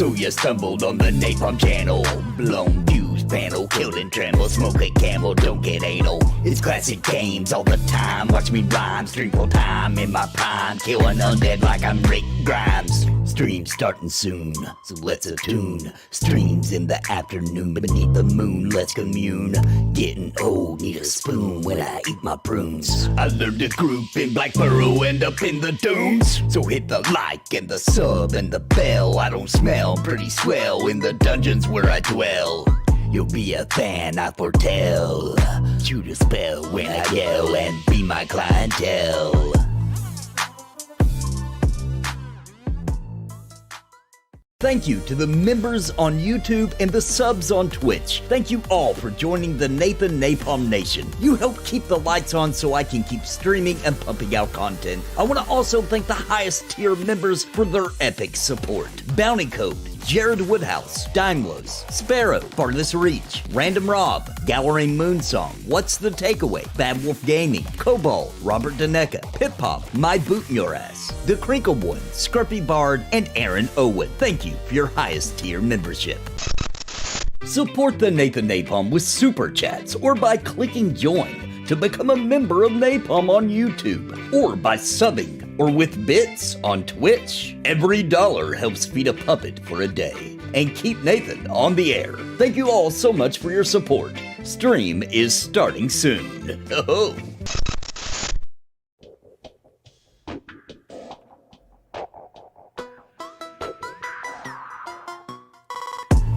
So you stumbled on the Napalm channel. Blown fuse panel, killed and tremble. Smoke a camel, don't get anal. It's classic games all the time. Watch me rhyme, stream full time in my prime. Killing undead like I'm Rick Grimes. Stream starting soon, so let's attune. Streams in the afternoon beneath the moon, let's commune. Getting old, need a spoon when I eat my prunes. I learned to group in Black Burrow, end up in the dunes. So hit the like and the sub and the bell. I don't smell pretty swell in the dungeons where I dwell. You'll be a fan, I foretell. Shoot a spell when I yell and be my clientele. Thank you to the members on YouTube and the subs on Twitch. Thank you all for joining the Nathan Napalm Nation. You help keep the lights on so I can keep streaming and pumping out content. I want to also thank the highest tier members for their epic support. Bounty Code, Jared Woodhouse, Daimlos, Sparrow, Farthest Reach, Random Rob, Gallery Moonsong, What's the Takeaway, Bad Wolf Gaming, Cobalt, Robert Daneka, Pip Pop, My Boot in Your Ass, The Crinkle One, Scruffy Bard, and Aaron Owen. Thank you for your highest tier membership. Support the Nathan Napalm with super chats or by clicking join to become a member of Napalm on YouTube, or by subbing or with bits on Twitch. Every dollar helps feed a puppet for a day and keep Nathan on the air. Thank you all so much for your support. Stream is starting soon. Oh.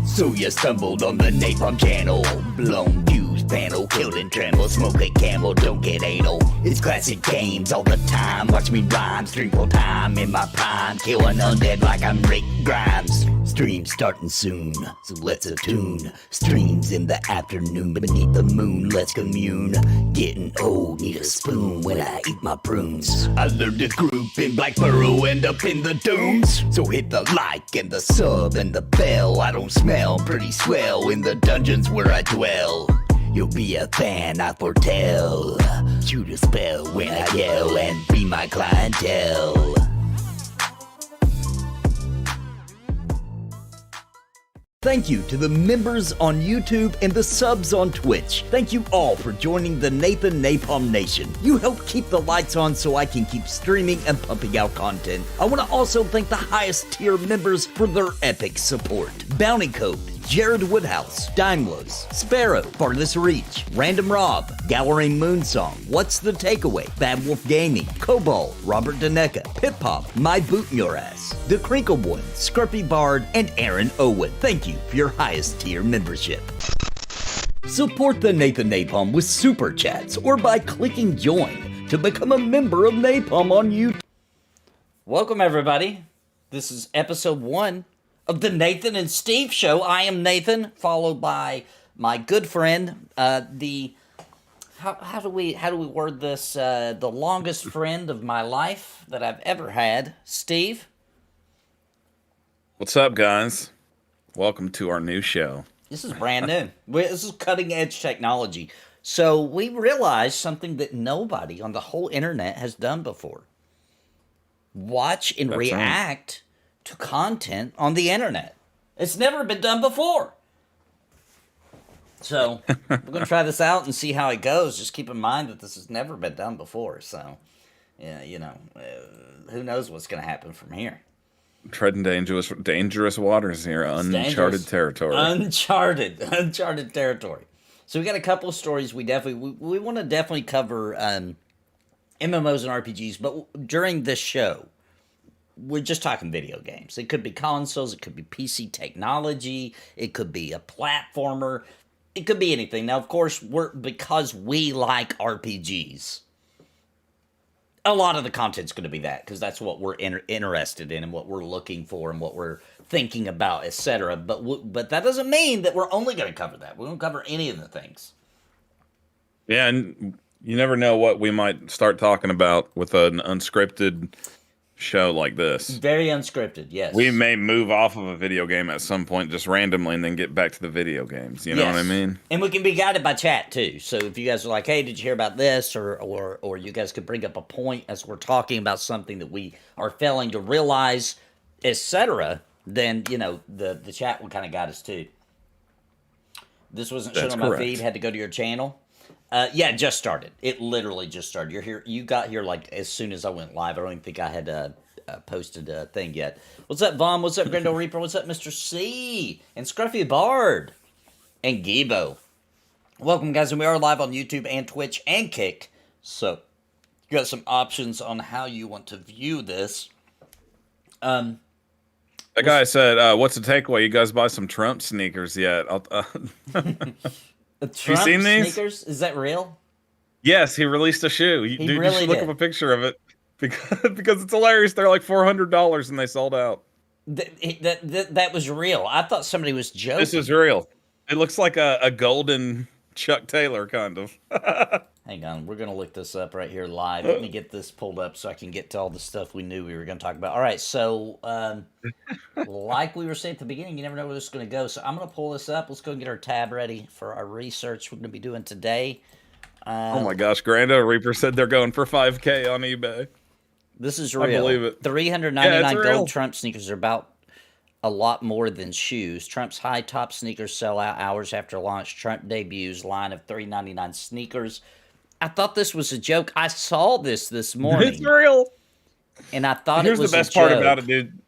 So you stumbled on the Napalm channel. Blown fuse panel, killed and tremble. Smoke a camel, don't get anal. It's classic games all the time. Watch me rhyme, stream full time in my prime. Killing undead like I'm Rick Grimes. Stream starting soon, so let's attune. Streams in the afternoon beneath the moon, let's commune. Getting old, need a spoon when I eat my prunes. I learned to group in Black Burrow, end up in the dunes. So hit the like and the sub and the bell. I don't smell pretty swell in the dungeons where I dwell. You'll be a fan, I foretell. Shoot a spell when I yell and be my clientele. Thank you to the members on YouTube and the subs on Twitch. Thank you all for joining the Nathan Napalm Nation. You help keep the lights on so I can keep streaming and pumping out content. I want to also thank the highest tier members for their epic support. Bounty Code, Jared Woodhouse, Daimlos, Sparrow, Farthest Reach, Random Rob, Gallery Moonsong, What's the Takeaway, Bad Wolf Gaming, Cobalt, Robert Daneka, Pip Pop, My Boot in Your Ass, The Crinkle One, Scruffy Bard, and Aaron Owen. Thank you for your highest tier membership. Support the Nathan Napalm with super chats or by clicking join to become a member of Napalm on YouTube. Welcome everybody. This is episode 1 of the Nathan and Steve Show. I am Nathan, followed by my good friend, how do we word this? The longest friend of my life that I've ever had, Steve. What's up, guys? Welcome to our new show. This is brand new. This is cutting edge technology. So we realized something that nobody on the whole internet has done before. Watch and react to content on the internet. It's never been done before. So we're going to try this out and see how it goes. Just keep in mind that this has never been done before. So, yeah, who knows what's going to happen from here. Treading dangerous waters here. Uncharted territory. Uncharted territory. So we got a couple of stories we want to definitely cover MMOs and RPGs, but during this show, we're just talking video games. It could be consoles, it could be PC technology, it could be a platformer, it could be anything. Now, of course, because we like RPGs, a lot of the content's going to be that, because that's what we're interested in and what we're looking for and what we're thinking about, etc. But that doesn't mean that we're only going to cover that. We're going to cover any of the things. Yeah, and you never know what we might start talking about with an unscripted show like this. Very unscripted, yes. We may move off of a video game at some point just randomly and then get back to the video games. You know what I mean? And we can be guided by chat too. So if you guys are like, hey, did you hear about this? Or you guys could bring up a point as we're talking about something that we are failing to realize, etc. then you know the chat one kind of got us too. This wasn't shown That's on my correct. feed. Had to go to your channel. Yeah, it just started. It literally just started. You're here. You got here like as soon as I went live. I don't even think I had posted a thing yet. What's up, Vaughn? What's up, Grendel Reaper? What's up, Mr. C? And Scruffy Bard. And Gibo. Welcome, guys. And we are live on YouTube and Twitch and Kick. So, you got some options on how you want to view this. That guy said, what's the takeaway? You guys buy some Trump sneakers yet? Trump seen these? sneakers? Is that real? Yes, he released a shoe. He Dude, you really should look did. up a picture of it because it's hilarious. They're like $400 and they sold out. That was real. I thought somebody was joking. This is real. It looks like a golden Chuck Taylor kind of. Hang on, we're gonna look this up right here live. Let me get this pulled up so I can get to all the stuff we knew we were gonna talk about. All right, so like we were saying at the beginning, you never know where this is gonna go. So I'm gonna pull this up. Let's go get our tab ready for our research we're gonna be doing today. Oh my gosh, Grando Reaper said they're going for $5K on eBay. This is real. I believe it. 399 Yeah, it's real. gold Trump sneakers are about a lot more than shoes. Trump's high top sneakers sell out hours after launch. Trump debuts line of $399 sneakers. I thought this was a joke. I saw this morning. It's real. And I thought Here's it was the best a joke. part about it, dude.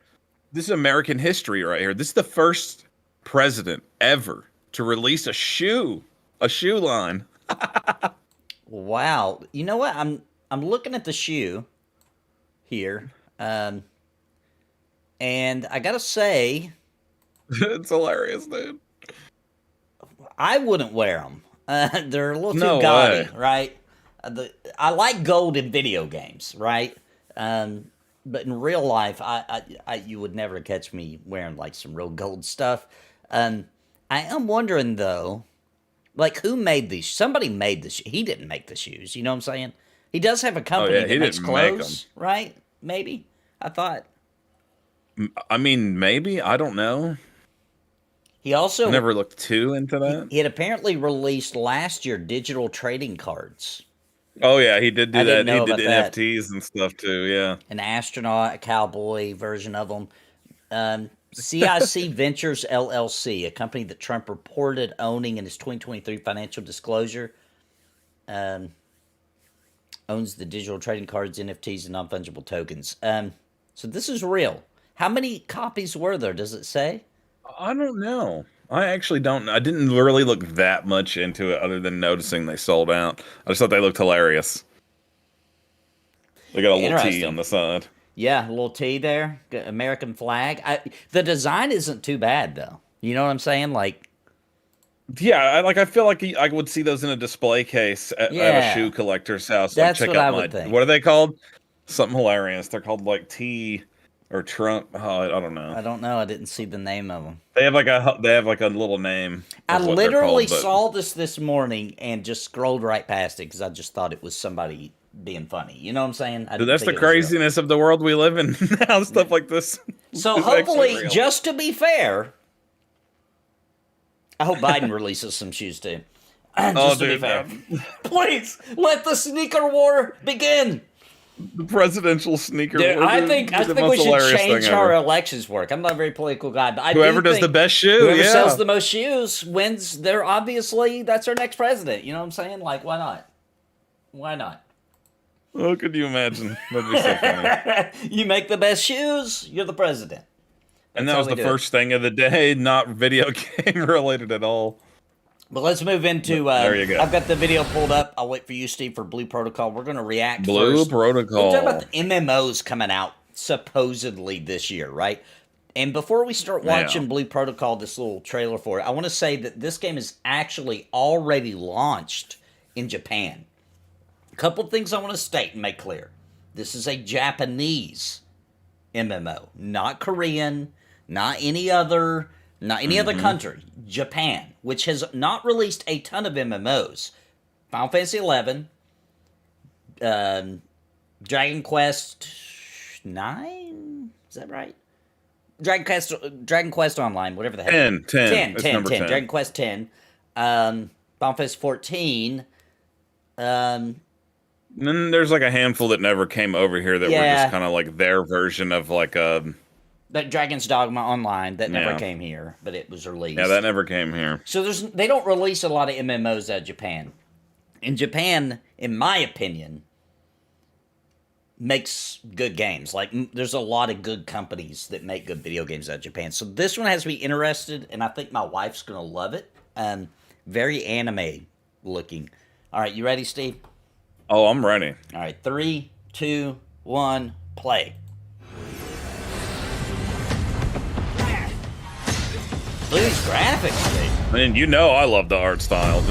This is American history right here. This is the first president ever to release a shoe line. Wow. You know what? I'm looking at the shoe here. And I gotta say, It's hilarious, dude. I wouldn't wear them. They're a little too No gaudy, way. right? I like gold in video games, right? But in real life, you would never catch me wearing like some real gold stuff. I am wondering though, like who made these? Somebody made the shoes. He didn't make the shoes. You know what I'm saying? He does have a company yeah, that he makes didn't make clothes, right? Maybe. I thought. I mean, maybe. I don't know. He also I never looked too into that. he had apparently released last year digital trading cards. Oh yeah, he did do I that. didn't know He did about that. NFTs and stuff too. Yeah. An astronaut, a cowboy version of them. CIC Ventures LLC, a company that Trump reported owning in his 2023 financial disclosure, owns the digital trading cards, NFTs, and non-fungible tokens. So this is real. How many copies were there? Does it say? I don't know. I actually don't. I didn't really look that much into it, other than noticing they sold out. I just thought they looked hilarious. They got a little T Interesting. on the side. Yeah, a little T there, American flag. The design isn't too bad though. You know what I'm saying? Like, Yeah, I feel like I would see those in a display case at Yeah. a shoe collector's house. That's check what out I would think. What are they called? Something hilarious. They're called like T or Trump. Oh, I don't know. I don't know. I didn't see the name of them. They have like a little name. I of what they're literally called, but- saw this morning and just scrolled right past it because I just thought it was somebody being funny. You know what I'm saying? I Dude, didn't that's the think it was real. craziness of the world we live in now. Stuff like this. So is actually hopefully, real. just to be fair, I hope Biden releases some shoes too. Just to be dude, fair, please let the sneaker war begin. the presidential sneaker. Dude, war, I dude, think is the we most should hilarious change thing how our ever. elections work. I'm not a very political guy, but I Whoever do does think the best shoe, whoever yeah. sells the most shoes wins. They're obviously that's our next president. You know what I'm saying? Like, why not? Why not? Oh, could you imagine? That'd be so funny. You make the best shoes, you're the president. And That's that was how we the do it. first thing of the day, not video game related at all. But let's move into. There you go. I've got the video pulled up. I'll wait for you, Steve, for Blue Protocol. We're going to react Blue first. Protocol. We're talking about the MMOs coming out supposedly this year, right? And before we start watching Yeah. Blue Protocol, this little trailer for it, I want to say that this game is actually already launched in Japan. A couple things I want to state and make clear. This is a Japanese MMO, not Korean, not any other country. Japan, which has not released a ton of MMOs. Final Fantasy XI, Dragon Quest 9, is that right? Dragon Quest Online, whatever the heck. 10. 10, It's 10, number 10. Dragon Quest 10. Final Fantasy 14. And then there's like a handful that never came over here that were Yeah. just kind of like their version of like a That Dragon's Dogma Online that never came here, but it was released. Yeah, that never came here. So they don't release a lot of MMOs out of Japan. And Japan, in my opinion, makes good games. Like, there's a lot of good companies that make good video games out of Japan. So this one has me interested, and I think my wife's going to love it. Very anime looking. All right, you ready, Steve? Oh, I'm ready. All right, 3, 2, 1, play. Look at these graphics, Steve. I mean, you know I love the art style.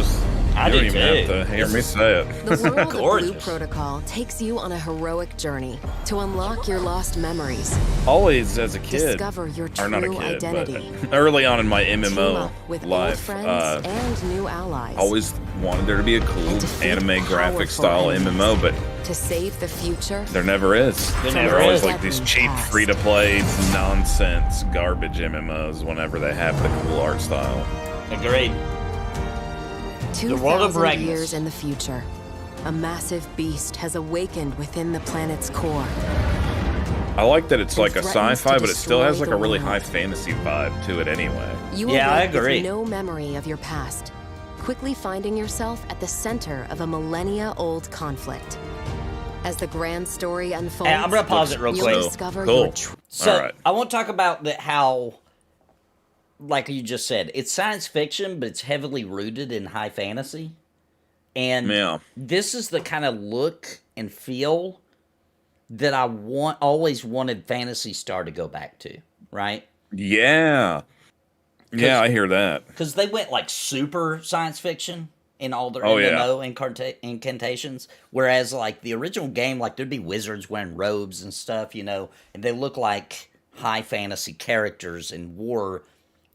I you don't do even too. have to hear me say it. The world of Blue Gorgeous. Protocol takes you on a heroic journey to unlock your lost memories, Always as a kid, discover your or not a true kid, identity, but early on in my team MMO up with old life, friends and new allies, always wanted there to be a cool And defeat anime graphic powerful style enemies. MMO, but to save the future. there never is. There They're never always is. like these cheap, Past. free-to-play nonsense garbage MMOs whenever they have the cool art style. Agreed. The world of 2,000 Ragnas. years in the future, a massive beast has awakened within the planet's core. I like that it's And like a threatens sci-fi, to but it still has destroy like a the really world. high fantasy vibe to it anyway. You Yeah, I awake with agree. no memory of your past, quickly finding yourself at the center of a millennia-old conflict. As the grand story unfolds, Hey, I'm gonna pause it real you'll quick. discover Cool. your true. So All right. I want to talk about how, like you just said, it's science fiction, but it's heavily rooted in high fantasy. And Yeah. this is the kind of look and feel that I always wanted Phantasy Star to go back to, right? Yeah. Yeah, I hear that. Because they went like super science fiction in all their Oh, yeah. MMO incantations, whereas like the original game, like there'd be wizards wearing robes and stuff, and they look like high fantasy characters and wore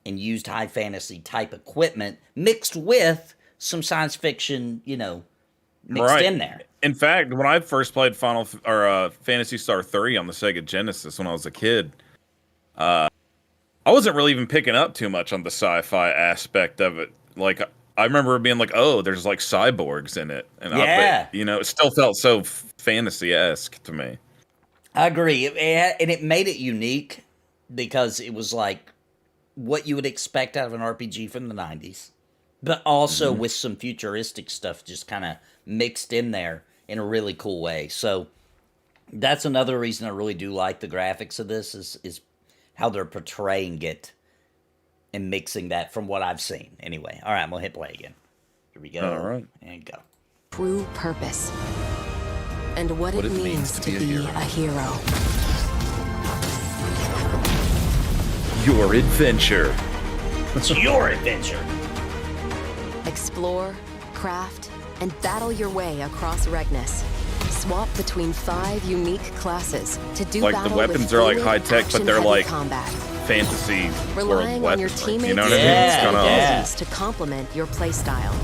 and used high fantasy type equipment mixed with some science fiction, mixed in there. In fact, when I first played Phantasy Star 3 on the Sega Genesis when I was a kid, I wasn't really even picking up too much on the sci-fi aspect of it. Like, I remember being like, "Oh, there's like cyborgs in it," and Yeah. it still felt so fantasy-esque to me. I agree. And it made it unique because it was like what you would expect out of an RPG from the 90s, but also with some futuristic stuff just kind of mixed in there in a really cool way. So that's another reason I really do like the graphics of this is how they're portraying it and mixing that from what I've seen. Anyway, all right, I'm going to hit play again. Here we go. All right. And go. True purpose and what it means to be a hero. Your adventure. It's your adventure. Explore, craft, and battle your way across Regnus. Swap between 5 unique classes to do Like, the battle weapons with are, like, fluid, high-tech, but they're, action-heavy like, combat. Fantasy Relying world on your weapons. teammates' You know what I mean? Yeah, It's kind of yeah. to complement your playstyle.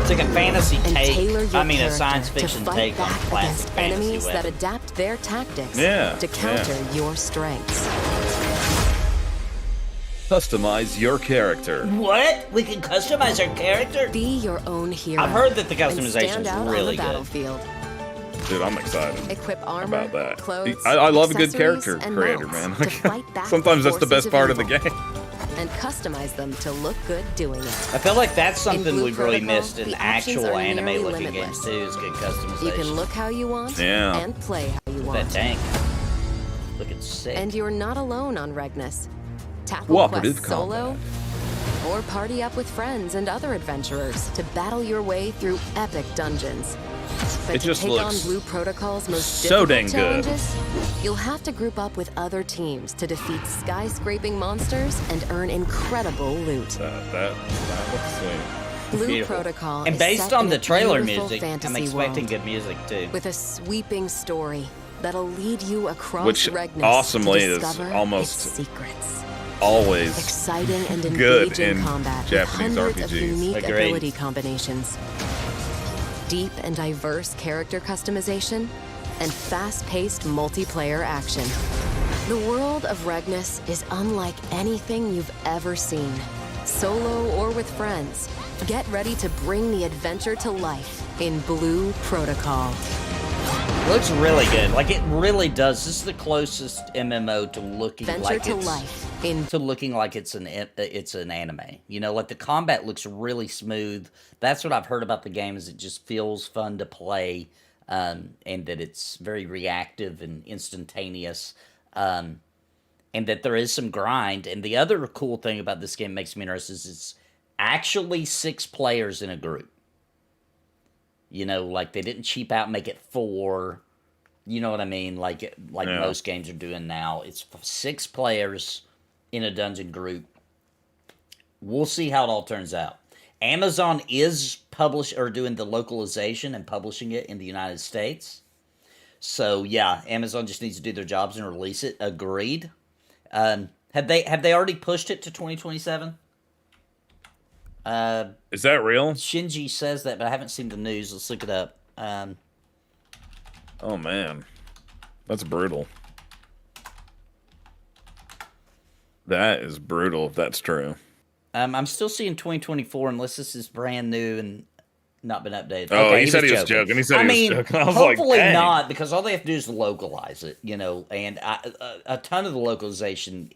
It's like a fantasy And take. tailor your I mean, a character science to fiction fight take on back classic against fantasy enemies that weapons. adapt their tactics Yeah, to counter your strengths. Customize your character. What? We can customize our character? Be your own hero. I've heard that the and customization stand out is on really the good. battlefield. Dude, I'm excited Equip armor, about that. clothes, I love a good accessories, character and creator, mounts man. to fight back Sometimes that's the forces best of part of the evil, game. and customize them to look good doing it. I feel like that's something Blue we've really Protocol, missed in the options actual are nearly anime-looking limitless. games too. Is good customization. You can look how you want Yeah. and play how you that want. tank. Looking sick. And you're not alone on Regnus. Tackle Cooperative quests solo, or party up with friends and other adventurers to battle your way through epic dungeons. But It to just take looks on Blue Protocol's most so difficult dang good. challenges, you'll have to group up with other teams to defeat skyscraping monsters and earn incredible loot. That looks sweet. Blue Beautiful. Protocol And is based set on in the a trailer beautiful music, I'm fantasy expecting world good music too. with a sweeping story that'll lead you across Which Regnus awesomely to is discover almost its secrets. Always Exciting and good engaging in combat Japanese with hundreds of RPGs. unique Agreed. ability combinations, deep and diverse character customization, and fast-paced multiplayer action. The world of Regnus is unlike anything you've ever seen. Solo or with friends, get ready to bring the adventure to life in Blue Protocol. Looks really good. Like, it really does. This is the closest MMO to looking like it's an anime. You know, like the combat looks really smooth. That's what I've heard about the game, is it just feels fun to play, and that it's very reactive and instantaneous, and that there is some grind. And the other cool thing about this game makes me interested is it's actually 6 players in a group. You know, like, they didn't cheap out and make it 4. You know what I mean? Like most games are doing now. It's 6 players in a dungeon group. We'll see how it all turns out. Amazon is doing the localization and publishing it in the United States. So yeah, Amazon just needs to do their jobs and release it. Agreed. Have they already pushed it to 2027? Is that real? Shinji says that, but I haven't seen the news. Let's look it up. Oh man, that's brutal. That is brutal if that's true. I'm still seeing 2024 unless this is brand new and not been updated. Oh, okay, he said he was joking. He said he was joking. I was hopefully like, not, because all they have to do is localize it, you know, and a ton of the localization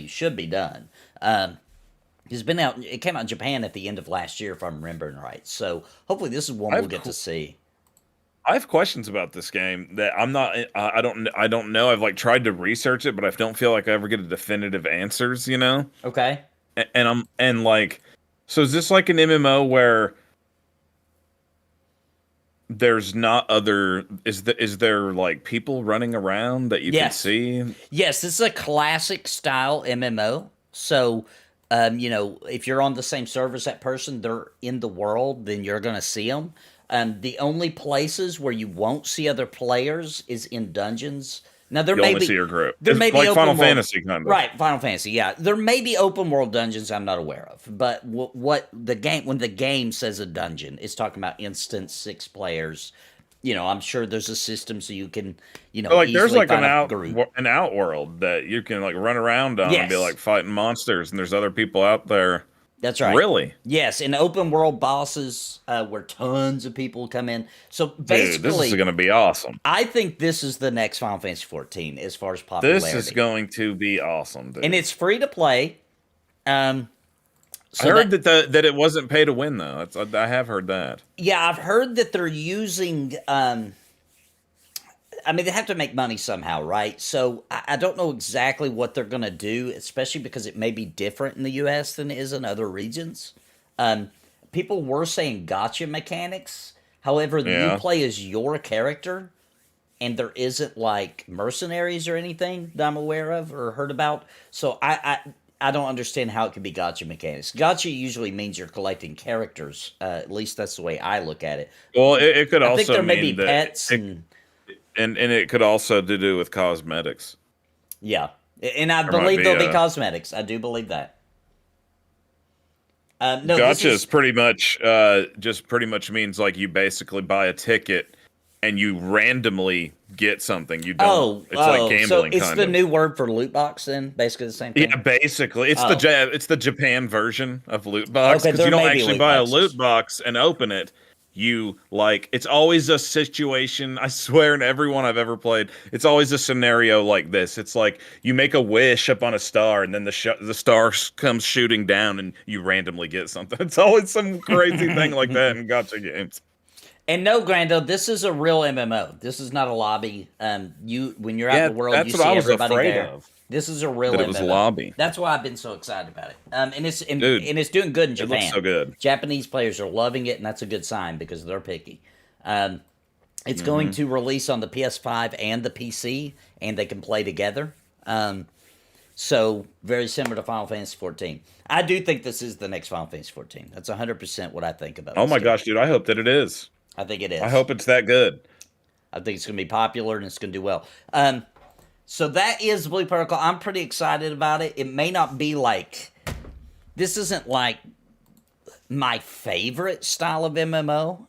should be done. It came out in Japan at the end of last year, if I'm remembering right. So hopefully this is one we'll get to see. I have questions about this game that I don't know. I've like tried to research it, but I don't feel like I ever get a definitive answers, you know? Okay. And like, so is this like an MMO where there's not is there like people running around that you can see? Yes, this is a classic style MMO. So, you know, if you're on the same server as that person, they're in the world, then you're going to see them. The only places where you won't see other players is in dungeons. Now there may be see your group. There may be like Final open world, Fantasy kind of. Right, Final Fantasy. Yeah, there may be open world dungeons I'm not aware of. But when the game says a dungeon, it's talking about instance 6 players. You know, I'm sure there's a system so you can, you know, like there's like an outworld that you can like run around on and be like fighting monsters, and there's other people out there. That's right. Really? Yes, and open world bosses where tons of people come in. So basically, dude, this is going to be awesome. I think this is the next Final Fantasy 14 as far as popularity. This is going to be awesome, dude. And it's free to play. I heard that it wasn't pay to win though. I have heard that. Yeah, I've heard that they're using. I mean, they have to make money somehow, right? So I don't know exactly what they're going to do, especially because it may be different in the U.S. than it is in other regions. People were saying gacha mechanics. However, you play as your character, and there isn't like mercenaries or anything that I'm aware of or heard about. So I don't understand how it could be gacha mechanics. Gacha usually means you're collecting characters. At least that's the way I look at it. Well, it could also I think there may be that pets and it could also do with cosmetics. Yeah, and I believe there'll be cosmetics. I do believe that. No, gacha is pretty much means like you basically buy a ticket and you randomly get something. You don't. It's like gambling. So it's the new word for loot box, then basically the same thing. Yeah, basically it's the Japan version of loot box, because you don't actually buy a loot box and open it. You like, it's always a situation, I swear, in everyone I've ever played, it's always a scenario like this. It's like you make a wish up on a star and then the star comes shooting down and you randomly get something. It's always some crazy thing like that in gacha games. And no, Grando, this is a real MMO. This is not a lobby. When you're out in the world, you see everybody there. This is a real MMO. It was a lobby. That's why I've been so excited about it. And it's doing good in Japan. It looks so good. Japanese players are loving it, and that's a good sign because they're picky. It's going to release on the PS5 and the PC, and they can play together. So very similar to Final Fantasy 14. I do think this is the next Final Fantasy 14. That's 100% what I think about it. Oh my gosh, dude! I hope that it is. I think it is. I hope it's that good. I think it's going to be popular and it's going to do well. So that is Blue Protocol. I'm pretty excited about it. It may not be like... This isn't like my favorite style of MMO,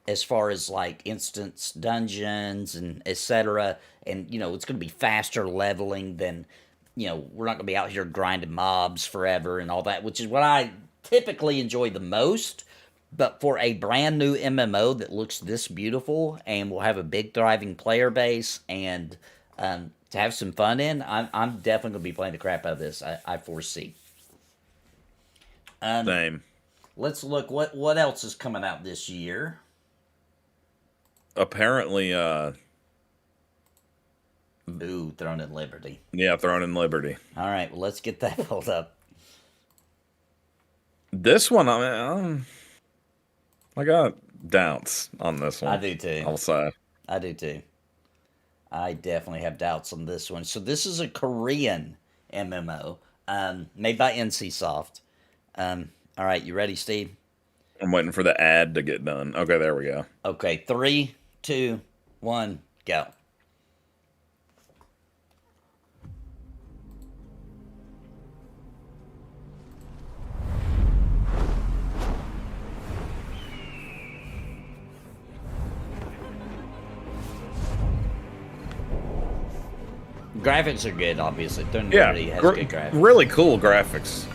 as far as like instance dungeons and etc. And, you know, it's going to be faster leveling than... You know, we're not going to be out here grinding mobs forever and all that, which is what I typically enjoy the most. But for a brand new MMO that looks this beautiful and will have a big thriving player base and to have some fun in, I'm definitely going to be playing the crap out of this. I foresee. Same. Let's look what else is coming out this year. Apparently, Ooh, Throne and Liberty. Yeah, Throne and Liberty. All right, well, let's get that pulled up. This one, I got doubts on this one. I do too. I'll say. I do too. I definitely have doubts on this one. So this is a Korean MMO made by NCSoft. All right, you ready, Steve? I'm waiting for the ad to get done. Okay, there we go. Okay, 3, 2, 1, go. Graphics are good, obviously. Throne and Liberty has good graphics. Really cool graphics.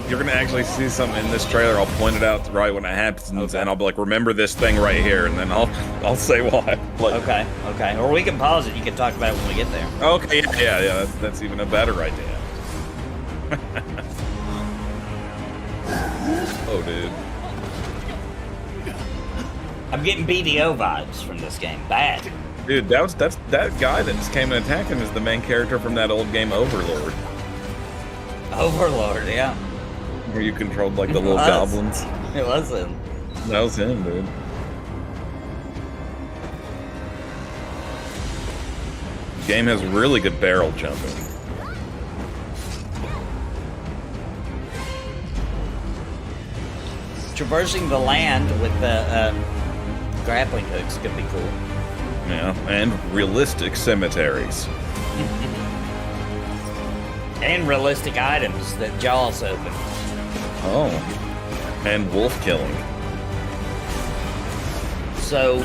You're gonna actually see something in this trailer. I'll point it out right when it happens, and I'll be like, "Remember this thing right here," and then I'll say why. Okay. Or we can pause it. You can talk about it when we get there. Okay, yeah. That's even a better idea. Oh, dude. I'm getting BDO vibes from this game. Bad. Dude, that guy that just came and attacked him is the main character from that old game Overlord. Overlord, yeah. Where you controlled like the little goblins. It was him. That was him, dude. Game has really good barrel jumping. Traversing the land with the grappling hooks could be cool. Yeah, and realistic cemeteries. And realistic items that jaws open. Oh. And wolf killing. So,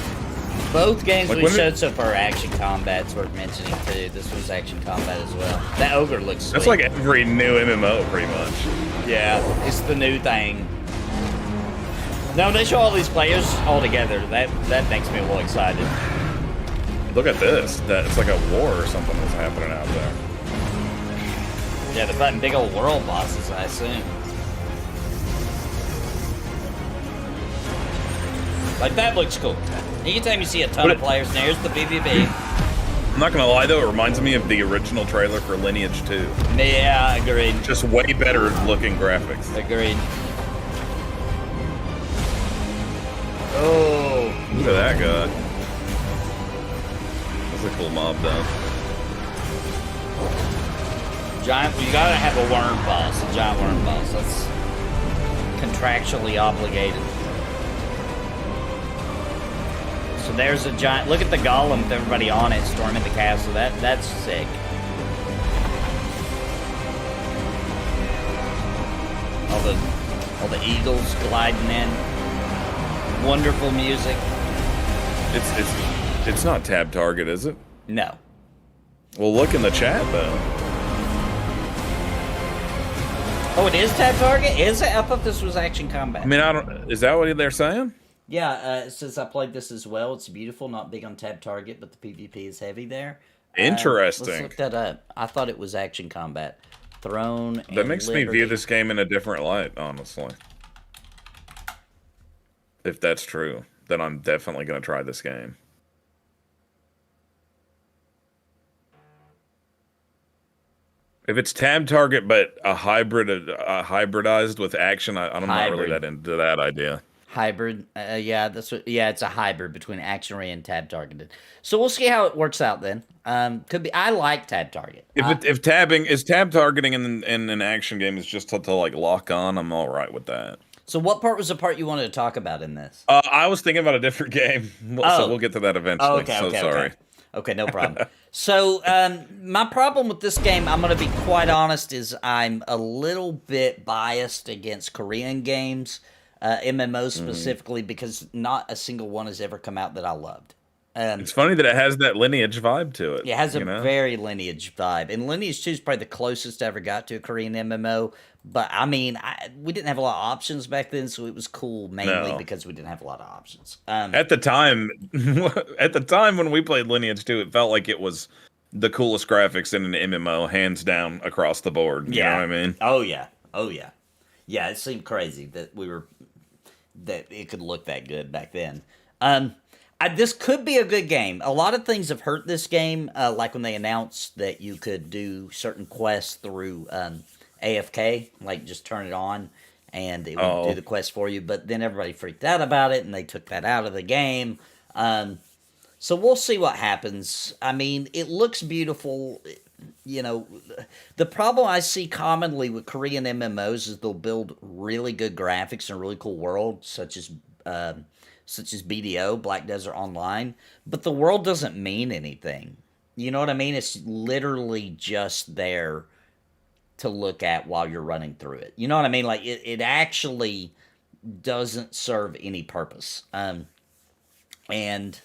both games we showed so far are action combat's worth mentioning too. This was action combat as well. That ogre looks sweet. That's like every new MMO, pretty much. Yeah, it's the new thing. No, they show all these players all together. That makes me a little excited. Look at this. It's like a war or something that's happening out there. Yeah, they're fighting big old world bosses, I assume. Like, that looks cool. Anytime you see a ton of players, there's the PvP. I'm not gonna lie though, it reminds me of the original trailer for Lineage 2. Yeah, agreed. Just way better looking graphics. Agreed. Oh. Look at that guy. That's a cool mob though. Giant, you gotta have a worm boss, a giant worm boss. That's contractually obligated. So there's a giant. Look at the golem with everybody on it storming the castle. That's sick. All the eagles gliding in. Wonderful music. It's not tab target, is it? No. Well, look in the chat though. Oh, it is tab target? Is it? I thought this was action combat. I mean, is that what they're saying? Yeah, it says I played this as well. It's beautiful, not big on tab target, but the PvP is heavy there. Interesting. Let's look that up. I thought it was action combat. Throne and That makes me Liberty. view this game in a different light, honestly. If that's true, then I'm definitely going to try this game. If it's tab target but a hybridized with action, I'm not really that into that idea. Hybrid, yeah, it's a hybrid between action and tab targeted. So we'll see how it works out then. Could be. I like tab target. If tab targeting in an action game is just to like lock on, I'm all right with that. So what part was the part you wanted to talk about in this? I was thinking about a different game, so we'll get to that eventually. Sorry. Okay, no problem. So my problem with this game, I'm going to be quite honest, is I'm a little bit biased against Korean games, MMOs specifically, because not a single one has ever come out that I loved. It's funny that it has that lineage vibe to it. It has a you know? very lineage vibe, and Lineage 2 is probably the closest I ever got to a Korean MMO. But I mean, we didn't have a lot of options back then, so it was cool mainly No. because we didn't have a lot of options. At the time, when we played Lineage 2, it felt like it was the coolest graphics in an MMO, hands down across the board. You know what I mean? Oh yeah. Yeah, it seemed crazy that it could look that good back then. This could be a good game. A lot of things have hurt this game, like when they announced that you could do certain quests through AFK, like just turn it on and it would do the quest for you. But then everybody freaked out about it and they took that out of the game. So we'll see what happens. I mean, it looks beautiful. You know, the problem I see commonly with Korean MMOs is they'll build really good graphics and a really cool world, such as BDO, Black Desert Online, but the world doesn't mean anything. You know what I mean? It's literally just there to look at while you're running through it. You know what I mean? Like, it actually doesn't serve any purpose. And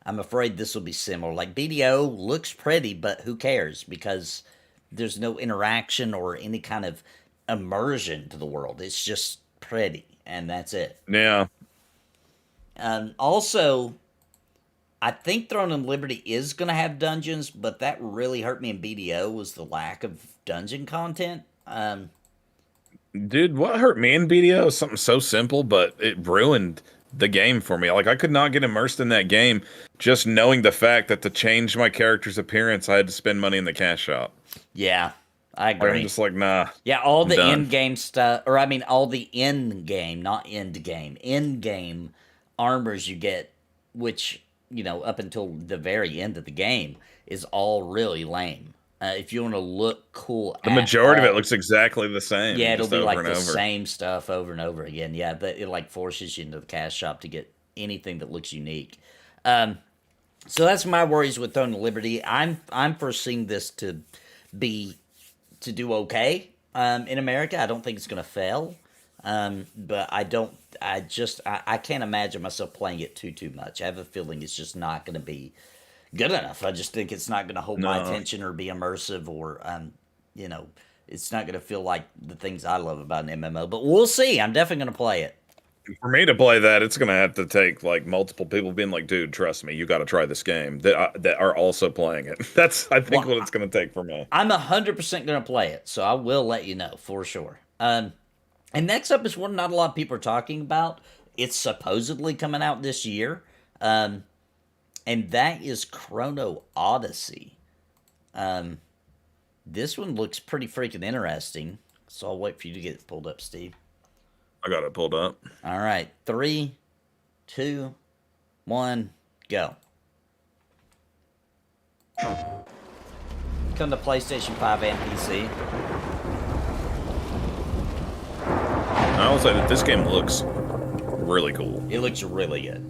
I'm afraid this will be similar. Like, BDO looks pretty, but who cares? Because there's no interaction or any kind of immersion to the world. It's just pretty, and that's it. Yeah. Also, I think Throne and Liberty is going to have dungeons, but that really hurt me in BDO was the lack of dungeon content. Dude, what hurt me in BDO is something so simple, but it ruined the game for me. Like, I could not get immersed in that game just knowing the fact that to change my character's appearance, I had to spend money in the cash shop. Yeah, I agree. I'm just like, nah. Yeah, all the in-game stuff, or I mean, all the in-game, not end-game, in-game armors you get, which, you know, up until the very end of the game, is all really lame. If you want to look cool, the majority of it looks exactly the same. Yeah, it'll be like the same stuff over and over again. Yeah, but it like forces you into the cash shop to get anything that looks unique. So that's my worries with Throne of Liberty. I'm foreseeing this to do okay in America. I don't think it's going to fail. But I can't imagine myself playing it too much. I have a feeling it's just not going to be good enough. I just think it's not going to hold my attention or be immersive or, you know, it's not going to feel like the things I love about an MMO. But we'll see. I'm definitely going to play it. For me to play that, it's going to have to take like multiple people being like, dude, trust me, you got to try this game that are also playing it. That's, I think, what it's going to take for me. I'm 100% going to play it, so I will let you know for sure. And next up is one not a lot of people are talking about. It's supposedly coming out this year. And that is Chrono Odyssey. This one looks pretty freaking interesting. So I'll wait for you to get it pulled up, Steve. I got it pulled up. All right. 3, 2, 1, go. Come to PlayStation 5 and PC. I will say that this game looks really cool. It looks really good.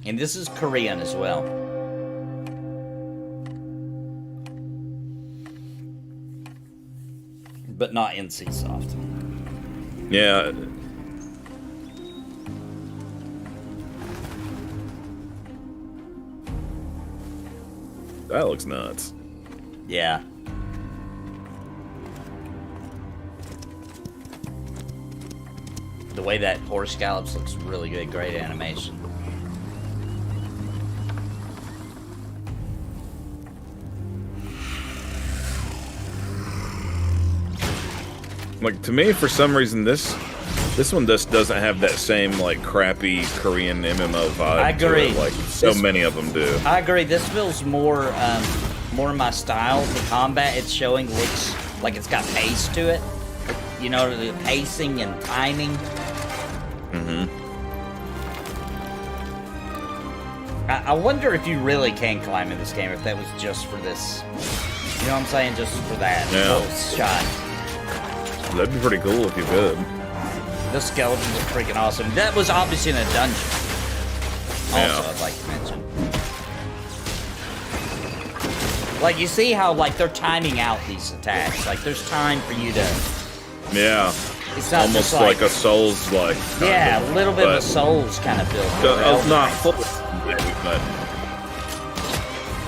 And this is Korean as well. But not NC Soft. Yeah. That looks nuts. Yeah. The way that horse gallops looks really good. Great animation. Like, to me, for some reason, this one just doesn't have that same, like, crappy Korean MMO vibe. I agree. To it, like, so many of them do. I agree. This feels more my style. The combat it's showing looks like it's got pace to it. You know, the pacing and timing. Mm-hmm. I wonder if you really can climb in this game, if that was just for this. You know what I'm saying? Just for that little shot. That'd be pretty cool if you could. The skeletons are freaking awesome. That was obviously in a dungeon. Also, I'd like to mention. Like, you see how, like, they're timing out these attacks. Like, there's time for you to... Yeah. It's not almost just like a Souls-like. Yeah, a little bit of a Souls kind of feel. Not full, maybe, but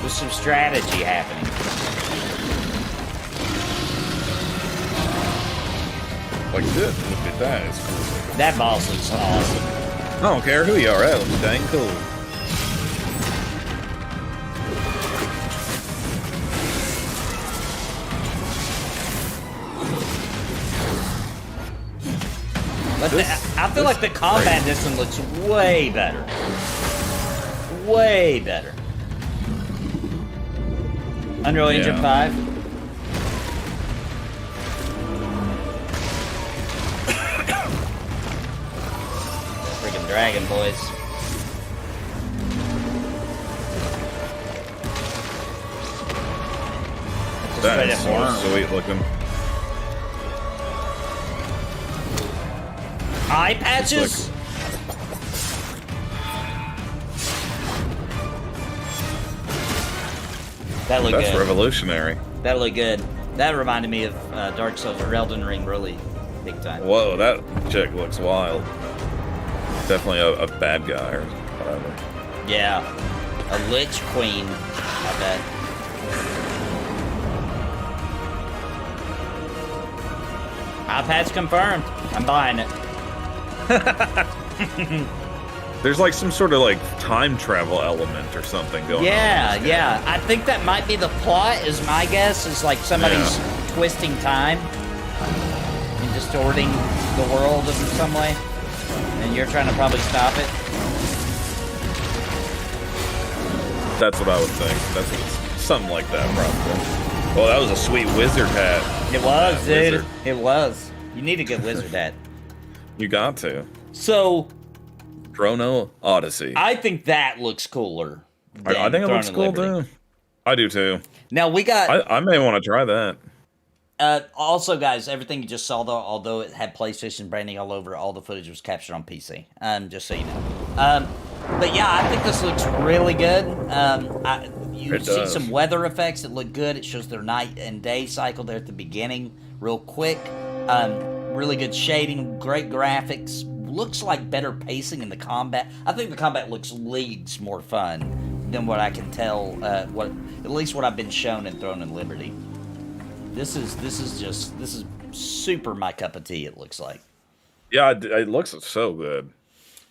with some strategy happening. like this. Look at that. It's cool. That boss looks awesome. I don't care who you are. That looks dang cool. But I feel like the combat in this one looks way better. Way better. Unreal Engine 5. Freaking dragon, boys. That is so sweet looking. Eye patches? That looked good. That's revolutionary. That looked good. That reminded me of Dark Souls or Elden Ring, really big time. Whoa, that chick looks wild. Definitely a bad guy or whatever. Yeah, a Lich Queen, I bet. iPad's confirmed. I'm buying it. There's like some sort of like time travel element or something going on. Yeah. I think that might be the plot, is my guess, is like somebody's twisting time and distorting the world in some way. And you're trying to probably stop it. That's what I would think. That's what something like that, probably. Oh, that was a sweet wizard hat. It was, dude. Wizard. It was. You need a good wizard hat. You got to. So, Chrono Odyssey. I think that looks cooler. I think it looks cool too. I do too. Now we got. I may want to try that. Also, guys, everything you just saw, though, although it had PlayStation branding all over, all the footage was captured on PC. Just so you know. But yeah, I think this looks really good. You see some weather effects that look good. It shows their night and day cycle there at the beginning, real quick. Really good shading, great graphics. Looks like better pacing in the combat. I think the combat looks leagues more fun than what I can tell. At least what I've been shown in Throne and Liberty. This is super my cup of tea. It looks like. Yeah, it looks so good.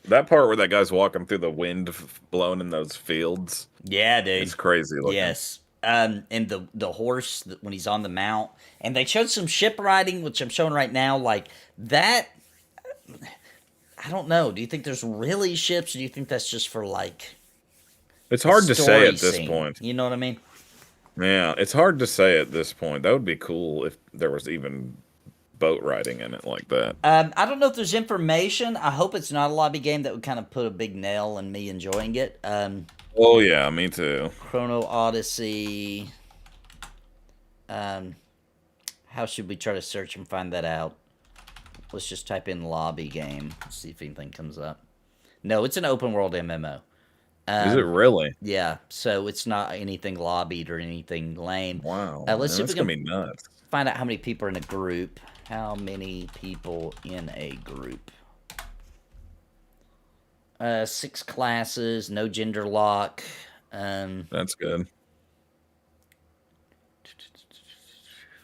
That part where that guy's walking through the wind blowing in those fields. Yeah, dude. It's crazy looking. Yes. And the horse when he's on the mount. And they showed some ship riding, which I'm showing right now. Like, that... I don't know. Do you think there's really ships, or do you think that's just for, like... It's hard to say at this point. You know what I mean? Yeah, it's hard to say at this point. That would be cool if there was even boat riding in it like that. I don't know if there's information. I hope it's not a lobby game that would kind of put a big nail in me enjoying it. Oh, yeah, me too. Chrono Odyssey. How should we try to search and find that out? Let's just type in lobby game. See if anything comes up. No, it's an open world MMO. Is it really? Yeah, so it's not anything lobbied or anything lame. Wow. Let's see if we can be nuts. find out how many people are in a group. How many people in a group? 6 classes, no gender lock. That's good.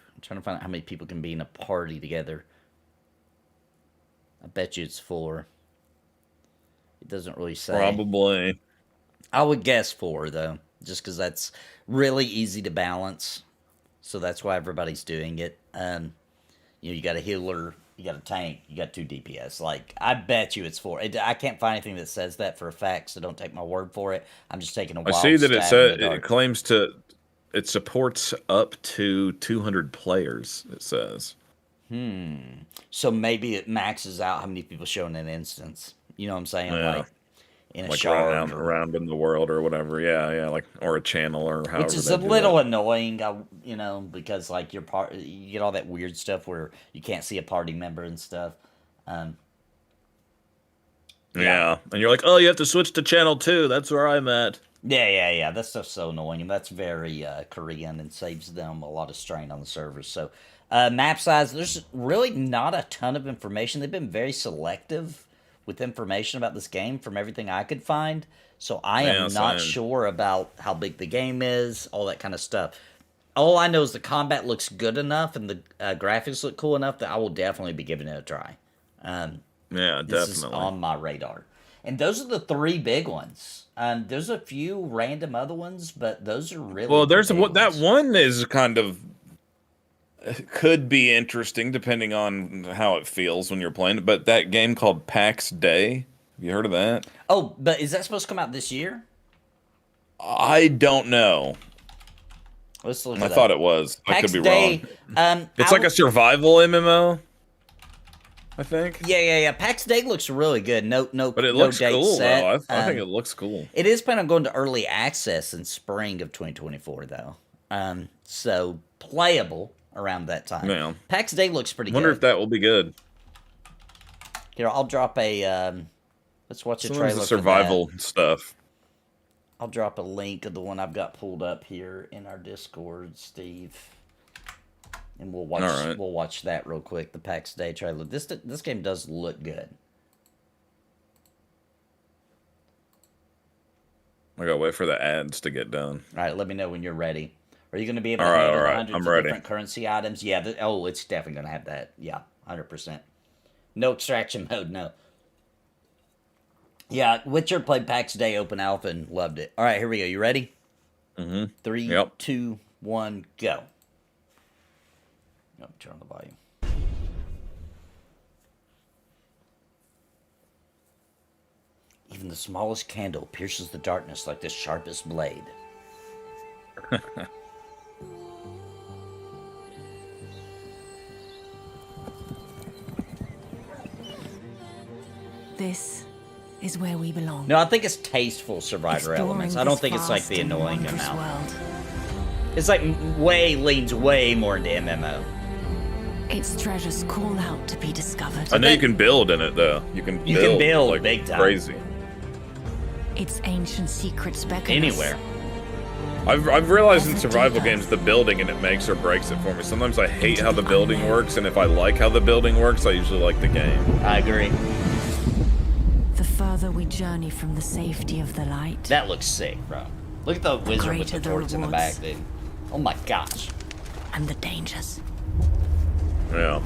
I'm trying to find out how many people can be in a party together. I bet you it's 4. It doesn't really say. Probably. I would guess 4, though, just because that's really easy to balance. So that's why everybody's doing it. You got a healer, you got a tank, you got 2 DPS. Like, I bet you it's 4. I can't find anything that says that for a fact, so don't take my word for it. I'm just taking a wild I see that it claims it supports up to 200 players, it says. So maybe it maxes out how many people show in an instance. You know what I'm saying? Yeah. Like, in a Like shard. around in the world or whatever. Yeah, like, or a channel or however. Which is a little annoying, because like you get all that weird stuff where you can't see a party member and stuff. Yeah, and you're like, oh, you have to switch to channel 2. That's where I'm at. Yeah. That stuff's so annoying, and that's very Korean and saves them a lot of strain on the servers. So, map size, there's really not a ton of information. They've been very selective with information about this game from everything I could find. So I am not sure about how big the game is, all that kind of stuff. All I know is the combat looks good enough and the graphics look cool enough that I will definitely be giving it a try. Yeah, This is definitely. on my radar. And those are the three big ones. There's a few random other ones, but those are really Well, there's big what that ones. one is kind of could be interesting depending on how it feels when you're playing it. But that game called Pax Day, have you heard of that? Oh, but is that supposed to come out this year? I don't know. Let's look I at that. thought it was. I Pax could be Day, wrong. It's like a survival MMO, I think. Yeah. Pax Day looks really good. No, But it no looks date cool set. though. I think it looks cool. It is planning on going to early access in spring of 2024, though. So playable around that time. Yeah. Pax Day looks pretty Wonder good. if that will be good. Here, I'll drop a. Let's watch a Sometimes trailer. the for survival that. stuff. I'll drop a link of the one I've got pulled up here in our Discord, Steve. And we'll watch. All right. We'll watch that real quick. The Pax Day trailer. This game does look good. I gotta wait for the ads to get done. All right, let me know when you're ready. Are you going to be able to All right, handle all the right, hundreds I'm of ready. different currency items? Yeah. It's definitely going to have that. Yeah, 100%. No extraction mode. No. Yeah, Witcher played PAX Day Open Alpha and loved it. All right, here we go. You ready? Mm-hmm. 3, Yep. 2, 1, go. Oh, turn on the volume. Even the smallest candle pierces the darkness like the sharpest blade. This is where we belong. No, I think it's tasteful survivor Exploring elements. I don't this think it's like vast the and annoying wondrous amount. world. It's like leans way more into MMO. Its treasures call out to be discovered. I know you can build in it though. You can build like big time. crazy. Its ancient secrets beckon us. Anywhere. I've realized in Ever survival deeper. games the building and it makes or breaks it for me. Sometimes I hate how the building works, and if I like how the building works, I usually like the game. I agree. The further we journey from the safety of the light, That looks sick, bro. Look at the wizard with Greater the the torch in the back, rewards. dude. Oh my gosh. and the dangers. Yeah.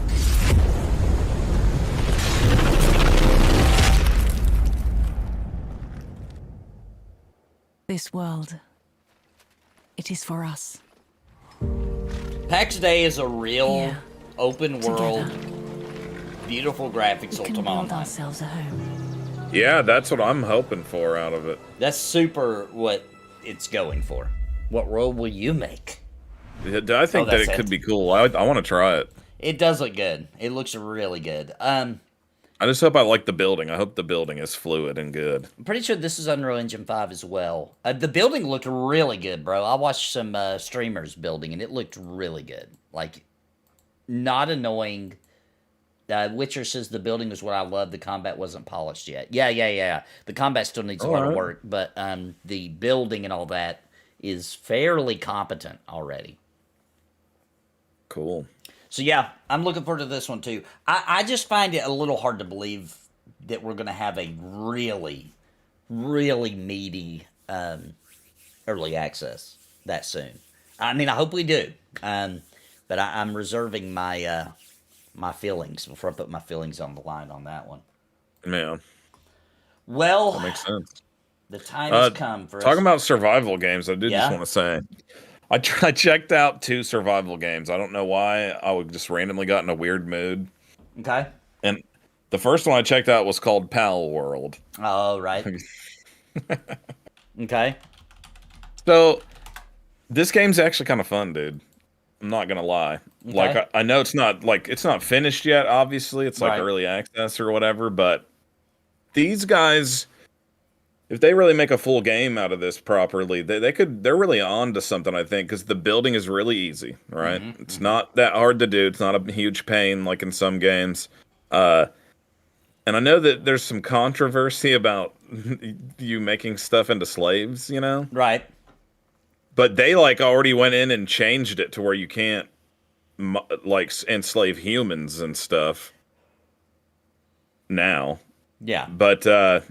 This world, it is for us. PAX Day is a real Here, open world, together. beautiful graphics We can Ultima build Online. ourselves a home. Yeah, that's what I'm hoping for out of it. That's super what it's going for. What world will you make? I think that that's it could it. be cool. I want to try it. It does look good. It looks really good. I just hope I like the building. I hope the building is fluid and good. I'm pretty sure this is Unreal Engine 5 as well. The building looked really good, bro. I watched some streamers building, and it looked really good. Like, not annoying. Witcher says the building is what I love. The combat wasn't polished yet. Yeah. The combat still needs a lot of Alright. work, but the building and all that is fairly competent already. Cool. So yeah, I'm looking forward to this one too. I just find it a little hard to believe that we're going to have a really, really meaty early access that soon. I mean, I hope we do, but I'm reserving my my feelings before I put my feelings on the line on that one. Yeah, Well, that makes sense. the time has come for Talking us. about survival games, I did Yeah? just want to say, I checked out 2 survival games. I don't know why. I would just randomly got in a weird mood. Okay. And the first one I checked out was called Pal World. Oh, right. Okay. So this game's actually kind of fun, dude. I'm not gonna lie. Okay. Like I know it's not finished yet. Obviously, it's like Right. early access or whatever. But these guys, if they really make a full game out of this properly, they're really on to something, I think, because the building is really easy, right? It's not that hard to do. It's not a huge pain like in some games. And I know that there's some controversy about you making stuff into slaves, you know? Right. But they like already went in and changed it to where you can't like enslave humans and stuff now. Yeah. But I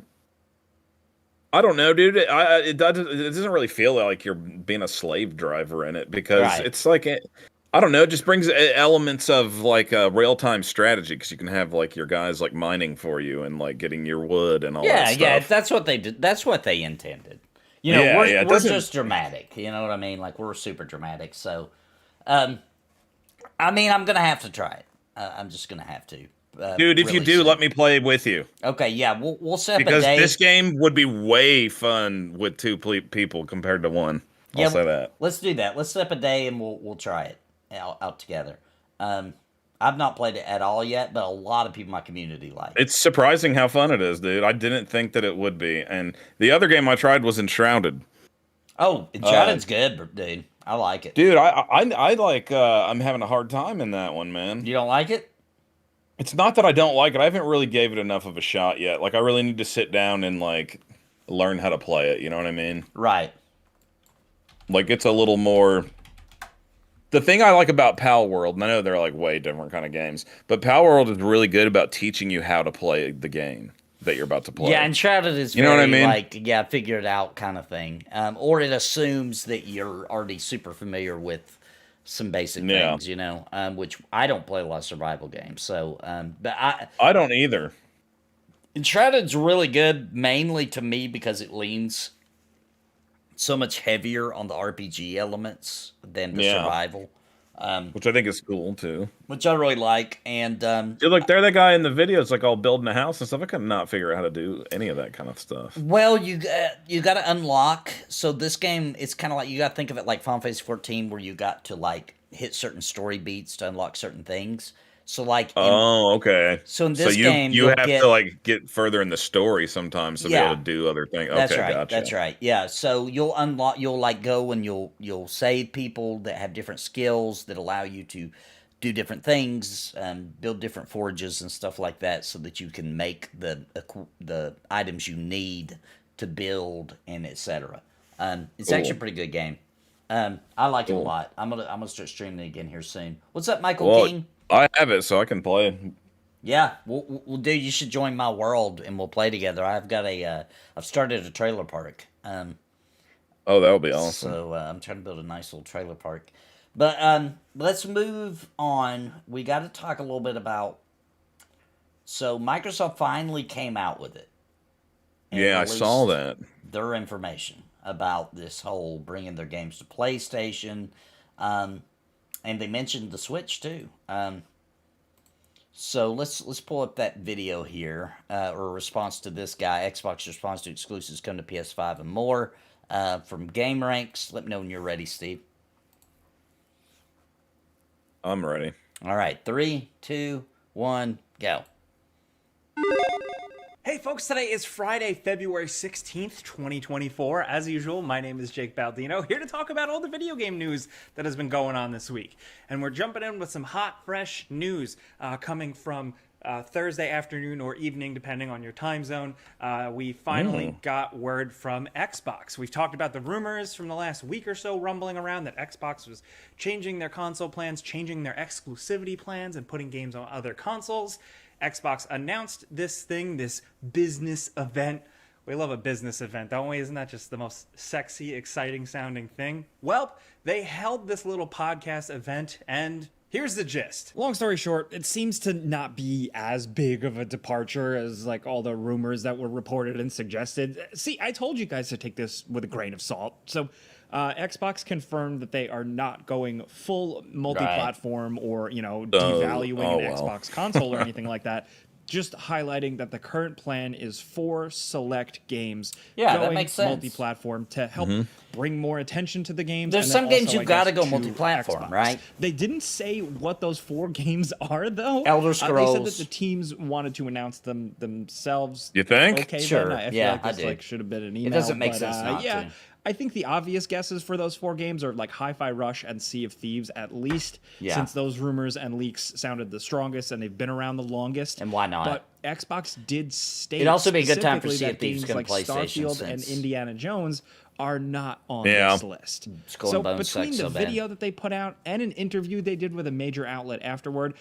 don't know, dude. It doesn't really feel like you're being a slave driver in it because it's like I don't know. It just brings elements of like a real-time strategy because you can have like your guys like mining for you and like getting your wood and all that stuff. Yeah, that's what they did. That's what they intended. You know, we're just dramatic. You know what I mean? Like, we're super dramatic. So, I mean, I'm going to have to try it. I'm just going to have to. Dude, if you do, let me play with you. Okay, yeah, we'll set up a day. Because this game would be way fun with two people compared to one. I'll say that. Let's do that. Let's set up a day and we'll try it out together. I've not played it at all yet, but a lot of people in my community like it. It's surprising how fun it is, dude. I didn't think that it would be. And the other game I tried was Enshrouded. Oh, Enshrouded's good, dude. I like it. Dude, I like, I'm having a hard time in that one, man. You don't like it? It's not that I don't like it. I haven't really gave it enough of a shot yet. Like, I really need to sit down and, like, learn how to play it. You know what I mean? Right. Like, it's a little more... The thing I like about Pal World, and I know they're, like, way different kind of games, but Pal World is really good about teaching you how to play the game that you're about to play. Yeah, Enshrouded is you know what I mean? Like, yeah, figure it out kind of thing. Or it assumes that you're already super familiar with some basic things, you know, which I don't play a lot of survival games, so, but I don't either. Enshrouded's really good, mainly to me because it leans so much heavier on the RPG elements than the survival. Which I think is cool, too. Which I really like, and... Dude, like, they're the guy in the videos, like, all building a house and stuff. I could not figure out how to do any of that kind of stuff. Well, you got to unlock. So this game, it's kind of like, you got to think of it like Final Fantasy 14, where you got to, like, hit certain story beats to unlock certain things. So, like... okay. So in this game, you have to, like, get further in the story sometimes to be able to do other things. That's okay, right. gotcha. That's right. Yeah. So you'll unlock. You'll like go and you'll save people that have different skills that allow you to do different things, build different forges and stuff like that, so that you can make the items you need to build and etc. It's actually a pretty good game. I like it a lot. I'm gonna start streaming it again here soon. What's up, Michael King? I have it, so I can play. Yeah, well, dude, you should join my world and we'll play together. I've started a trailer park. Oh, that would be awesome. So I'm trying to build a nice little trailer park. But let's move on. We got to talk a little bit about. So Microsoft finally came out with it. Yeah, I saw that. Their information about this whole bringing their games to PlayStation. And they mentioned the Switch too. So let's pull up that video here, or a response to this guy. Xbox response to exclusives come to PS5 and more. From Game Ranks. Let me know when you're ready, Steve. I'm ready. All right, 3, 2, 1, go. Hey folks, today is Friday, February 16th, 2024. As usual, my name is Jake Baldino, here to talk about all the video game news that has been going on this week. And we're jumping in with some hot, fresh news coming from Thursday afternoon or evening, depending on your time zone. We finally got word from Xbox. We've talked about the rumors from the last week or so rumbling around that Xbox was changing their console plans, changing their exclusivity plans, and putting games on other consoles. Xbox announced this business event. We love a business event, don't we? Isn't that just the most sexy, exciting sounding thing? Well, they held this little podcast event, and here's the gist. Long story short, it seems to not be as big of a departure as like all the rumors that were reported and suggested. See, I told you guys to take this with a grain of salt. So Xbox confirmed that they are not going full multi-platform or, devaluing an Xbox console or anything like that. Just highlighting that the current plan is 4 select games that makes sense. Multi-platform to help bring more attention to the games. There's some games you've got to go multi-platform, right? They didn't say what those 4 games are, though. Elder Scrolls. They said that the teams wanted to announce them themselves. You think? Okay, sure. then. I feel like this should have been an email. It doesn't make sense not to. I think the obvious guesses for those 4 games are like Hi-Fi Rush and Sea of Thieves, at least, since those rumors and leaks sounded the strongest and they've been around the longest. And why not? But Xbox did state It'd also be a good time for specifically Sea of that Thieves games to like come to PlayStation Starfield and since- Indiana Jones are not on this list. Skull So and Bones between sucks the so bad. video that they put out and an interview they did with a major outlet afterward,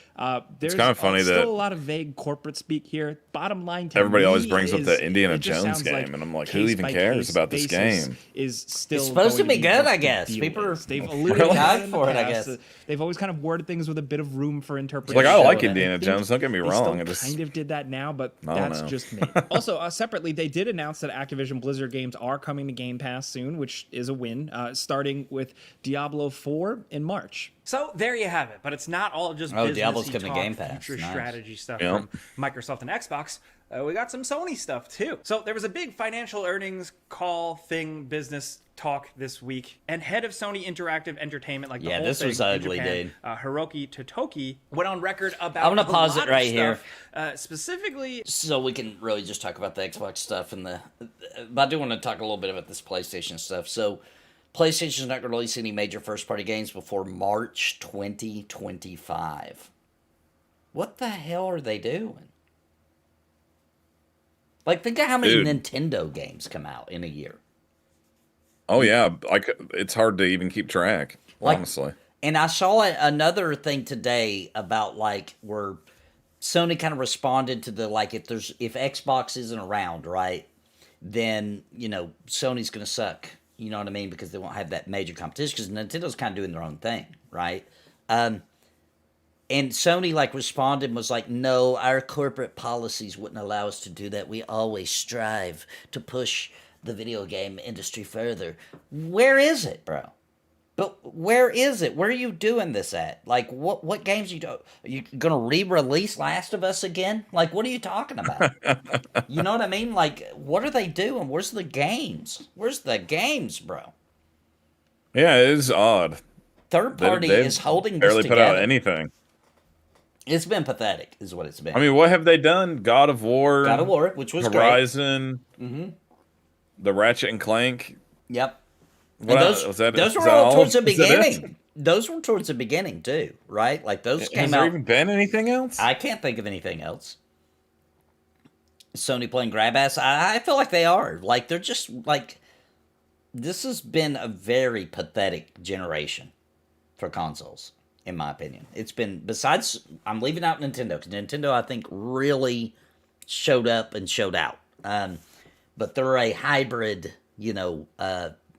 there's kinda funny still that a lot of vague corporate speak here. Bottom line, to Everybody me always brings up is the Indiana it just Jones sounds game, like and I'm like, who even case-by-case cares about this basis game? Is still It's supposed to going be good, tough I to guess. deal People with. are They've really alluded to hyped in the for it, I past. guess. They've always kind of worded things with a bit of room for interpretation. Like, I like And Indiana think Jones, don't get me they wrong, still I just- kind of did that now, but I don't that's know. just me. Also, separately, they did announce that Activision Blizzard games are coming to Game Pass soon, which is a win, starting with Diablo 4 in March. So there you have it. But it's not all just Oh, businessy Diablo's coming to talk, Game Pass. future Nice. strategy stuff Yeah. from Microsoft and Xbox. We got some Sony stuff too. So there was a big financial earnings call thing, business talk this week, and head of Sony Interactive Entertainment, like the Yeah, whole this thing was in ugly, Japan, dude. Hiroki Totoki went on record about. I'm gonna a pause lot it of right here. stuff, specifically. So we can really just talk about the Xbox stuff and but I do want to talk a little bit about this PlayStation stuff. So PlayStation's not going to release any major first-party games before March 2025. What the hell are they doing? Like, think of how many Dude. Nintendo games come out in a year. Oh yeah, it's hard to even keep track, Like- honestly. And I saw another thing today about like where Sony kind of responded to the like if Xbox isn't around, right, then Sony's gonna suck. You know what I mean? Because they won't have that major competition. Because Nintendo's kind of doing their own thing, right? And Sony like responded and was like, no, our corporate policies wouldn't allow us to do that. We always strive to push the video game industry further. Where is it, bro? But where is it? Where are you doing this at? Like, what games are you gonna re-release Last of Us again? Like, what are you talking about? You know what I mean? Like, what are they doing? Where's the games? Where's the games, bro? Yeah, it is odd. Third party They've is holding this barely together. put out anything. It's been pathetic, is what it's been. I mean, what have they done? God of War, God of War, which was Horizon, the Ratchet and Clank. Yep. What And else? those Is were that all all? towards the Is that it? beginning. Those were towards the beginning too, right? Like those Has came there out. even been anything else? I can't think of anything else. Sony playing grab ass. I feel like they are. Like they're just like. This has been a very pathetic generation for consoles, in my opinion. It's been besides. I'm leaving out Nintendo because Nintendo, I think, really showed up and showed out. But they're a hybrid,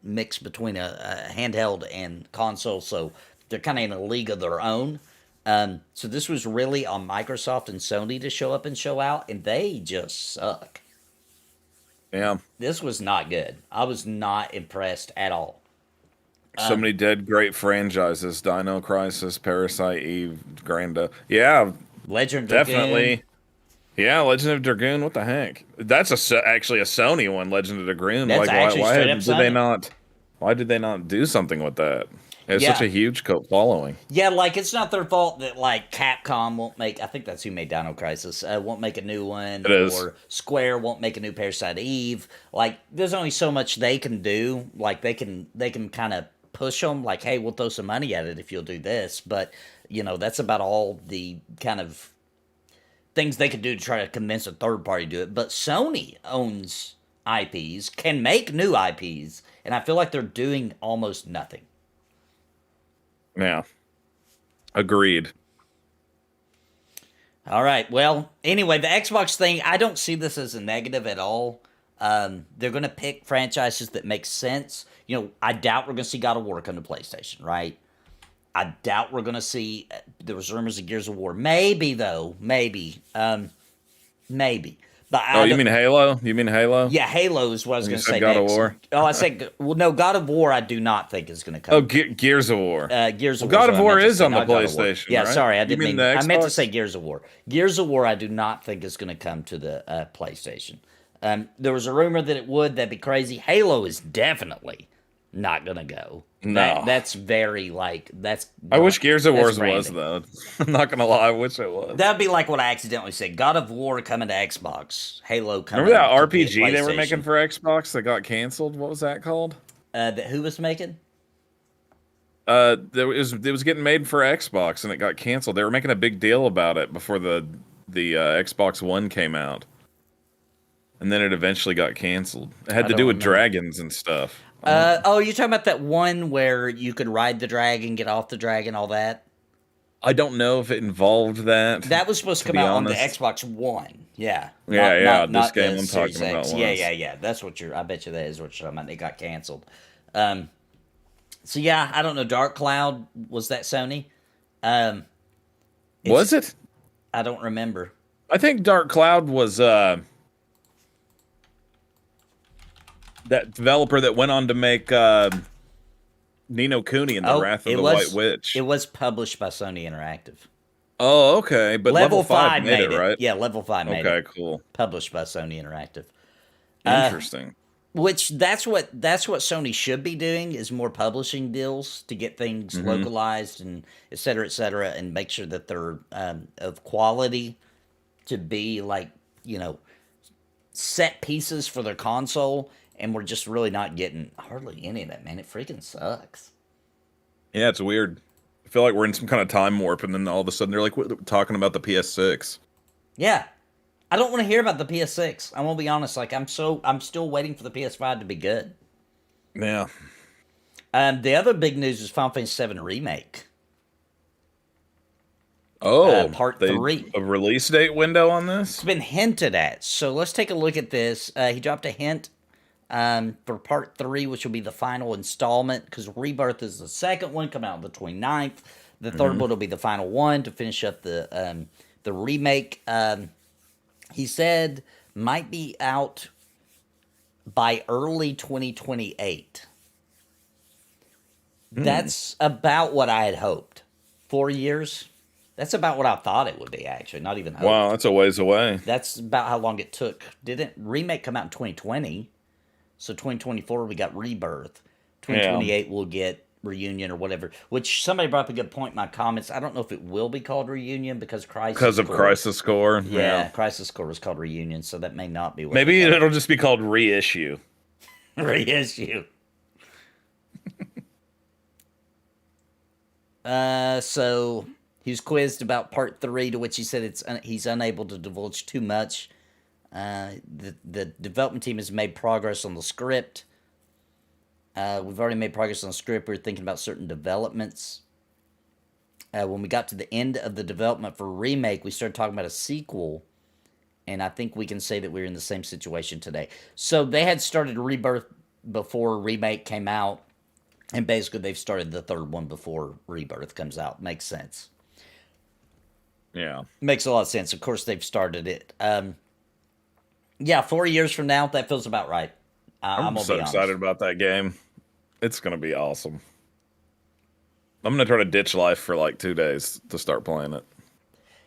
mix between a handheld and console, so they're kind of in a league of their own. So this was really on Microsoft and Sony to show up and show out, and they just suck. Yeah. This was not good. I was not impressed at all. So many dead great franchises: Dino Crisis, Parasite Eve, Granda. Yeah, Legend of Dragoon. definitely. Yeah, Legend of Dragoon. What the heck? That's actually a Sony one. Legend of Dragoon. That's actually straight up did they Sony. not? Why did they not do something with that? It's Yeah. such a huge cult following. Yeah, like it's not their fault that like Capcom won't make. I think that's who made Dino Crisis. Won't make a new one, It is. or Square won't make a new Parasite Eve. Like, there's only so much they can do. Like they can kind of push them. Like, hey, we'll throw some money at it if you'll do this. But that's about all the kind of things they could do to try to convince a third party to do it. But Sony owns IPs, can make new IPs, and I feel like they're doing almost nothing. Yeah. Agreed. All right. Well, anyway, the Xbox thing, I don't see this as a negative at all. They're going to pick franchises that make sense. I doubt we're going to see God of War come to PlayStation, right? I doubt we're going to see. There was rumors of Gears of War. Maybe, though. Maybe. Maybe. But Oh, you mean Halo? You mean Halo? Yeah, Halo is what I was You going to said say God of next. War? Oh, I said... Well, no, God of War I do not think is going to come. Oh, Gears of War. Gears of Well, War. God of War is on the not God of War. PlayStation, Yeah, right? sorry, I You didn't mean mean. the I meant to Xbox? say Gears of War. Gears of War, I do not think is going to come to the PlayStation. There was a rumor that it would. That'd be crazy. Halo is definitely not going to go. No. That's very that's. I wish Gears of War that's was, branding. though. I'm not going to lie. I wish it was. That'd be like what I accidentally said. God of War coming to Xbox. Halo coming. Remember that to RPG they were PlayStation. making for Xbox that got canceled? What was that called? That who was making? It was getting made for Xbox and it got canceled. They were making a big deal about it before the Xbox One came out, and then it eventually got canceled. It had to do with dragons and stuff. Oh, you're talking about that one where you could ride the dragon, get off the dragon, all that? I don't know if it involved that. That was supposed to come out on the Xbox One. Yeah. This game I'm talking about. Yeah. That's what I bet you that is what you're talking about. It got canceled. So yeah, I don't know. Dark Cloud, was that Sony? Was it? I don't remember. I think Dark Cloud was that developer that went on to make Ni no Kuni and the Wrath of the White Witch. It was published by Sony Interactive. Oh, okay. But Level 5 made it, right? Yeah, Level 5 made it. Okay, cool. Published by Sony Interactive. Interesting. Which that's what Sony should be doing, is more publishing deals to get things localized and et cetera, and make sure that they're of quality to be like, set pieces for their console. And we're just really not getting hardly any of that, man. It freaking sucks. Yeah, it's weird. I feel like we're in some kind of time warp, and then all of a sudden they're like talking about the PS6. Yeah. I don't want to hear about the PS6. I won't be honest. Like, I'm still waiting for the PS5 to be good. Yeah. The other big news is Final Fantasy VII Remake. Oh, Part 3. A release date window on this? It's been hinted at. So let's take a look at this. He dropped a hint for Part 3, which will be the final installment, because Rebirth is the second one, coming out on the 29th. The third one will be the final one to finish up the remake. He said might be out by early 2028. That's about what I had hoped. 4 years? That's about what I thought it would be, actually. Not even hoped. Wow, that's a ways away. That's about how long it took. Didn't Remake come out in 2020? So 2024, we got Rebirth. 2028, we'll get Reunion or whatever. Which somebody brought up a good point in my comments. I don't know if it will be called Reunion because Crisis Core. Yeah, Crisis Core was called Reunion, so that may not be what Maybe it'll just be called Reissue. Reissue. So he was quizzed about Part 3, to which he said he's unable to divulge too much. The development team has made progress on the script. We've already made progress on the script. We're thinking about certain developments. When we got to the end of the development for Remake, we started talking about a sequel, and I think we can say that we're in the same situation today. So they had started Rebirth before Remake came out, and basically they've started the third one before Rebirth comes out. Makes sense. Yeah. Makes a lot of sense. Of course, they've started it. Yeah, 4 years from now, that feels about right. I'm so excited about that game. It's going to be awesome. I'm going to try to ditch life for like 2 days to start playing it.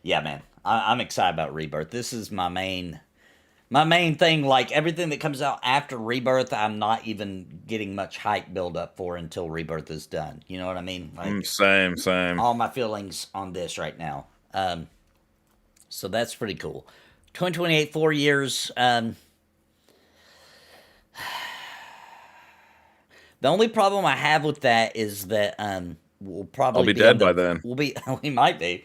Yeah, man. I'm excited about Rebirth. This is my main thing. Like, everything that comes out after Rebirth, I'm not even getting much hype build up for until Rebirth is done. You know what I mean? Like, same. All my feelings on this right now. So that's pretty cool. 2028, 4 years. The only problem I have with that is that we'll probably I'll be dead by then. We might be.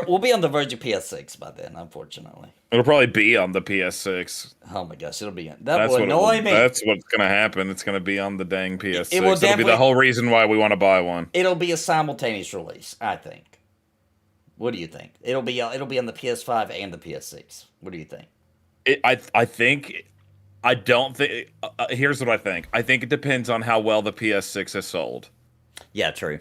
We'll be on the verge of PS6 by then, unfortunately. It'll probably be on the PS6. Oh my gosh, it'll be. That will annoy me. That's what's gonna happen. It's gonna be on the dang PS6. It'll be the whole reason why we want to buy one. It'll be a simultaneous release, I think. What do you think? It'll be on the PS5 and the PS6. What do you think? I don't think. Here's what I think. I think it depends on how well the PS6 has sold. Yeah, true.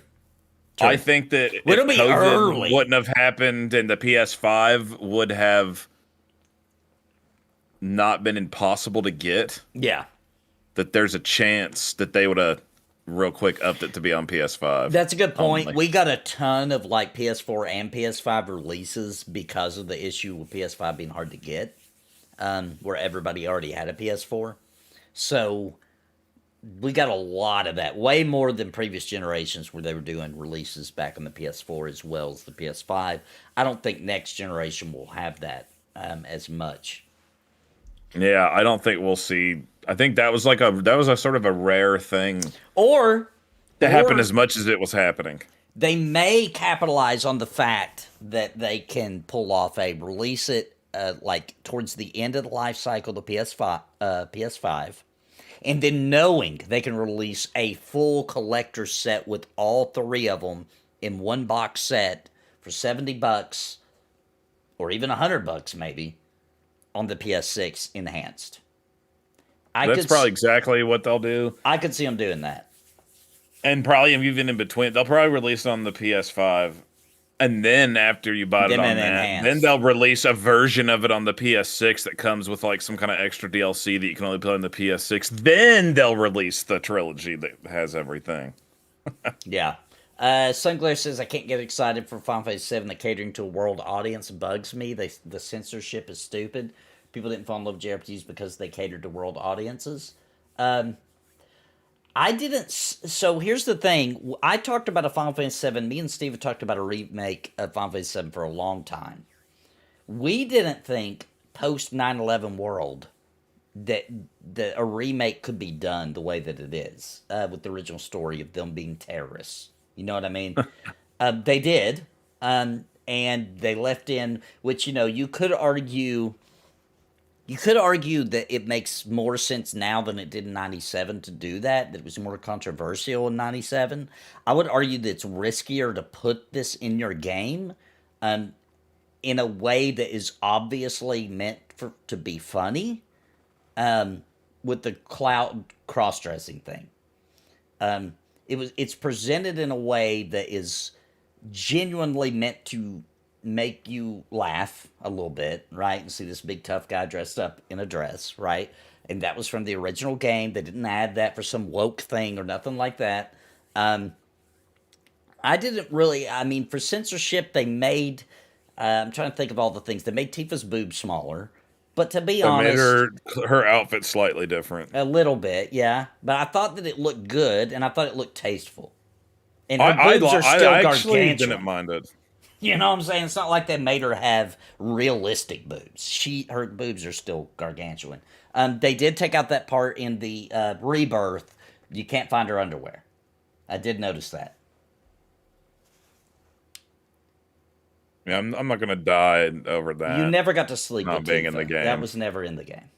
I think that if COVID wouldn't have happened and the PS5 would have not been impossible to get. Yeah. That there's a chance that they would have real quick upped it to be on PS5. That's a good point. We got a ton of like PS4 and PS5 releases because of the issue with PS5 being hard to get, where everybody already had a PS4. So we got a lot of that, way more than previous generations where they were doing releases back on the PS4 as well as the PS5. I don't think next generation will have that as much. Yeah, I don't think we'll see I think that was a sort of a rare thing Or to happen as much as it was happening. they may capitalize on the fact that they can pull off a release it like towards the end of the life cycle of the PS5, and then knowing they can release a full collector set with all three of them in one box set for $70 or even $100 maybe on the PS6 enhanced. That's probably exactly what they'll do. I could see them doing that. And probably even in between, they'll probably release it on the PS5. And then after you buy it on that, then they'll release a version of it on the PS6 that comes with like some kind of extra DLC that you can only play on the PS6. Then they'll release the trilogy that has everything. Yeah. Sunglass says, I can't get excited for Final Fantasy VII. The catering to a world audience bugs me. The censorship is stupid. People didn't fall in love with JRPGs because they catered to world audiences. I didn't. So here's the thing. I talked about a Final Fantasy VII. Me and Steve have talked about a remake of Final Fantasy VII for a long time. We didn't think post 9/11 world that a remake could be done the way that it is with the original story of them being terrorists. You know what I mean? They did, and they left in, which, you know, you could argue that it makes more sense now than it did in 97 to do that it was more controversial in 97. I would argue that it's riskier to put this in your game in a way that is obviously meant to be funny with the cloud cross-dressing thing. It's presented in a way that is genuinely meant to make you laugh a little bit, right? And see this big tough guy dressed up in a dress, right? And that was from the original game. They didn't add that for some woke thing or nothing like that. I didn't really, I mean, for censorship, they made, I'm trying to think of all the things. They made Tifa's boobs smaller. But to be honest, made her outfit slightly different. A little bit, yeah. But I thought that it looked good, and I thought it looked tasteful. And her boobs are still I actually gargantuan. didn't mind it. You know what I'm saying? It's not like they made her have realistic boobs. Her boobs are still gargantuan. They did take out that part in the Rebirth. You can't find her underwear. I did notice that. Yeah, I'm not gonna die over that. You never got to sleep not with being Tifa. in the game. That was never in the game.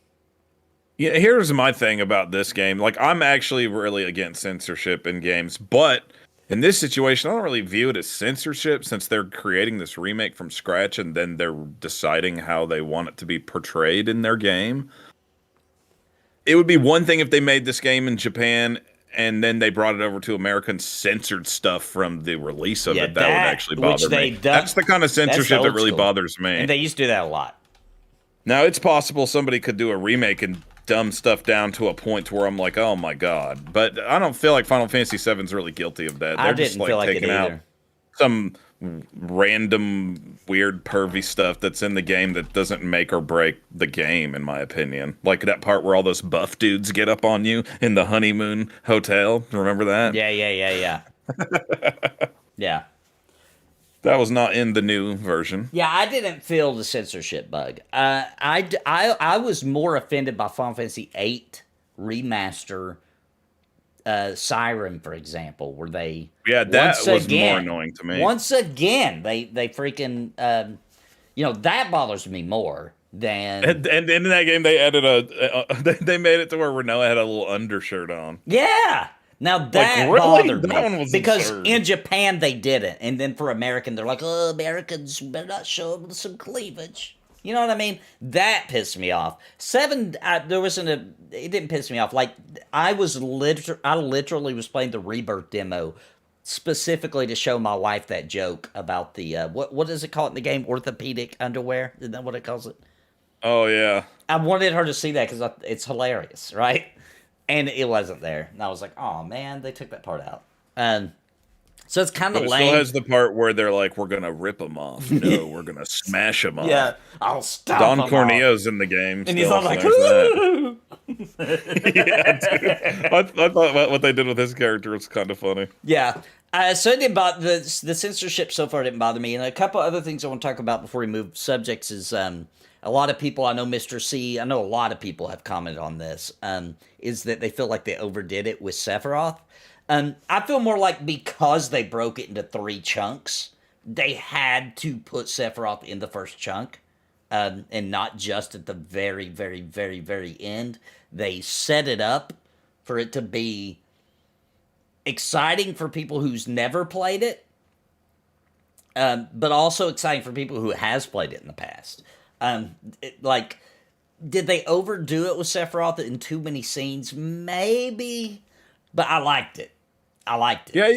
Yeah, here's my thing about this game. Like, I'm actually really against censorship in games, but in this situation, I don't really view it as censorship since they're creating this remake from scratch and then they're deciding how they want it to be portrayed in their game. It would be one thing if they made this game in Japan and then they brought it over to America and censored stuff from the release of it. That would actually bother me. That's the kind of censorship that really bothers me. And they used to do that a lot. Now, it's possible somebody could do a remake and dumb stuff down to a point where I'm like, oh my god. But I don't feel like Final Fantasy VII's really guilty of that. They're just like taking out some random, weird, pervy stuff that's in the game that doesn't make or break the game, in my opinion. Like that part where all those buff dudes get up on you in the honeymoon hotel. Remember that? Yeah. Yeah. That was not in the new version. Yeah, I didn't feel the censorship bug. I was more offended by Final Fantasy VIII Remaster Siren, for example, where they... Yeah, that was more annoying to me. Once again, they freaking... that bothers me more than... And in that game, they added they made it to where Renoa had a little undershirt on. Yeah! Now that really? bothered me That one was because absurd. in Japan they didn't, and then for American they're like, "Oh, Americans better not show them some cleavage." You know what I mean? That pissed me off. It didn't piss me off. Like I literally was playing the Rebirth demo specifically to show my wife that joke about the what does it call it in the game? Orthopedic underwear? Isn't that what it calls it? Oh yeah. I wanted her to see that because it's hilarious, right? And it wasn't there. And I was like, oh, man, they took that part out. So it's kind of lame. It still has the part where they're like, we're going to rip them off. No, we're going to smash them off. Yeah, I'll stop Don them Corneo's off. in the game. And he's all like, yeah, dude. I thought what they did with his character was kind of funny. Yeah. So it didn't bother, the censorship so far didn't bother me. And a couple other things I want to talk about before we move subjects is... I a lot of people, I know Mr. C, I know a lot of people have commented on this, is that they feel like they overdid it with Sephiroth. I feel more like because they broke it into 3 chunks, they had to put Sephiroth in the first chunk, and not just at the very, very, very, very end. They set it up for it to be exciting for people who's never played it, but also exciting for people who has played it in the past. Did they overdo it with Sephiroth in too many scenes? Maybe, but I liked it. Yeah,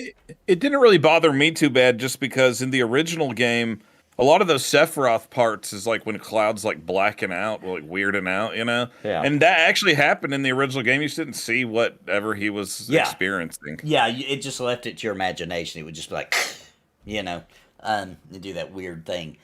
it didn't really bother me too bad, just because in the original game, a lot of those Sephiroth parts is like when Cloud's like blacking out, or like weirding out, you know? Yeah. And that actually happened in the original game. You just didn't see whatever he was experiencing. Yeah, it just left it to your imagination. It would just be like, you know, and do that weird thing.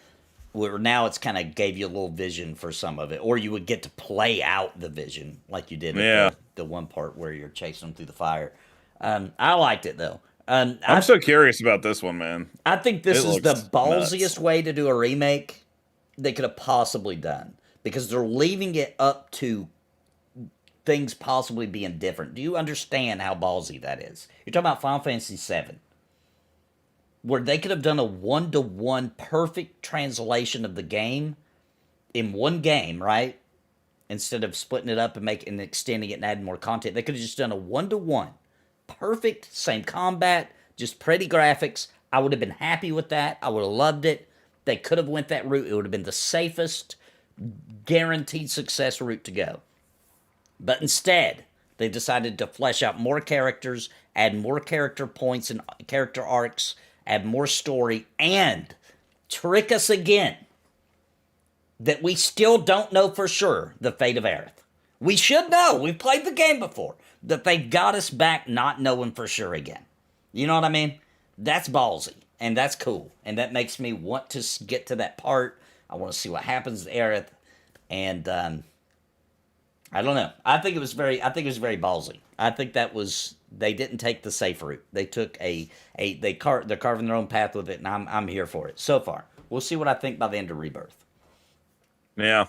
Where now it's kind of gave you a little vision for some of it, or you would get to play out the vision like you did with the one part where you're chasing them through the fire. I liked it though. I'm so curious about this one, man. I think this is the ballsiest nuts. way to do a remake they could have possibly done, because they're leaving it up to things possibly being different. Do you understand how ballsy that is? You're talking about Final Fantasy VII, where they could have done a 1-to-1 perfect translation of the game in one game, right? Instead of splitting it up and extending it and adding more content, they could have just done a 1-to-1. Perfect, same combat, just pretty graphics. I would have been happy with that. I would have loved it. They could have went that route. It would have been the safest, guaranteed success route to go. But instead, they decided to flesh out more characters, add more character points and character arcs, add more story, and trick us again that we still don't know for sure the fate of Aerith. We should know. We've played the game before. That they've got us back not knowing for sure again. You know what I mean? That's ballsy, and that's cool, and that makes me want to get to that part. I want to see what happens to Aerith, and I don't know. I think it was very ballsy. I think that was, they didn't take the safe route. They took they're carving their own path with it, and I'm here for it so far. We'll see what I think by the end of Rebirth. Yeah,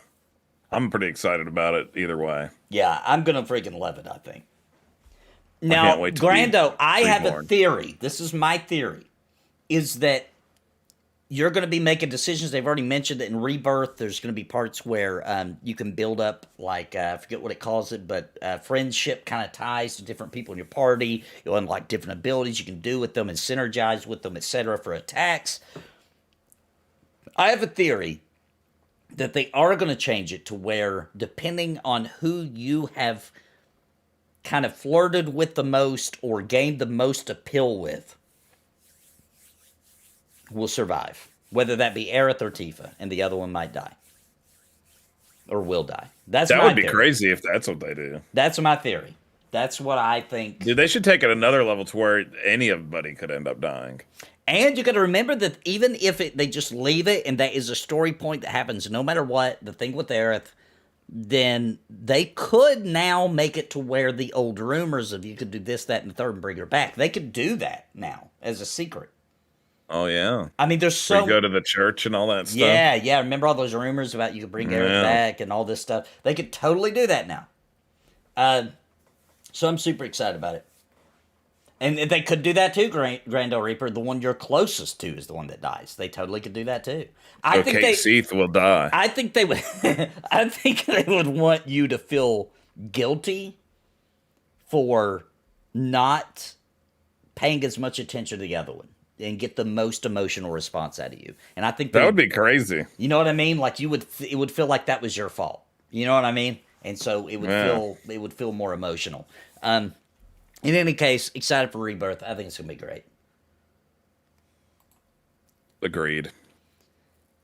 I'm pretty excited about it either way. Yeah, I'm gonna freaking love it, I think. I Now, can't wait to Grando, be I have a reborn. theory. This is my theory, is that you're going to be making decisions. They've already mentioned that in Rebirth, there's going to be parts where you can build up, like, I forget what it calls it, but friendship kind of ties to different people in your party. You'll unlock different abilities you can do with them and synergize with them, etc. for attacks. I have a theory that they are going to change it to where, depending on who you have kind of flirted with the most or gained the most appeal with, will survive. Whether that be Aerith or Tifa, and the other one might die. Or will die. That would be crazy if that's what they do. That's my theory. That's what I think. Dude, they should take it another level to where anybody could end up dying. And you got to remember that even if they just leave it and that is a story point that happens no matter what, the thing with Aerith, then they could now make it to where the old rumors of you could do this, that, and the third and bring her back. They could do that now as a secret. Oh, yeah. I mean, there's so... We go to the church and all that stuff. Yeah. Remember all those rumors about you could bring Aerith back and all this stuff? They could totally do that now. So I'm super excited about it. And they could do that too, Grando Reaper. The one you're closest to is the one that dies. They totally could do that too. I think Kate Seath will die. I think they would. I think they would want you to feel guilty for not paying as much attention to the other one and get the most emotional response out of you. And I think that would be crazy. You know what I mean? Like it would feel like that was your fault. You know what I mean? And so it would feel more emotional. In any case, excited for Rebirth. I think it's gonna be great. Agreed.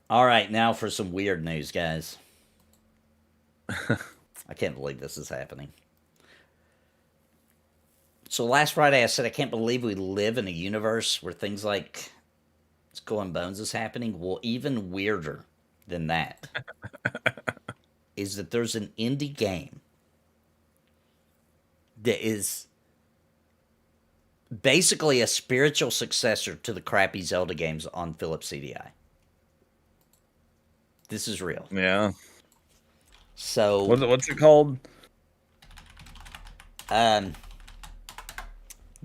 All right, now for some weird news, guys. I can't believe this is happening. So last Friday I said I can't believe we live in a universe where things like Skull and Bones is happening. Well, even weirder than that is that there's an indie game that is basically a spiritual successor to the crappy Zelda games on Philips CDI. This is real. Yeah. So What's it called? The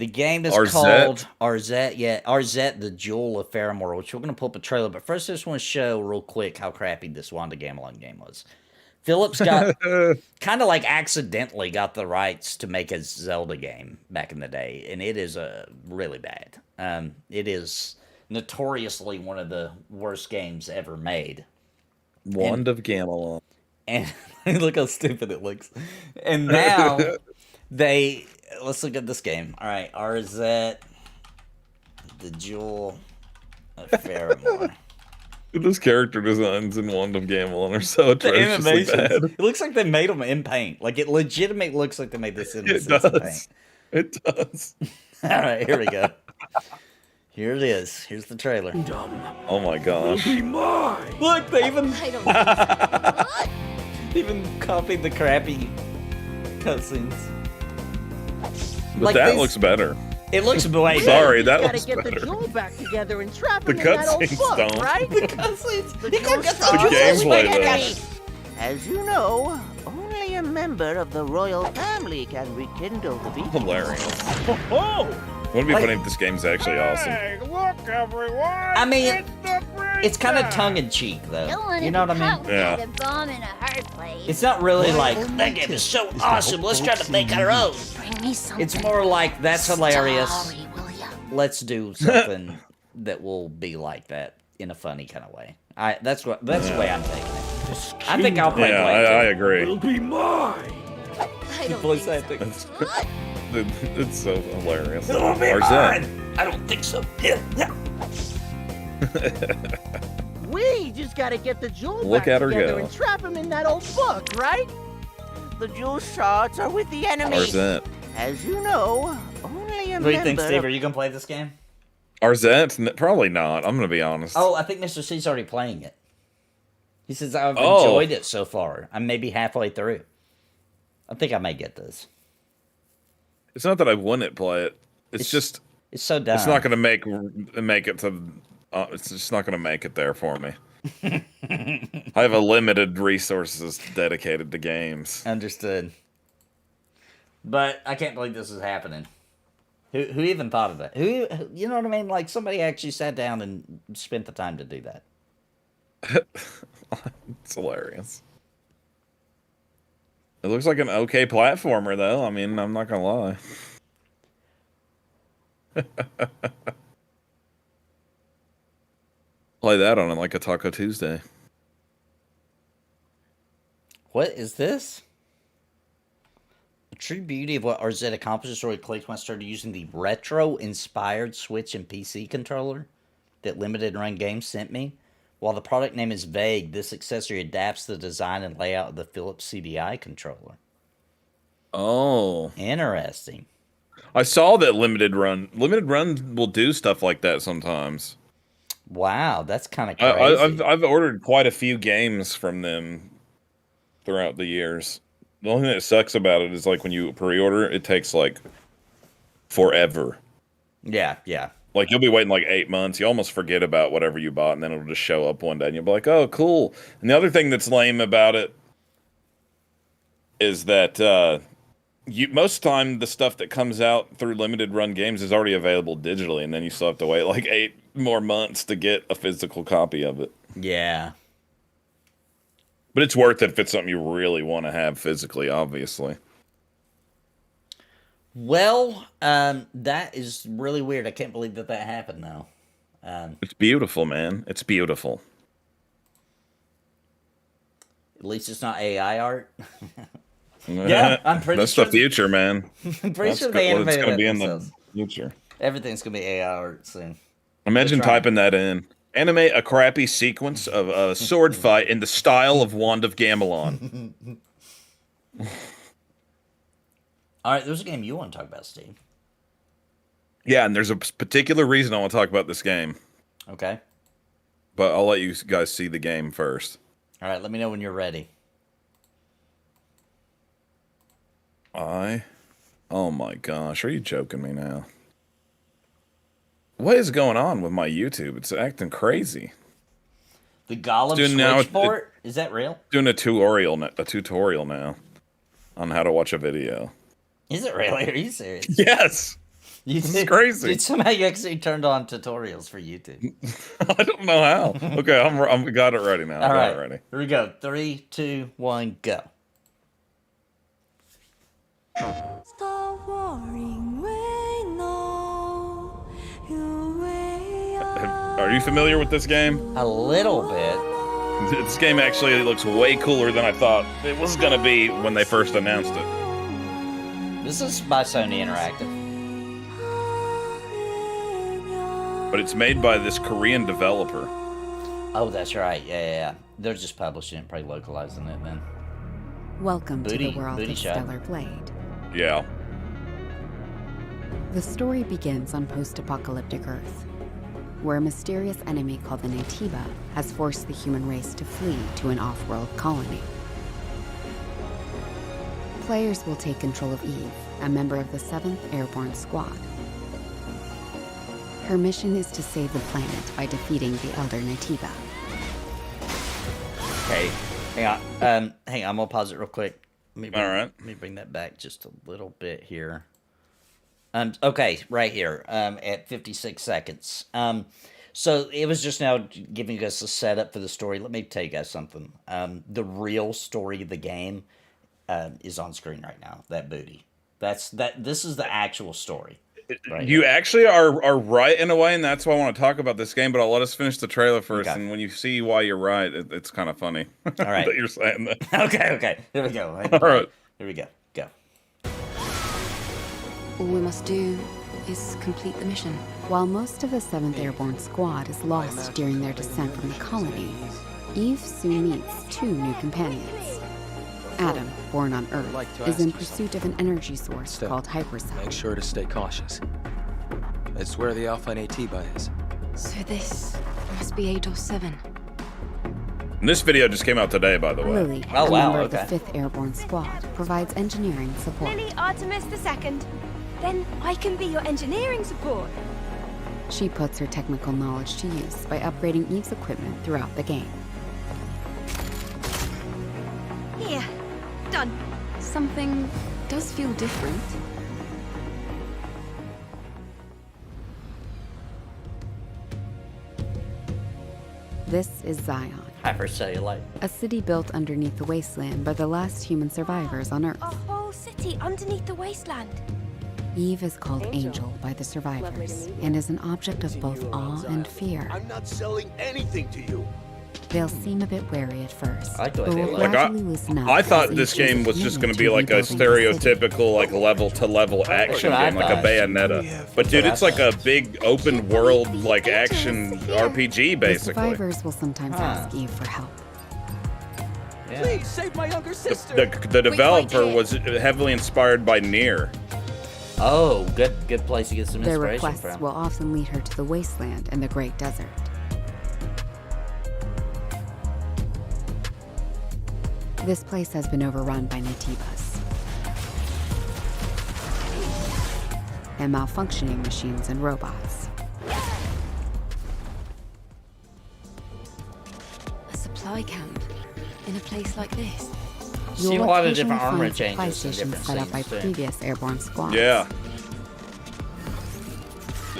game is Arzette? called Arzette. Yeah, Arzette, the Jewel of Faramore, which we're going to pull up a trailer. But first, I just want to show real quick how crappy this Wanda Gamelon game was. Phillips got kind of like accidentally got the rights to make a Zelda game back in the day, and it is really bad. It is notoriously one of the worst games ever made. Wand of Gamelon. And look how stupid it looks. And now let's look at this game. All right, Arzette, the Jewel of Faramore. Those character designs in Wand of Gamelon are so The atrociously animations. bad. It looks like they made them in paint. Like it legitimately looks like they made this in It paint. does. It does. All right, here we go. Here it is. Here's the trailer. Oh my gosh. Look, they even I don't even copied the crappy cutscenes. But Like that these- looks better. It looks way better. Sorry, that gotta looks get the better. jewel back together and trap The him in that old cutscenes book, don't. right? The cutscenes. The He could get the jewel gameplay jewels. does. As you know, only a member of the royal family can rekindle the beacon. Hilarious. Wouldn't it be funny if this game's actually awesome? I mean, it's kind of tongue in cheek though. You know what I mean? Yeah. A bomb in a hard place. It's not really like that game is so awesome. Let's try to make our own. Bring me something. It's more like that's hilarious. Sorry, will ya? Let's do something that will be like that in a funny kind of way. That's the way I'm taking it. I think I'll play Yeah, Blade I too. agree. I don't Voice think acting. so. It's so hilarious. It'll be Arzette. mine. I don't think so. We just gotta get the jewel Look back at her together go. and trap him in that old book, right? The jewel shards are with the enemy. Arzette. As you know, only a What do you think, member Steve? of- Are you gonna play this game? Arzette? Probably not. I'm gonna be honest. Oh, I think Mr. C's already playing it. He says I've Oh. enjoyed it so far. I'm maybe halfway through. I think I may get this. It's not that I wouldn't play it. It's just It's so dumb. it's not gonna make it to. It's just not gonna make it there for me. I have a limited resources dedicated to games. Understood. But I can't believe this is happening. Who even thought of that? Who you know what I mean? Like somebody actually sat down and spent the time to do that. It's hilarious. It looks like an okay platformer, though. I mean, I'm not gonna lie. Play that on it like a Taco Tuesday. What is this? The true beauty of what RZ accomplishes or clicked when I started using the retro-inspired Switch and PC controller that Limited Run Games sent me. While the product name is vague, this accessory adapts the design and layout of the Philips CDI controller. Oh, Interesting. I saw that Limited Run will do stuff like that sometimes. Wow, that's kind of crazy. I've ordered quite a few games from them throughout the years. The only thing that sucks about it is like when you pre-order, it takes like forever. Yeah. Like you'll be waiting like 8 months. You almost forget about whatever you bought, and then it'll just show up one day, and you'll be like, "Oh, cool." And the other thing that's lame about it is that most of the time the stuff that comes out through limited run games is already available digitally, and then you still have to wait like 8 more months to get a physical copy of it. Yeah. But it's worth it if it's something you really want to have physically, obviously. Well, that is really weird. I can't believe that happened now. It's beautiful, man. It's beautiful. At least it's not AI art. Yeah, I'm pretty That's sure the future, man. I'm pretty sure That's they what it's animated going to be it in themselves. the future. Everything's gonna be AI art soon. Imagine They're trying. typing that in. Animate a crappy sequence of a sword fight in the style of Wand of Gamelon. All right, there's a game you want to talk about, Steve. Yeah, and there's a particular reason I want to talk about this game. Okay. But I'll let you guys see the game first. All right, let me know when you're ready. Oh my gosh, are you joking me now? What is going on with my YouTube? It's acting crazy. The Gollum Dude, now Switch port. Is that real? Doing a tutorial now on how to watch a video. Is it really? Are you serious? Yes. This is crazy. Dude, somehow you actually turned on tutorials for YouTube. I don't know how. Okay, I'm got it ready now. All right, Got it ready. Here we go. 3, 2, 1, go. Are you familiar with this game? A little bit. This game actually looks way cooler than I thought it was gonna be when they first announced it. This is by Sony Interactive. But it's made by this Korean developer. Oh, that's right. Yeah. They're just publishing it, probably localizing it then. Welcome to the world booty of shot. Stellar Blade. Yeah. The story begins on post-apocalyptic Earth, where a mysterious enemy called the Natiba has forced the human race to flee to an off-world colony. Players will take control of Eve, a member of the 7th Airborne Squad. Her mission is to save the planet by defeating the Elder Natiba. Okay, hang on. I'm gonna pause it real quick. All right. Let me bring that back just a little bit here. Okay, right here, at 56 seconds. So it was just now giving us a setup for the story. Let me tell you guys something. The real story of the game is on screen right now. That booty. This is the actual story. Right you actually are right in a way, and that's why I want to talk about this game, but I'll let us finish the trailer first, and when you see why you're right, it's kind of funny. All right. that you're saying that. Okay. Here we go. All right. Here we go. Go. All we must do is complete the mission. While most of the 7th Airborne Squad is lost during their descent from the colony, Eve soon meets 2 new companions. Adam, born on Earth, is in pursuit of an energy source called hypercell. Make sure to stay cautious. It's where the Alpha Natiba is. So this must be 8 or 7. And this video just came out today, by the way. Lily, a member of the 5th Airborne Squad, provides engineering support. Lily Artemis II. Then I can be your engineering support. She puts her technical knowledge to use by upgrading Eve's equipment throughout the game. Here. Done. Something does feel different. This is Zion, Hypercellulite. a city built underneath the wasteland by the last human survivors on Earth. A whole city underneath the wasteland. Eve is called Angel by the survivors and is an object of both awe and fear. I'm not selling anything to you. They'll seem a bit wary at first, I but will gradually loosen up. I thought as this Eve game is was just going to be committed like a rebuilding the city. stereotypical like level-to-level action game, like a Bayonetta. But dude, it's like a big open world like action RPG The basically. survivors will sometimes ask Eve for help. Please save my younger sister. The developer was heavily inspired by Nier. Oh, good place to get some Their inspiration requests from. will often lead her to the wasteland and the Great Desert. This place has been overrun by Natibas and malfunctioning machines and robots. A supply camp in a place like this. See You'll a lot of occasionally different armor find supply changes in stations different set up by scenes, too. previous airborne squads. Yeah.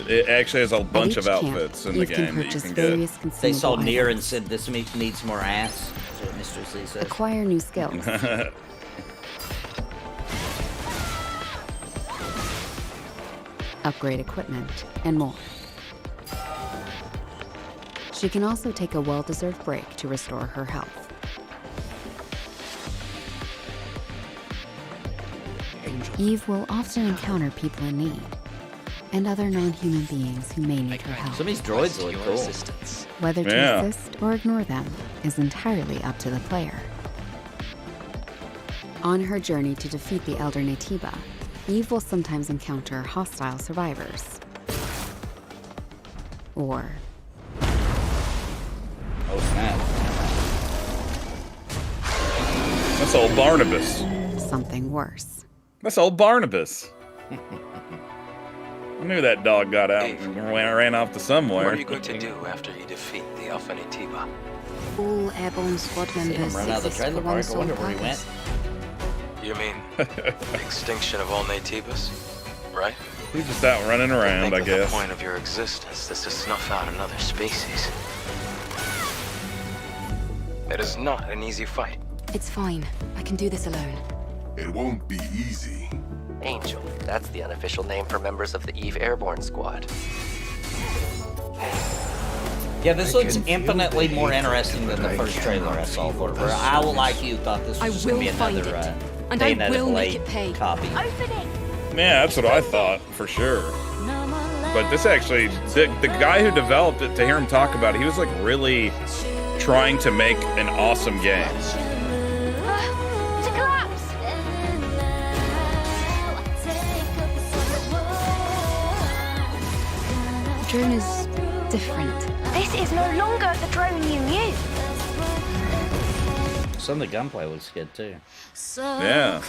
It actually has a bunch of each camp, outfits in the Eve can game that you purchase can various get. They saw consumable Nier and items. said this needs more ass. That's what Mr. C says. Acquire new skills. Upgrade equipment, and more. She can also take a well-deserved break to restore her health. Eve will often encounter people in need, and other non-human beings who may need her help. Some of these droids look cool. Whether to Yeah. assist or ignore them is entirely up to the player. On her journey to defeat the Elder Natiba, Eve will sometimes encounter hostile survivors. Or Oh snap. That's old Barnabas. something worse. That's old Barnabas. I knew that dog got out and ran off to somewhere. What are you going to do after you defeat the Alpha Natiba? All airborne squad Seen him members run out of the exist trailer for one park. I sole wonder where he went. purpose. You mean extinction of all nativus, right? He's just out running around, I Think of guess. the point of your existence is to snuff out another species. It is not an easy fight. It's fine. I can do this alone. It won't be easy. Angel. That's the unofficial name for members of the Eve Airborne Squad. Yeah, this looks infinitely more interesting than the first trailer I saw for it. Where I, like you, thought this was just going to be another and I Bayonetta will make Blade it pay. copy. Yeah, that's what I thought, for sure. But this actually, the guy who developed it, to hear him talk about it, he was like really trying to make an awesome game. It's a collapse! The drone is different. This is no longer the drone you knew. Some of the gunplay looks good too. Yeah.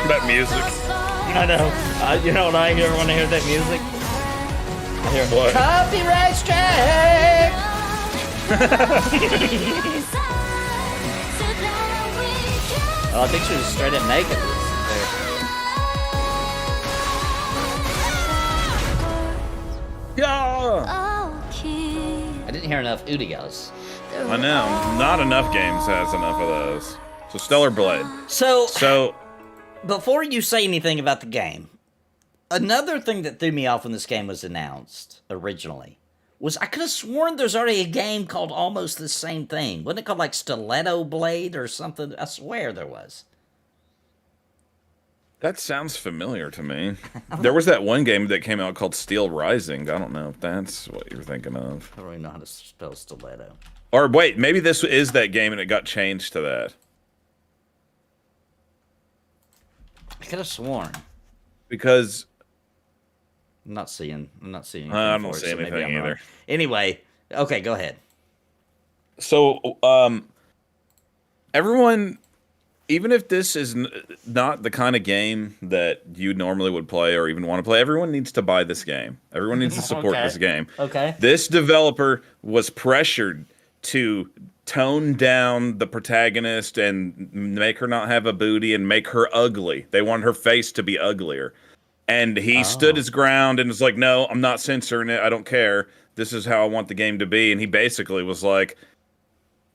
That music. I know. You know what I hear when I hear that music? I hear What? copyright strike. Oh, I think she was straight up naked. Yeah. I didn't hear enough Udios. I know. Not enough games has enough of those. So Stellar Blade. So before you say anything about the game, another thing that threw me off when this game was announced originally was I could have sworn there's already a game called almost the same thing. Wasn't it called like Stiletto Blade or something? I swear there was. That sounds familiar to me. There was that one game that came out called Steel Rising. I don't know if that's what you're thinking of. I don't really know how to spell stiletto. Or wait, maybe this is that game and it got changed to that. I could have sworn. Because I'm not seeing. I don't see anything either. Wrong. Anyway, okay, go ahead. So, everyone, even if this is not the kind of game that you normally would play or even want to play, everyone needs to buy this game. Everyone needs to support this game. Okay. This developer was pressured to tone down the protagonist and make her not have a booty and make her ugly. They want her face to be uglier. And he stood his ground and was like, no, I'm not censoring it. I don't care. This is how I want the game to be. And he basically was like,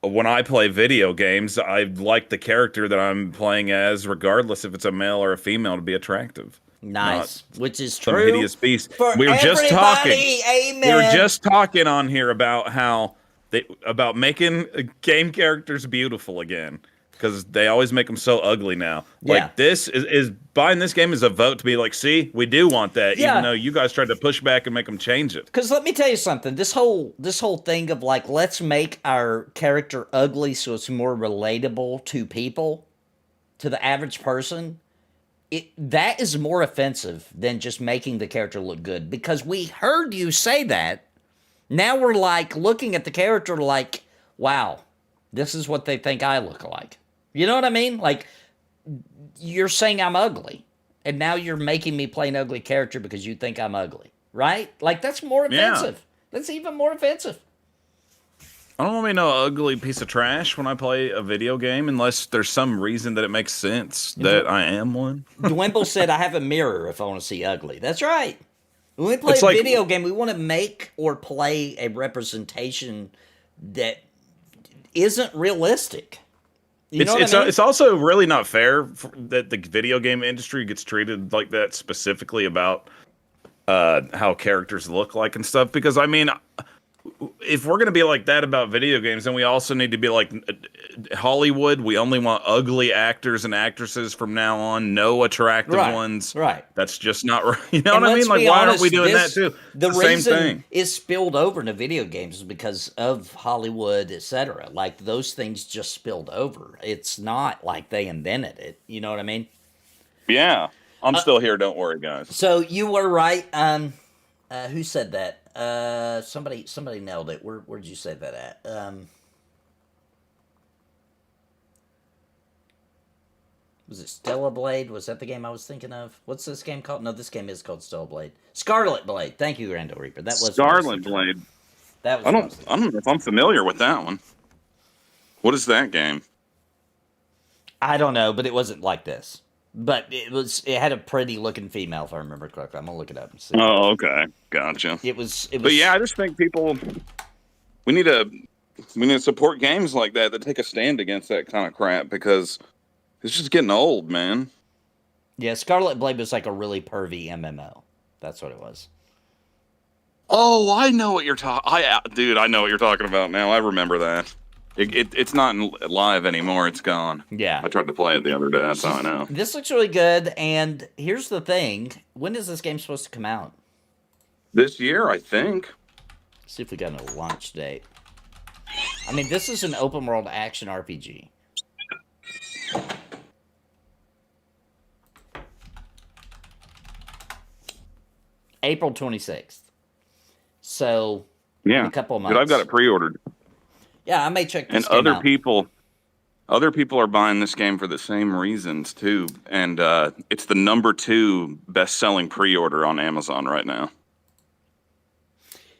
when I play video games, I like the character that I'm playing as, regardless if it's a male or a female, to be attractive. Nice. Which is some true. hideous beast. For We were just talking. Amen. We were just talking on here about how about making game characters beautiful again, because they always make them so ugly now. Yeah. Like this is buying this game is a vote to be like, see, we do want that, Yeah. even though you guys tried to push back and make them change it. Because let me tell you something. This whole thing of like, let's make our character ugly so it's more relatable to people, to the average person. That is more offensive than just making the character look good. Because we heard you say that. Now we're like looking at the character like, wow, this is what they think I look like. You know what I mean? Like, you're saying I'm ugly, and now you're making me play an ugly character because you think I'm ugly, right? Like, that's more offensive. Yeah. That's even more offensive. I don't want to be no ugly piece of trash when I play a video game, unless there's some reason that it makes sense that I am one. Dwimble said, I have a mirror if I want to see ugly. That's right. When we play a video game, we want to make or play a representation that isn't realistic. You know what I mean? It's also really not fair that the video game industry gets treated like that specifically about how characters look like and stuff. Because, I mean, if we're going to be like that about video games, then we also need to be like Hollywood. We only want ugly actors and actresses from now on. No attractive ones. Right. That's just not right. You know what I mean? Like, why aren't we doing that too? The same reason thing. it's spilled over into video games is because of Hollywood, etc. Like, those things just spilled over. It's not like they invented it. You know what I mean? Yeah. I'm still here. Don't worry, guys. So you were right. Who said that? Somebody nailed it. Where'd you say that at? Was it Stellar Blade? Was that the game I was thinking of? What's this game called? No, this game is called Stellar Blade. Scarlet Blade. Thank you, Grando Reaper. That was Scarlet Blade. That was I don't know if I'm familiar with that one. What is that game? I don't know, but it wasn't like this. But it had a pretty looking female, if I remember correctly. I'm gonna look it up and see. Oh, okay, gotcha. It was. But yeah, I just think we need to support games like that take a stand against that kind of crap because it's just getting old, man. Yeah, Scarlet Blade was like a really pervy MMO. That's what it was. Oh, I know what you're talking. Dude, I know what you're talking about now. I remember that. It's not live anymore. It's gone. Yeah. I tried to play it the other day. That's how I know. This looks really good. And here's the thing: when is this game supposed to come out? This year, I think. Let's see if we got a launch date. I mean, this is an open world action RPG. April 26th. So, yeah, in a couple of months. Dude, I've got it pre-ordered. Yeah, I may check this and game out. Other people are buying this game for the same reasons too. And it's the #2 best-selling pre-order on Amazon right now.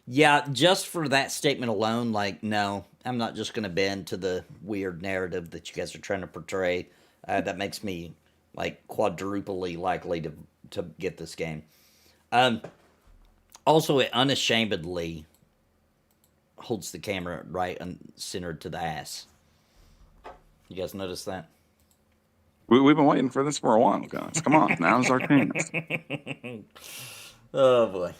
Yeah, just for that statement alone, like, no, I'm not just going to bend to the weird narrative that you guys are trying to portray. That makes me, like, quadruply likely to get this game. Also, it unashamedly holds the camera right and centered to the ass. You guys notice that? We've been waiting for this for a while, guys. Come on, now's our chance. Oh, boy.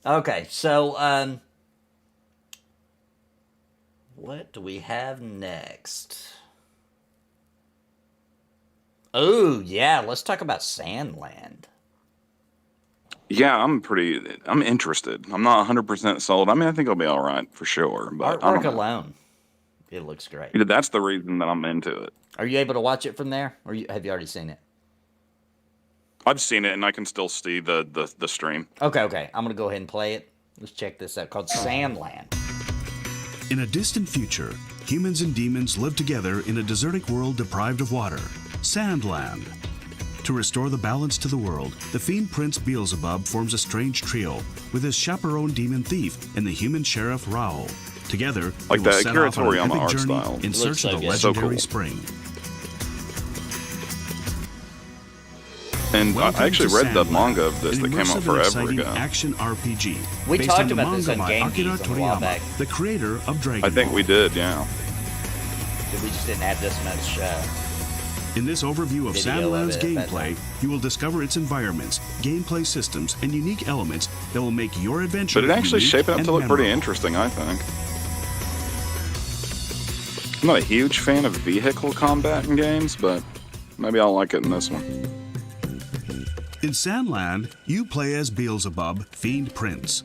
Okay, so, what do we have next? Oh, yeah, let's talk about Sandland. Yeah, I'm interested. I'm not 100% sold. I mean, I think it'll be all right for sure. But Artwork alone, it looks great. That's the reason that I'm into it. Are you able to watch it from there, or have you already seen it? I've seen it, and I can still see the stream. Okay. I'm gonna go ahead and play it. Let's check this out. Called Sandland. In a distant future, humans and demons live together in a desertic world deprived of water. Sandland. To restore the balance to the world, the fiend prince Beelzebub forms a strange trio with his chaperone demon thief and the human sheriff Raoul. Together, like they will that set Akira off on an Toriyama epic art journey style. in search of the legendary spring. And Welcome I actually to read the Sandland, manga of this an that came out immersive and forever exciting ago. Action RPG. We based talked on the about this manga on by Game Akira Geeks a while Toriyama, back. the creator of Dragon I think Ball. we did, yeah. We just didn't have this much. In this overview of Video of Sandland's it at that gameplay, you will discover its environments, gameplay systems, and unique elements that will make your adventure But it actually unique shaped up and to look pretty memorable. interesting, I think. I'm not a huge fan of vehicle combat in games, but maybe I'll like it in this one. In Sandland, you play as Beelzebub, Fiend Prince.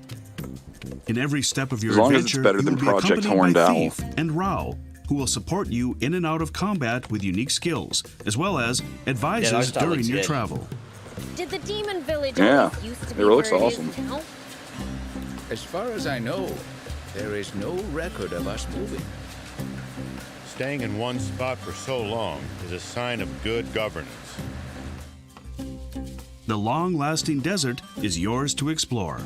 In every step of your As long as it's adventure, better you than will be Project accompanied Horned by Owl. Thief and Rao, who will support you in and out of combat with unique skills, as well as advises during your travel. Did the demon village Yeah, always used to be it looks where it is awesome. now? As far as I know, there is no record of us moving. Staying in one spot for so long is a sign of good governance. The long-lasting desert is yours to explore.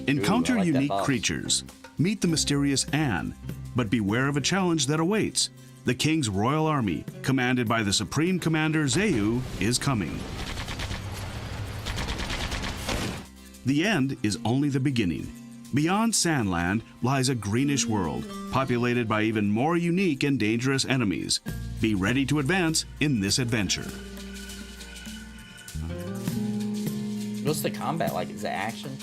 Encounter I like that unique box. creatures. Meet the mysterious Anne, but beware of a challenge that awaits. The King's Royal Army, commanded by the Supreme Commander Zeu, is coming. The end is only the beginning. Beyond Sandland lies a greenish world, populated by even more unique and dangerous enemies. Be ready to advance in this adventure. What's the combat like? Is it action?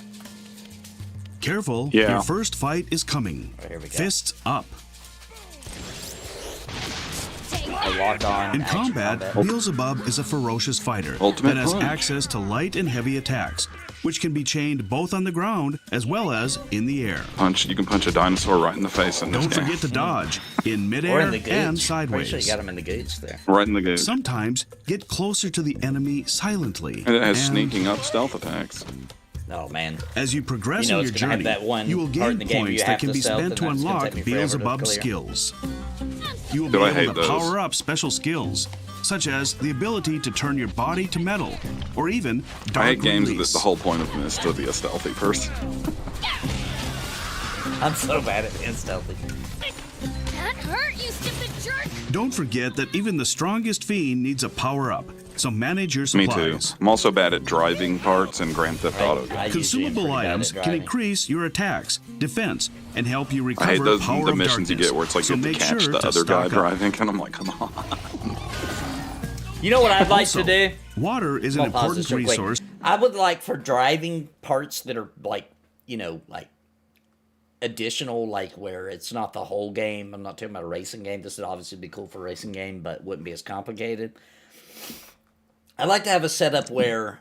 Careful, Yeah. your first fight is coming. Here we go. Fists up. I locked on. In action combat, Beelzebub is a ferocious fighter Ultimate that has punch. access to light and heavy attacks, which can be chained both on the ground as well as in the air. You can punch a dinosaur right in the face in this Don't game. forget to dodge in Or midair in the gooch. and Pretty sideways. sure you got him in the gooch there. Right in the gooch. Sometimes get closer to the enemy silently. And it has sneaking up stealth attacks. Oh man! As you progress You know in it's your gonna have journey, that one you will part in gain the game you points have that can to be stealth, spent and to that's gonna unlock take me forever to Beelzebub's clear. skills. You will be able to power up special skills, such as the ability to turn your body to metal, or even dark I hate games release. that the whole point of them is to be a stealthy person. I'm so bad at being stealthy. That hurt, you stupid jerk! Don't forget that even the strongest fiend needs a power-up, so manage your Me supplies. too. I'm also bad at driving parts in Grand Theft Auto. Consumable items can increase your attacks, defense, and help you I recover hate those, power the of missions you darkness. get where it's like so you have make to catch sure the to other guy stock up. driving, and I'm like, come on. You know what I'd like to do? Water is an I'm gonna pause this important real quick. resource. I would like for driving parts that are like, you know, like additional, like where it's not the whole game. I'm not talking about a racing game. This would obviously be cool for a racing game, but wouldn't be as complicated. I'd like to have a setup where,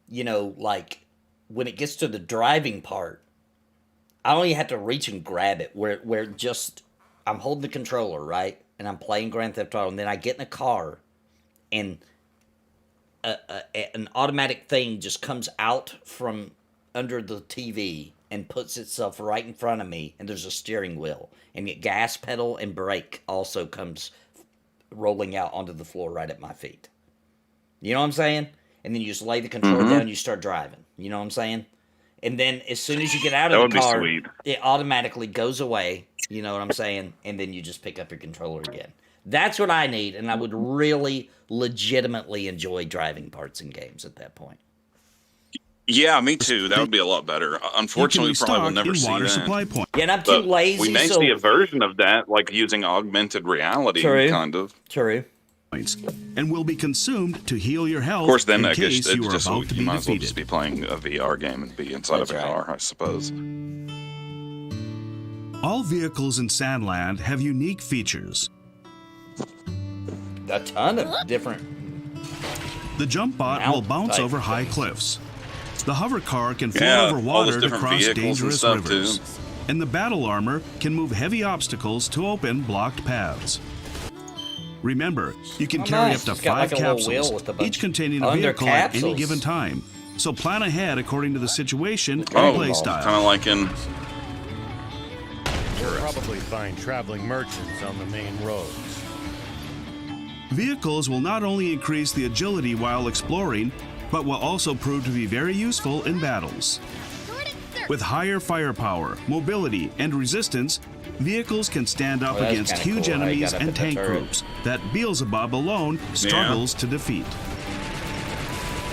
you know, like when it gets to the driving part, I only have to reach and grab it. Where just I'm holding the controller, right, and I'm playing Grand Theft Auto, and then I get in a car, and an automatic thing just comes out from under the TV and puts itself right in front of me, and there's a steering wheel, and the gas pedal and brake also comes rolling out onto the floor right at my feet. You know what I'm saying? And then you just lay the controller down and you start driving. You know what I'm saying? And then as soon as you get out of the car, it automatically goes away. You know what I'm saying? And then you just pick up your controller again. That's what I need, and I would really legitimately enjoy driving parts in games at that point. Yeah, me too. That would be a lot better. Unfortunately, we probably will never see that. Yeah, and I'm too lazy. We may so... see a version of that, like using augmented reality, kind of. True. And will be consumed to heal your health. Of course, then in I guess case you are about to you be might as well defeated. just be playing a VR game and be inside of a car, I suppose. All vehicles in Sandland have unique features. A ton of different. The jump bot will bounce type over high cliffs. The hover car can float Yeah, over all those water to different cross vehicles and dangerous stuff, rivers. too. And the battle armor can move heavy obstacles to open blocked paths. Remember, you can carry nice. up to It's got 5 like a little wheel capsules, with a bunch each containing a under vehicle at any capsules. given time. So plan ahead according to the situation and Oh, play style. kind of like in... You'll probably find traveling merchants on the main roads. Vehicles will not only increase the agility while exploring, but will also prove to be very useful in battles. With higher firepower, mobility, and resistance, vehicles can stand up that's against kinda huge cool how you enemies got up and at the tank turret. groups that Beelzebub alone struggles to defeat.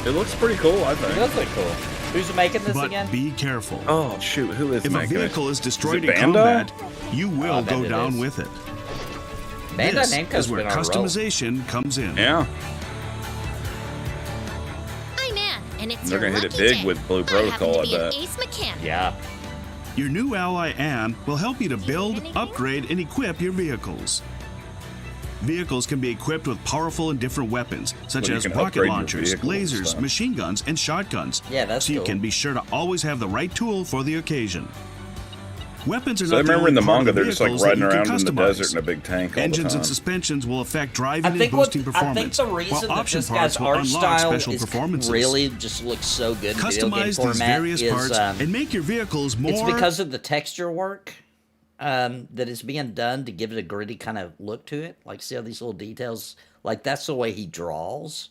It looks pretty cool, I think. It does look cool. Who's making this But again? be careful. Oh, shoot. Who is If a making it? vehicle is destroyed Is in it Bandai? combat, you will I bet go it down is. with it. Bandai This Namco's is where been on a roll. customization comes in. Yeah. I'm Ann, and it's They're your gonna hit it lucky big day. with Blue I happen Protocol, to I be an bet. ace mechanic. Yeah. Your new ally, Anne, will help you to build, upgrade, and equip your vehicles. Vehicles can be equipped with powerful and different weapons, such Well, you as can rocket upgrade your launchers, vehicle and lasers, stuff. machine guns, and shotguns. Yeah, that's so you cool. can be sure to always have the right tool for the occasion. Weapons are So I not the remember in only the part manga, of they're just like vehicles that riding you can around in the customize. desert in a big tank all the Engines time. and suspensions will affect driving I and think boosting the performance, reason while that option this parts guy's will art unlock style special is performances. really just looks so good in video game Customize these format various is, parts and make your vehicles more... It's because of the texture work that is being done to give it a gritty kind of look to it. Like, see how these little details, like that's the way he draws.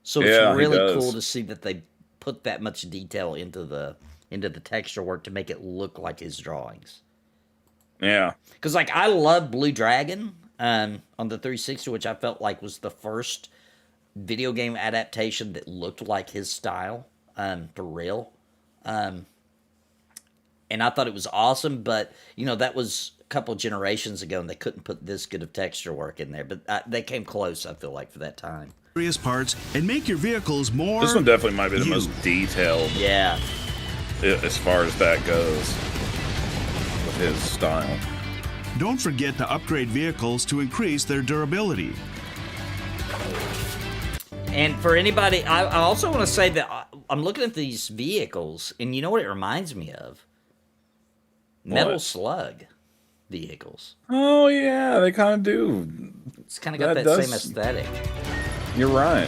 So Yeah, it's he really does. cool to see that they put that much detail into the texture work to make it look like his drawings. Yeah. Because, like, I love Blue Dragon on the 360, which I felt like was the first video game adaptation that looked like his style, for real. And I thought it was awesome, but, you know, that was a couple generations ago, and they couldn't put this good of texture work in there. But they came close, I feel like, for that time. various parts and make your vehicles more... This one definitely might be the most detailed. Yeah. As far as that goes. With his style. Don't forget to upgrade vehicles to increase their durability. And for anybody, I also want to say that I'm looking at these vehicles, and you know what it reminds me of? Metal What? Slug vehicles. Oh, yeah, they kind of do. It's kind of got that same aesthetic. You're right.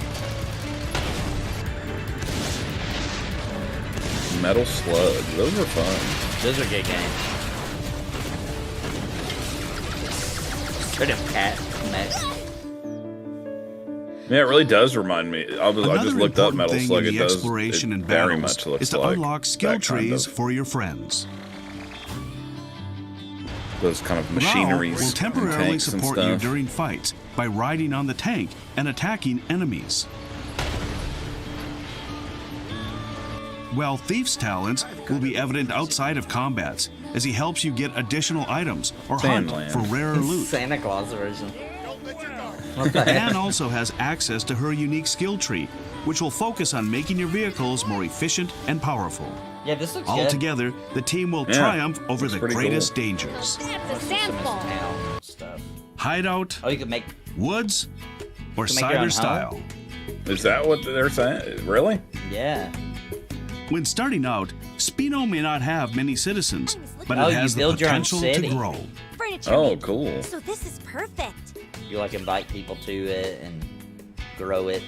Metal Slug. Those are fun. Those are good games. Could have cat mess. Yeah, it really does remind me. I just looked up important Metal thing Slug. in It the does. exploration It and very battles much looks is to like unlock skill that kind trees of- for your friends. Those kind of Ral machineries. will temporarily and tanks and support you stuff. during fights by riding on the tank and attacking enemies. While Thief's talents will be evident outside of combats, as he helps you get additional items or hunt Sandland. for rarer loot. Santa Claus version. Anne also has access to her unique skill tree, which will focus on making your vehicles more efficient and powerful. Yeah, this looks good. Altogether, the team will Yeah, triumph over looks the pretty greatest cool. dangers. That's a sandfall. Town stuff. Hideout, Oh, you can make. woods, or You can make your own cider style. home? Is that what they're saying? Really? Yeah. When starting out, Spino may not have many citizens, but Oh, it you has the build your own potential to city. grow. Furniture. Oh, maybe. cool. So this is perfect. You like invite people to it and grow it.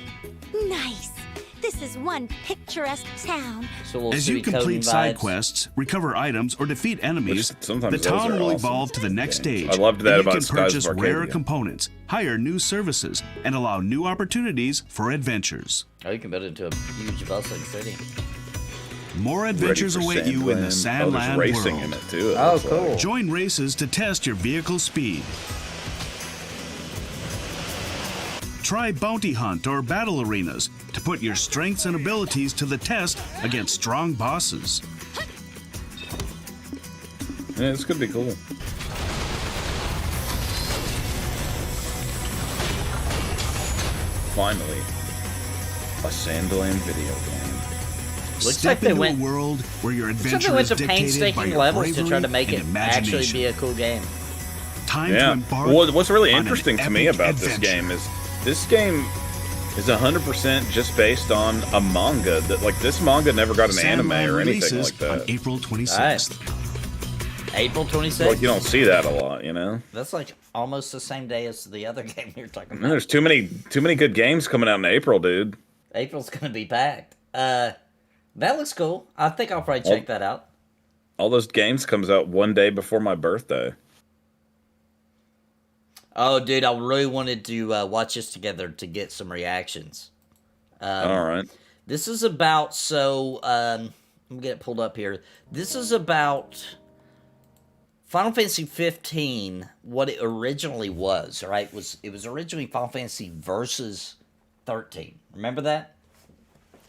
Nice. This is one picturesque town. So we'll As see you complete coding side vibes. quests, recover items, or defeat enemies, Which sometimes the those town are will awesome evolve to the next games. stage. I loved that and about you can Skies of purchase rare Arcadia. components, hire new services, and allow new opportunities for adventures. Oh, you can build it into a huge bustling city. More adventures Ready for await you in the Sandland. Oh, there's Sandland racing world. in it too. it Oh, looks like. cool. Join races to test your vehicle speed. Try bounty hunt or battle arenas to put your strengths and abilities to the test against strong bosses. Yeah, this could be cool. Finally, a Sandland video game. Looks Step like they into went. a world where your Looks like adventure they went is to dictated by painstaking your levels to bravery try to make and it actually imagination. be a cool game. Time to Yeah. embark Well, what's really on an interesting to me epic about adventure. this game is 100% just based on a manga. That like this manga never got an anime Sandland or anything releases like that. on April 26th. April 26th. Like you don't see that a lot, you know. That's like almost the same day as the other game we were talking Man, about. there's too many good games coming out in April, dude. April's gonna be packed. That looks cool. I think I'll probably check that out. All those games comes out one day before my birthday. Oh, dude, I really wanted to watch this together to get some reactions. All right. This is about, let me get it pulled up here. This is about Final Fantasy 15, what it originally was, right? It was originally Final Fantasy Versus 13. Remember that?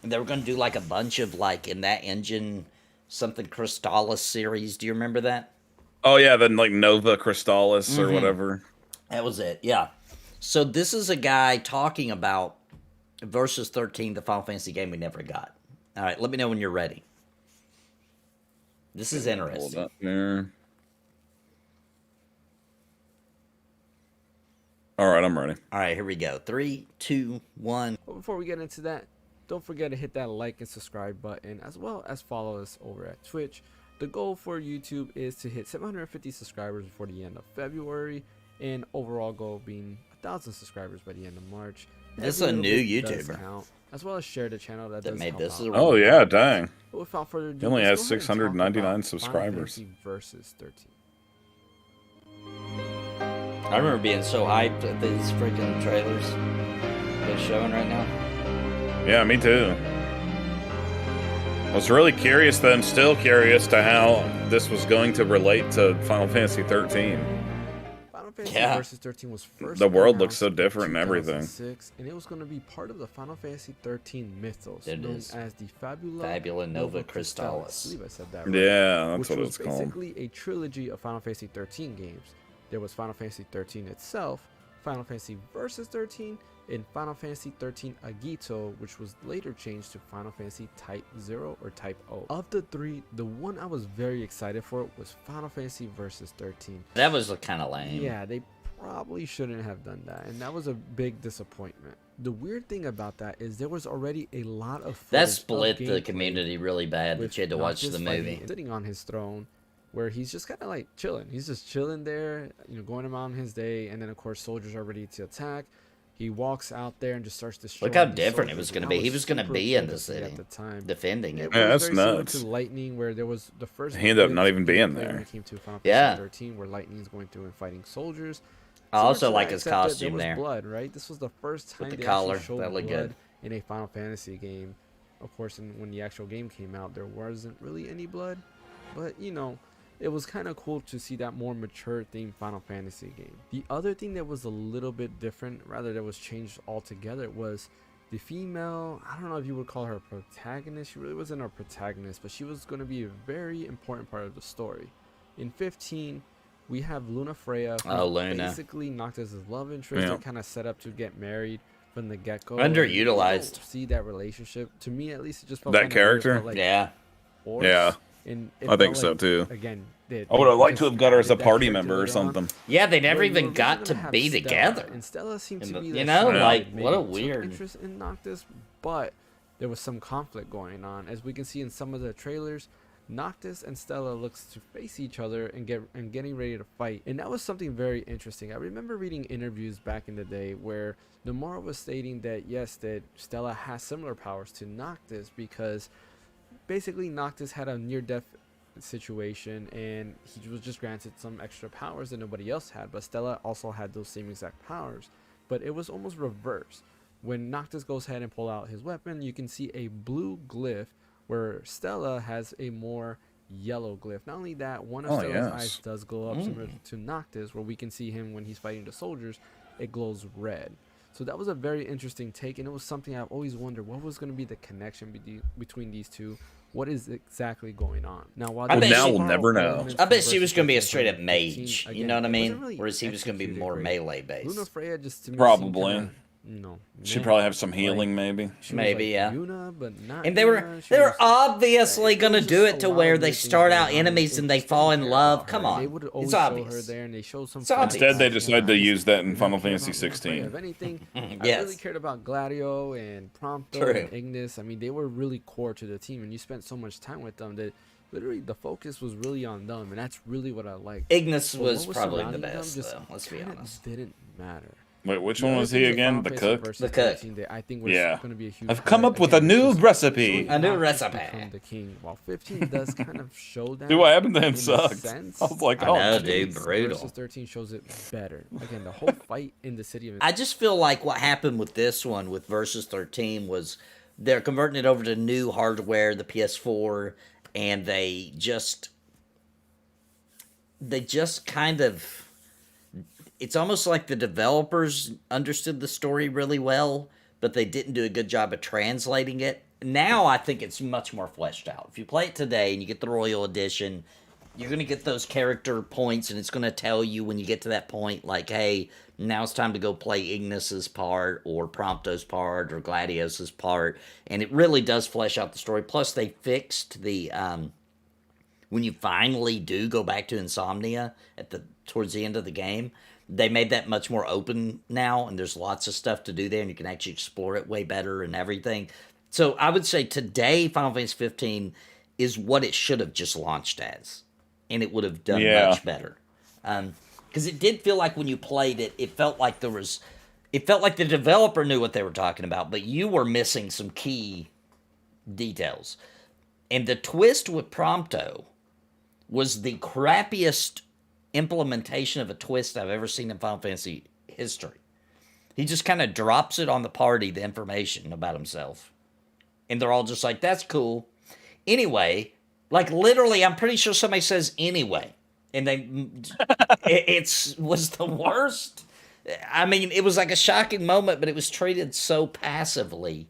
And they were going to do like a bunch of like in that engine, something Crystallis series. Do you remember that? Oh yeah, then like Nova Crystallis or whatever. That was it, yeah. So this is a guy talking about Versus 13, the Final Fantasy game we never got. All right, let me know when you're ready. This is Hold interesting. up there. All right, I'm ready. All right, here we go. 3, 2, 1. But before we get into that, don't forget to hit that like and subscribe button, as well as follow us over at Twitch. The goal for YouTube is to hit 750 subscribers before the end of February, and overall goal being 1,000 subscribers by the end of March. This is Every a little new bit does YouTuber. count, as well as share the channel that That does made help this. out. Oh yeah, dang. But without further ado, He only let's has go ahead and talk 699 about subscribers. Final Fantasy Versus 13. I remember being so hyped at these freaking trailers they're showing right now. Yeah, me too. I was really curious, then still curious to how this was going to relate to Final Fantasy 13. Final Fantasy Yeah. Versus 13 was first The world looks announced so in different and everything. 2006, and it was going to be part of the Final Fantasy 13 mythos, It known is. as the Fabula Nova Crystallis. I believe I said that right. Yeah, that's which what was it's called. basically a trilogy of Final Fantasy 13 games. There was Final Fantasy 13 itself, Final Fantasy Versus 13, and Final Fantasy 13 Agito, which was later changed to Final Fantasy Type 0 or Type O. Of the three, the one I was very excited for was Final Fantasy Versus 13. That was kind of lame. Yeah, they probably shouldn't have done that, and that was a big disappointment. The weird thing about that is there was already a lot of That footage split of the gameplay community really bad with that you had to not watch just the fighting movie. and sitting on his throne, where he's just kind of like chilling. He's just chilling there, you know, going about his day, and then of course soldiers are ready to attack. He walks out there and just starts destroying. Look how these different it soldiers, was and going to that be. He was going to super be in cool the to see city at the time. defending it. It Yeah, was that's very similar nuts. to Lightning, where there was the first. He ended up not glimpse even of being gameplay there. When it came to Final Yeah. Fantasy 13, where Lightning is going through and fighting soldiers. I also like his costume there. there. Blood, right? This was the first time With the they collar, actually showed that looked blood good. in a Final Fantasy game. Of course, when the actual game came out, there wasn't really any blood, but you know, it was kind of cool to see that more mature themed Final Fantasy game. The other thing that was a little bit different, rather that was changed altogether, was the female, I don't know if you would call her a protagonist. She really wasn't a protagonist, but she was going to be a very important part of the story. In 15, we have Luna Freya, who's basically Noctis' love interest. They're kind of set up to get married from the get-go. Underutilized. See that relationship. To me, at least, it just felt that character. Like yeah. Forced. Yeah. And I think so too. Again, I would have liked to have got her as a party member or something. Yeah, they never even got to be together. And Stella seemed to be, you know, like what a weird interest in Noctis, but there was some conflict going on, as we can see in some of the trailers. Noctis and Stella looks to face each other and getting ready to fight, and that was something very interesting. I remember reading interviews back in the day where Nomura was stating that yes, that Stella has similar powers to Noctis, because basically Noctis had a near-death situation and he was just granted some extra powers that nobody else had, but Stella also had those same exact powers, but it was almost reversed. When Noctis goes ahead and pull out his weapon, you can see a blue glyph where Stella has a more yellow glyph. Not only that, one of Stella's eyes does glow up, similar to Noctis, where we can see him when he's fighting the soldiers, it glows red. So that was a very interesting take, and it was something I've always wondered, what was going to be the connection between these two? What is exactly going on? Now, while we'll never know. I bet she was going to be a straight up mage. You know what I mean? Whereas he was going to be more melee based. Luna Freya just to me probably. No, she'd probably have some healing, maybe. Maybe, yeah. Yuna, but not and they were obviously gonna do it to where they start out enemies and they fall in love. Come on, it's obvious. Her there and they showed some Instead, they decided to use that in Final Fantasy 16. If anything, I yes. really cared about Gladio and Prompto and Ignis. I mean, they were really core to the team, and you spent so much time with them that literally the focus was really on them, and that's really what I liked. Ignis was probably the best, though. Let's be honest. Didn't matter. Wait, which one was he again? The cook? The cook. I think was yeah. Gonna be a huge I've come up with a new recipe. A new recipe. The king. While 15 does kind of show that. Dude, what happened to him sucks. I was like, oh, I know, dude, brutal. Versus 13 shows it better. Again, the whole fight in the city of. I just feel like what happened with this one with Versus 13 was they're converting it over to new hardware, the PS4, and they just kind of. It's almost like the developers understood the story really well, but they didn't do a good job of translating it. Now I think it's much more fleshed out. If you play it today and you get the Royal Edition, you're going to get those character points, and it's going to tell you when you get to that point, like, hey, now it's time to go play Ignis's part, or Prompto's part, or Gladius's part, and it really does flesh out the story. Plus, they fixed the, when you finally do go back to Insomnia towards the end of the game, they made that much more open now, and there's lots of stuff to do there, and you can actually explore it way better and everything. So I would say today, Final Fantasy 15 is what it should have just launched as, and it would have done much better. Because it did feel like when you played it, it felt like the developer knew what they were talking about, but you were missing some key details. And the twist with Prompto was the crappiest implementation of a twist I've ever seen in Final Fantasy history. He just kind of drops it on the party, the information about himself. And they're all just like, that's cool. Anyway, like literally, I'm pretty sure somebody says anyway. And it was the worst. I mean, it was like a shocking moment, but it was treated so passively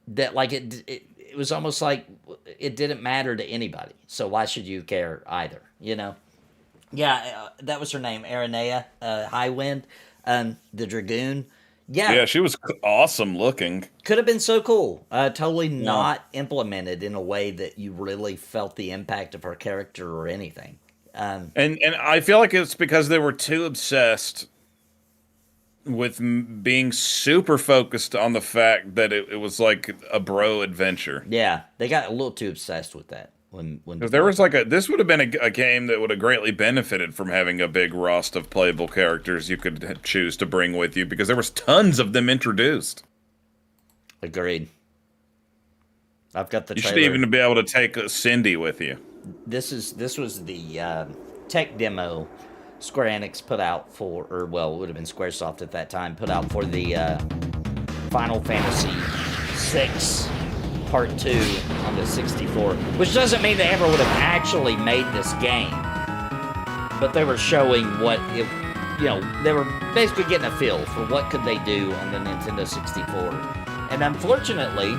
that like it was almost like it didn't matter to anybody. So why should you care either, you know? Yeah, that was her name, Aranea Highwind, the Dragoon. Yeah, she was awesome looking. Could have been so cool. Totally not implemented in a way that you really felt the impact of her character or anything. And I feel like it's because they were too obsessed with being super focused on the fact that it was like a bro adventure. Yeah, they got a little too obsessed with that. Because there was this would have been a game that would have greatly benefited from having a big roster of playable characters you could choose to bring with you, because there was tons of them introduced. Agreed. I've got the You trailer. should even be able to take Cindy with you. This was the tech demo. Square Enix put out for, or well, it would have been Squaresoft at that time, put out for the Final Fantasy VI Part 2 on the 64, which doesn't mean they ever would have actually made this game, but they were showing what it, you know, they were basically getting a feel for what could they do on the Nintendo 64. And unfortunately,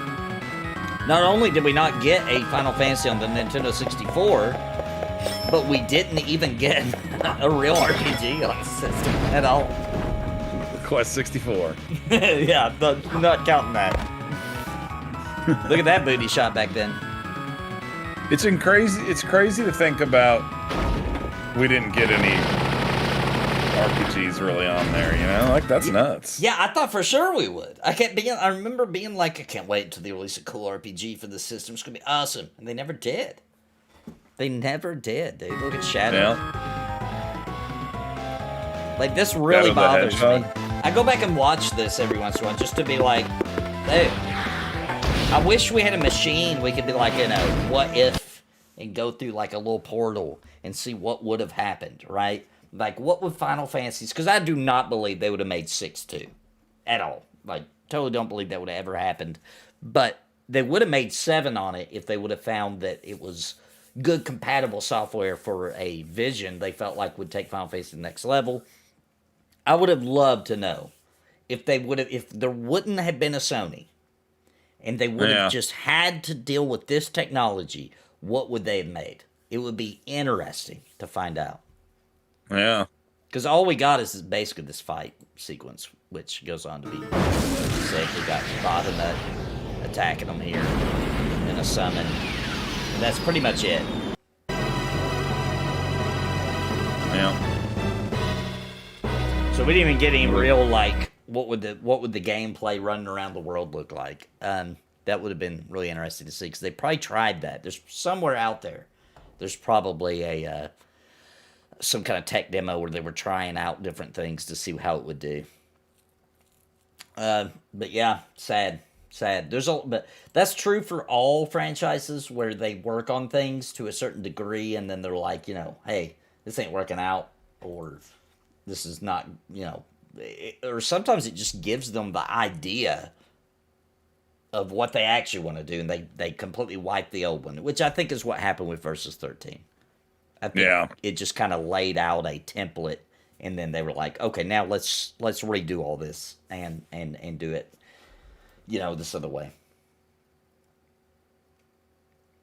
not only did we not get a Final Fantasy on the Nintendo 64, but we didn't even get a real RPG on the system at all. Quest 64. Yeah, not counting that. Look at that booty shot back then. It's crazy to think about. We didn't get any RPGs really on there, you know? Like, that's nuts. Yeah, I thought for sure we would. I remember being like, I can't wait until they release a cool RPG for the system. It's gonna be awesome. And they never did. They never did. They look at Shadow. Yeah. Like, this really Shadow the bothers me. Hedgehog. I go back and watch this every once in a while just to be like, hey, I wish we had a machine we could be like, you know, what if, and go through like a little portal and see what would have happened, right? Like, what would Final Fantasies, because I do not believe they would have made 6-2 at all. Like, totally don't believe that would have ever happened. But they would have made 7 on it if they would have found that it was good compatible software for a vision they felt like would take Final Fantasy to the next level. I would have loved to know if they would have, if there wouldn't have been a Sony and they would have just had to deal with this technology, what would they have made? It would be interesting to find out. Yeah. Because all we got is basically this fight sequence, which goes on to be sick. We got Bahamut attacking them here, and a summon. And that's pretty much it. Yeah. So we didn't even get any real, like, what would the gameplay running around the world look like? That would have been really interesting to see, because they probably tried that. There's somewhere out there, there's probably a some kind of tech demo where they were trying out different things to see how it would do. But yeah, sad. But that's true for all franchises where they work on things to a certain degree, and then they're like, you know, hey, this ain't working out, or this is not, you know, or sometimes it just gives them the idea of what they actually want to do, and they completely wipe the old one, which I think is what happened with Versus 13. I think it just kind of laid out a template, and then they were like, okay, now let's redo all this and do it, you know, this other way.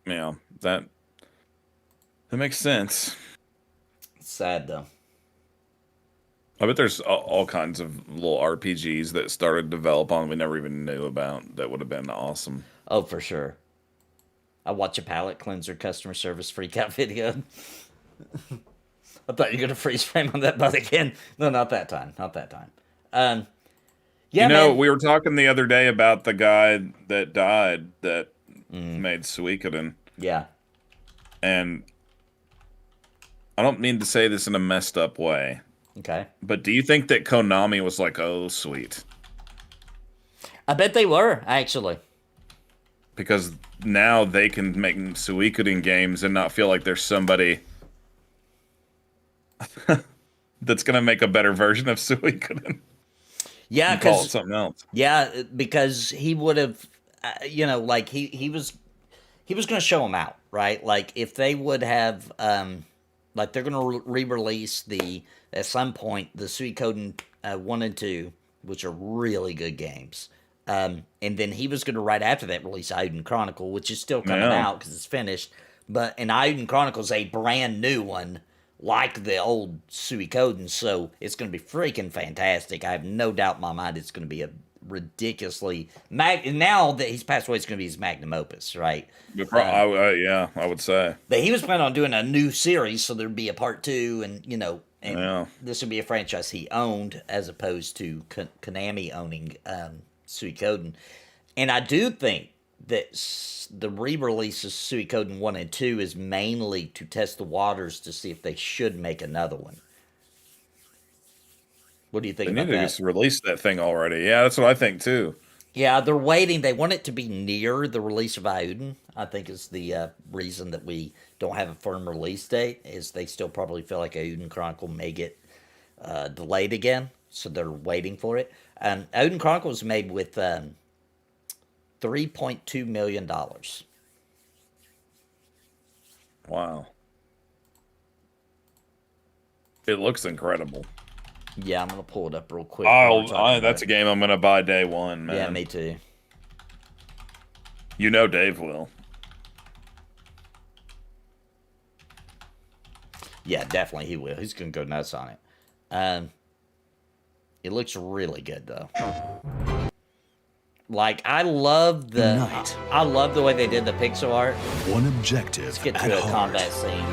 Yeah, that makes sense. It's sad though. I bet there's all kinds of little RPGs that started to develop on we never even knew about that would have been awesome. Oh, for sure. I watch a palate cleanser customer service freakout video. I thought you were going to freeze frame on that butt again. No, not that time. Yeah, you know, man. we were talking the other day about the guy that died that made Suikoden. Yeah. And I don't mean to say this in a messed up way. Okay. But do you think that Konami was like, oh, sweet? I bet they were, actually. Because now they can make Suikoden games and not feel like there's somebody that's going to make a better version of Suikoden. Yeah, call it something else. Yeah, because he would have, you know, like he was going to show them out, right? Like if they would have, like they're going to re-release at some point the Suikoden 1 and 2, which are really good games. And then he was going to right after that release Eiyuden Chronicle, which is still coming out because it's finished. But Eiyuden Chronicle is a brand new one, like the old Suikoden, so it's going to be freaking fantastic. I have no doubt in my mind it's going to be a ridiculously... now that he's passed away, it's going to be his magnum opus, right? Yeah, I would say. But he was planning on doing a new series, so there'd be a part 2, and, you know, this would be a franchise he owned as opposed to Konami owning Suikoden. And I do think that the re-release of Suikoden 1 and 2 is mainly to test the waters to see if they should make another one. What do you think about that? They need to just release that thing already. Yeah, that's what I think too. Yeah, they're waiting. They want it to be near the release of Eiyuden. I think is the reason that we don't have a firm release date. Is they still probably feel like Eiyuden Chronicle may get delayed again, so they're waiting for it. And Eiyuden Chronicle was made with $3.2 million. Wow. It looks incredible. Yeah, I'm gonna pull it up real quick. That's a game I'm gonna buy day one, man. Yeah, me too. You know Dave will. Yeah, definitely he will. He's gonna go nuts on it. It looks really good though. Like I love the way they did the pixel art. One objective. Let's get to a combat scene.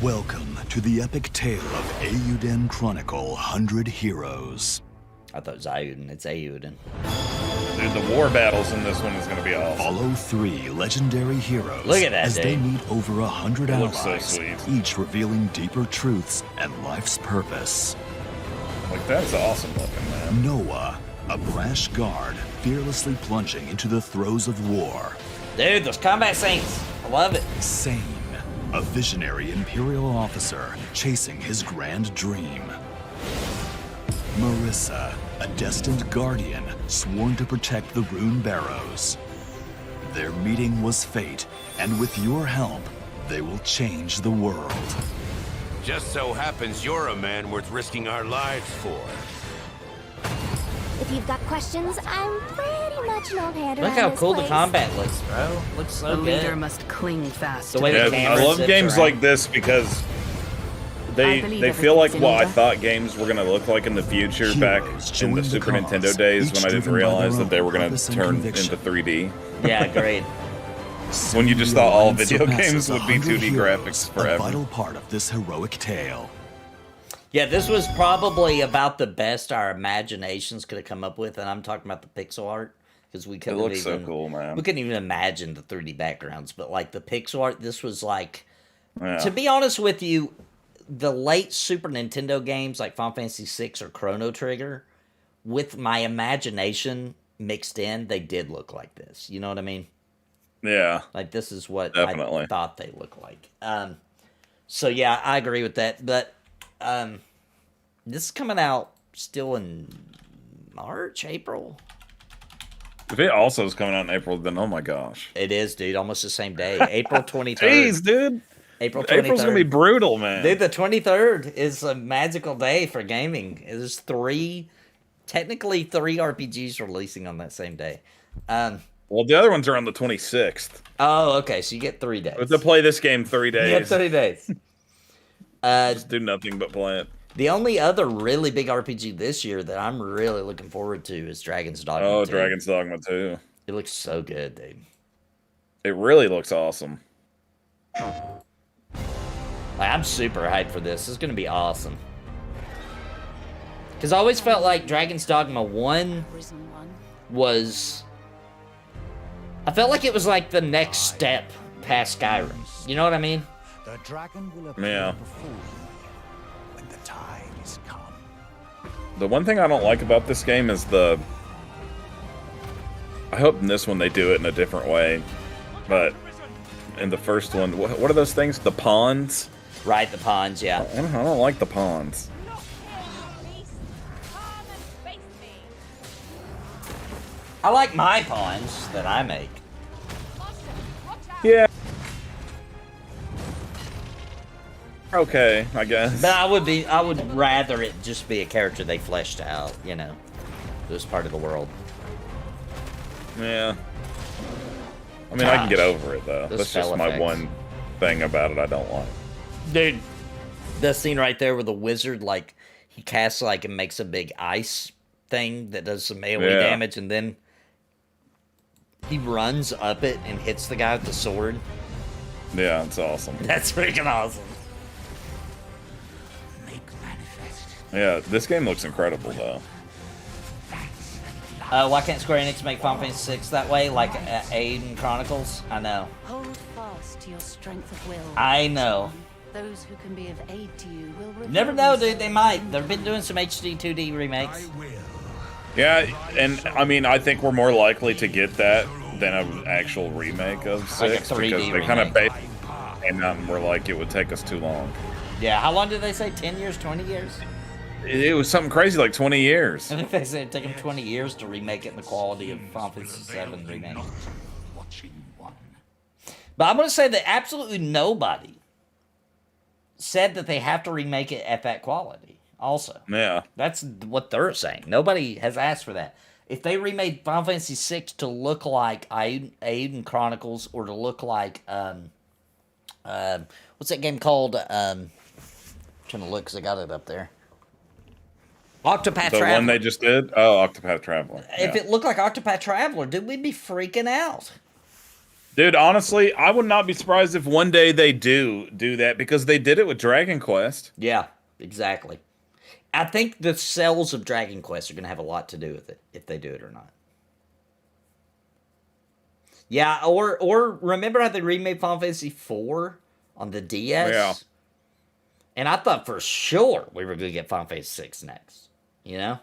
Welcome to the epic tale of Eiyuden Chronicle 100 Heroes. I thought it was Eiyuden. It's Eiyuden. Dude, the war battles in this one is going to be awesome. Follow 3 legendary heroes. Look at that, as they meet over 100 looks allies, so sweet. each revealing deeper truths and life's purpose. Like, that's awesome looking, man. Noah, a brash guard, fearlessly plunging into the throes of war. Dude, those combat scenes. I love it. Sane, a visionary Imperial officer chasing his grand dream. Marissa, a destined guardian sworn to protect the Rune Barrows. Their meeting was fate, and with your help, they will change the world. Just so happens you're a man worth risking our lives for. If you've got questions, I'm pretty much an old hand Look around how this cool place. the combat looks, bro. Looks so The good. leader must cling fast. The way the camera I love zips games around. like this because they feel like what I thought games were gonna look like in the future back in the Super Nintendo days when I didn't realize that they were gonna turn into 3D. Yeah, great. When you just thought all video games would be 2D graphics A forever. vital part of this heroic tale. Yeah, this was probably about the best our imaginations could have come up with, and I'm talking about the pixel art because we couldn't looks so even cool, man. We couldn't even imagine the 3D backgrounds, but like the pixel art, this was like. Yeah. To be honest with you, the late Super Nintendo games like Final Fantasy VI or Chrono Trigger, with my imagination mixed in, they did look like this. You know what I mean? Yeah. Like this is what Definitely. I thought they looked like. So yeah, I agree with that. But this is coming out still in March, April. If it also is coming out in April, then oh my gosh. It is, dude. Almost the same day. April 23rd. Jeez, dude. April's April's gonna be brutal, man. Dude, the 23rd is a magical day for gaming. There's technically three RPGs releasing on that same day. Well, the other ones are on the 26th. Oh, okay. So you get 3 days. We have to play this game 3 days. You get 3 days. Just do nothing but play it. The only other really big RPG this year that I'm really looking forward to is Dragon's Dogma 2. Oh, Dragon's Dogma 2. It looks so good, dude. It really looks awesome. Like, I'm super hyped for this. This is going to be awesome. Because I always felt like Dragon's Dogma 1 was... I felt like it was like the next step past Skyrim. You know what I mean? The dragon will Yeah. before you when the time is come. The one thing I don't like about this game is the... I hope in this one they do it in a different way. But in the first one, what are those things? The pawns? Right, the pawns, yeah. I don't like the pawns. I like my pawns that I make. Yeah. Okay, I guess. But I would rather it just be a character they fleshed out, you know. This part of the world. Yeah. I mean, I can get over it, though. Those That's just spell my effects. one thing about it I don't like. Dude, that scene right there where the wizard, like, he casts, like, and makes a big ice thing that does some melee Yeah. damage, and then he runs up it and hits the guy with the sword. Yeah, it's awesome. That's freaking awesome. Yeah, this game looks incredible, though. Why can't Square Enix make Final Fantasy VI that way, like Eiyuden Chronicles? I know. Hold fast to your strength of will. I know. Those who can be of aid to you will reveal Never know, dude. themselves They might. in They've been doing some HD 2D remakes. Yeah, and I mean, I think we're more likely to get that than an actual remake of 6 Like a 3D because they kind of remake. and we're like, it would take us too long. Yeah, how long did they say? 10 years? 20 years? It was something crazy, like 20 years. I think they said it'd take them 20 years to remake it in the quality of Final Fantasy VII remake. But I'm going to say that absolutely nobody said that they have to remake it at that quality also. Yeah. That's what they're saying. Nobody has asked for that. If they remade Final Fantasy VI to look like Eiyuden Chronicles or to look like, what's that game called? I'm trying to look because I got it up there. Octopath The Traveler. one they just did? Oh, Octopath Traveler. If Yeah. it looked like Octopath Traveler, dude, we'd be freaking out. Dude, honestly, I would not be surprised if one day they do that because they did it with Dragon Quest. Yeah, exactly. I think the sales of Dragon Quest are going to have a lot to do with it, if they do it or not. Yeah, or remember how they remade Final Fantasy IV on the DS? Yeah. And I thought for sure we were going to get Final Fantasy VI next. You know?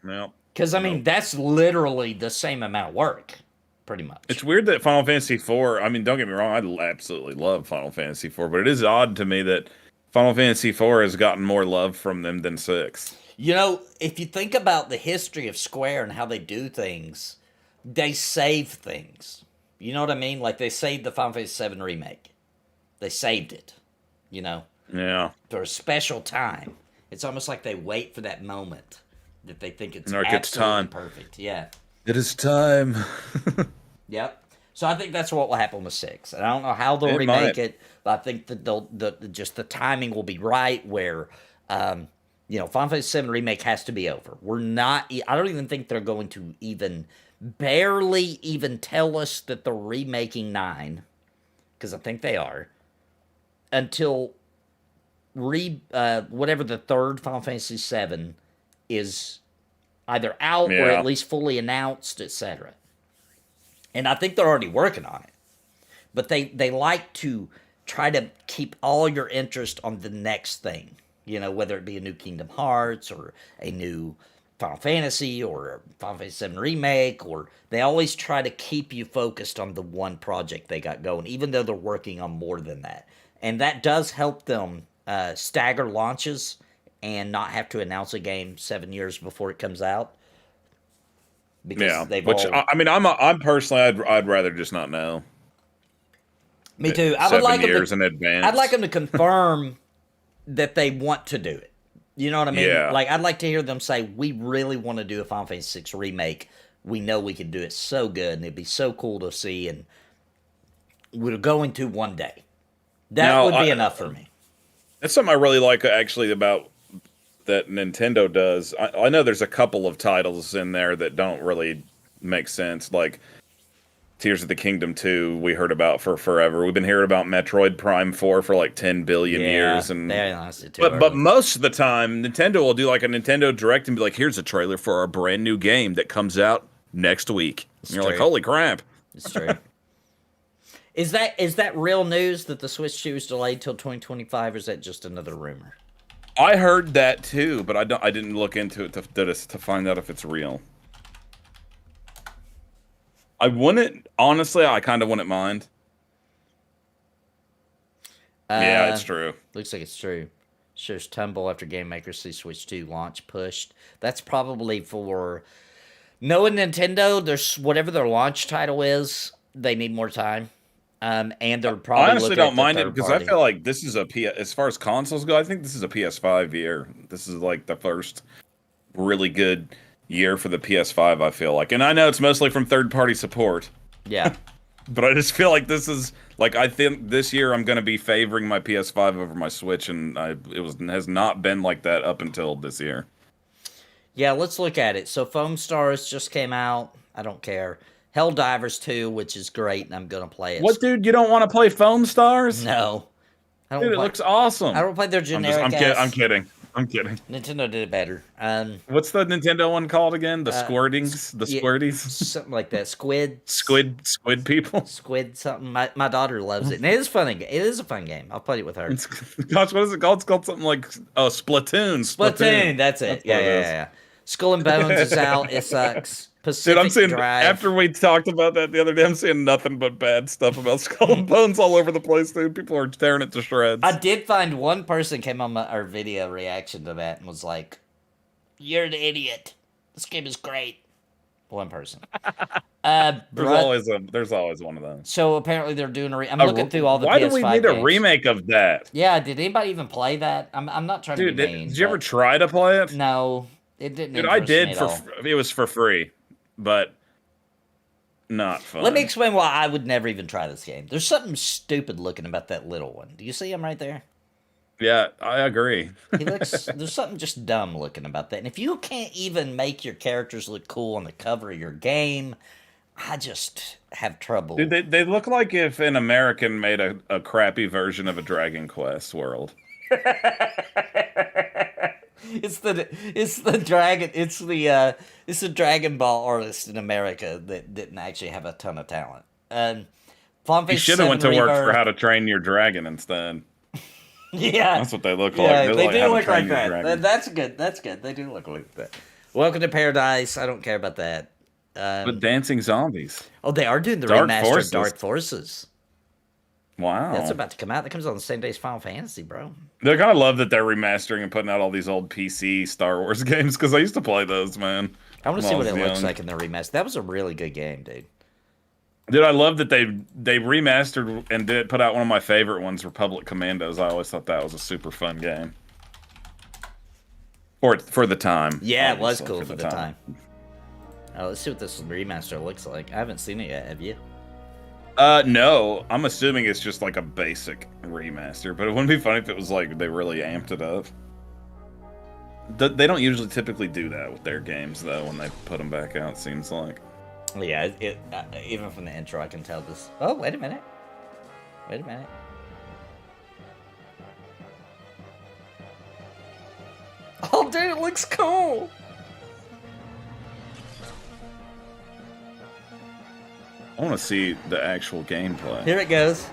Yeah. Because, I mean, that's literally the same amount of work, pretty much. It's weird that Final Fantasy IV, I mean, don't get me wrong, I absolutely love Final Fantasy IV, but it is odd to me that Final Fantasy IV has gotten more love from them than 6. You know, if you think about the history of Square and how they do things, they save things. You know what I mean? Like, they saved the Final Fantasy VII Remake. They saved it, you know? Yeah. For a special time. It's almost like they wait for that moment that they think it's Like it's absolutely time. perfect. Yeah. It is time. Yep. So I think that's what will happen with 6. And I don't know how they'll It remake might. it, but I think that just the timing will be right where, you know, Final Fantasy VII Remake has to be over. I don't even think they're going to barely even tell us that they're remaking 9, because I think they are, until whatever the third Final Fantasy VII is either out or Yeah. at least fully announced, etc. And I think they're already working on it. But they like to try to keep all your interest on the next thing. You know, whether it be a new Kingdom Hearts or a new Final Fantasy or a Final Fantasy VII Remake, or they always try to keep you focused on the one project they got going, even though they're working on more than that. And that does help them stagger launches and not have to announce a game 7 years before it comes out. Because Yeah. they've Which, all... I mean, I'm personally, I'd rather just not know. Me too. I would 7 like years them in advance. I'd like them to confirm that they want to do it. You know what I mean? Yeah. Like, I'd like to hear them say, we really want to do a Final Fantasy VI Remake. We know we can do it so good, and it'd be so cool to see, and we're going to one day. That Now, would be enough for me. That's something I really like, actually, about that Nintendo does. I know there's a couple of titles in there that don't really make sense, like Tears of the Kingdom 2 we heard about for forever. We've been hearing about Metroid Prime 4 for like 10 billion years. And they announced it too but early. most of the time, Nintendo will do like a Nintendo Direct and be like, here's a trailer for our brand new game that comes out next week. And you're like, true. holy crap. It's true. Is that real news that the Switch 2 is delayed till 2025, or is that just another rumor? I heard that too, but I didn't look into it to find out if it's real. I wouldn't, honestly, I kind of wouldn't mind. Yeah, it's true. Looks like it's true. Shares tumble after game makers see Switch 2 launch pushed. That's probably for knowing Nintendo. There's whatever their launch title is, they need more time. And they're probably I honestly looking at don't the mind it third because I party. feel like this is as far as consoles go, I think this is a PS5 year. This is like the first really good year for the PS5, I feel like. And I know it's mostly from third-party support. Yeah. But I just feel like this is, like, I think this year I'm going to be favoring my PS5 over my Switch, and has not been like that up until this year. Yeah, let's look at it. So Foam Stars just came out. I don't care. Helldivers 2, which is great, and I'm going to play it. What, dude? You don't want to play Foam Stars? No. I don't Dude, it play, looks awesome. I don't play their generic I'm kidding. I'm kidding. Nintendo did it better. What's the Nintendo one called again? The Squirtings? The Squirties? Something like that. Squid people? Squid something. My daughter loves it. And it is funny. It is a fun game. I'll play it with her. Gosh, what is it called? It's called something like Splatoon. Splatoon, that's it. Yeah. Skull and Bones is out. It sucks. Pacific Dude, I'm seeing, Drive. after we talked about that the other day, I'm seeing nothing but bad stuff about Skull and Bones all over the place, dude. People are tearing it to shreds. I did find one person came on our video reaction to that and was like, "You're an idiot. This game is great." One person. There's always one of those. So apparently they're doing I'm looking through all the Why PS5 do we need a games. remake of that? Yeah, did anybody even play that? I'm not trying to be mean. Did you ever try to play it? No, it didn't. Dude, I did. It was for free, but not fun. Let me explain why I would never even try this game. There's something stupid looking about that little one. Do you see him right there? Yeah, I agree. There's something just dumb looking about that. And if you can't even make your characters look cool on the cover of your game, I just have trouble. Dude, they look like if an American made a crappy version of a Dragon Quest world. It's the Dragon Ball artist in America that didn't actually have a ton of talent. You should have went to work for How to Train Your Dragon instead. Yeah, that's what they look like. Yeah, they do look like that. That's good. That's good. They do look like that. Welcome to Paradise. I don't care about that. But dancing zombies. Oh, they are doing the Dark remastered Forces. Dark Forces. Wow, that's about to come out. That comes on the same day as Final Fantasy, bro. They kind of love that they're remastering and putting out all these old PC Star Wars games because I used to play those, man. I want to see what it looks like in the remaster. That was a really good game, dude. Dude, I love that they remastered and put out one of my favorite ones, Republic Commandos. I always thought that was a super fun game. For the time. Yeah, it was cool for the time. Oh, let's see what this remaster looks like. I haven't seen it yet. Have you? No. I'm assuming it's just like a basic remaster, but it wouldn't be funny if it was like they really amped it up. They don't usually typically do that with their games, though, when they put them back out, seems like. Yeah, even from the intro, I can tell this. Oh, wait a minute. Wait a minute. Oh, dude, it looks cool. I want to see the actual gameplay. Here it goes.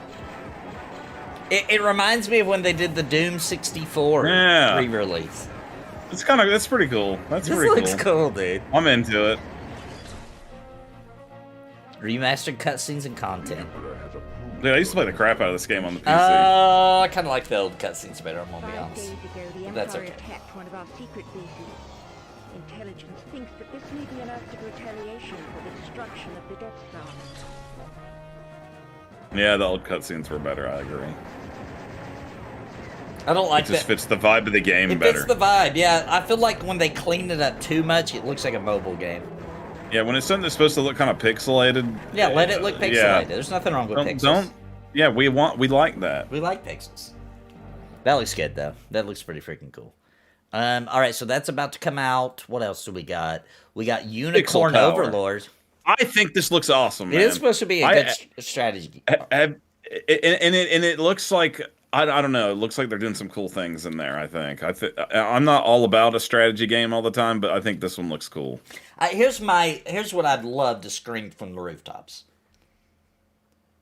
It reminds me of when they did the Doom 64 re-release. That's pretty cool. This looks cool, dude. I'm into it. Remastered cutscenes and content. Dude, I used to play the crap out of this game on the PC. I kind of like the old cutscenes better, I'm gonna be honest. But that's okay. Attacked one of our secret bases. Intelligence thinks that this may be an act of retaliation for the destruction of the Death Star. Yeah, the old cutscenes were better, I agree. I don't like that. It just that. fits the vibe of the game better. It fits the vibe, yeah. I feel like when they clean it up too much, it looks like a mobile game. Yeah, when it's something that's supposed to look kind of pixelated. Yeah, let it look pixelated. Yeah. There's nothing wrong with pixels. Yeah, we like that. We like pixels. That looks good though. That looks pretty freaking cool. All right, so that's about to come out. What else do we got? We got Unicorn Overlord. I think this looks awesome, man. It is supposed to be a good strategy. And it looks like I don't know. It looks like they're doing some cool things in there. I think. I'm not all about a strategy game all the time, but I think this one looks cool. Here's what I'd love to scream from the rooftops.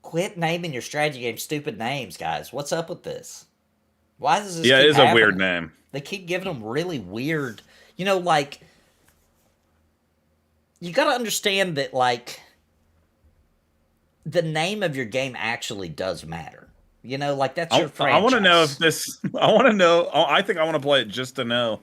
Quit naming your strategy game stupid names, guys. What's up with this? Why does this? Yeah, keep it is happening? A weird name. They keep giving them really weird. You know, like you got to understand that, like the name of your game actually does matter. You know, like that's your franchise. I want to know if this. I want to know. I think I want to play it just to know.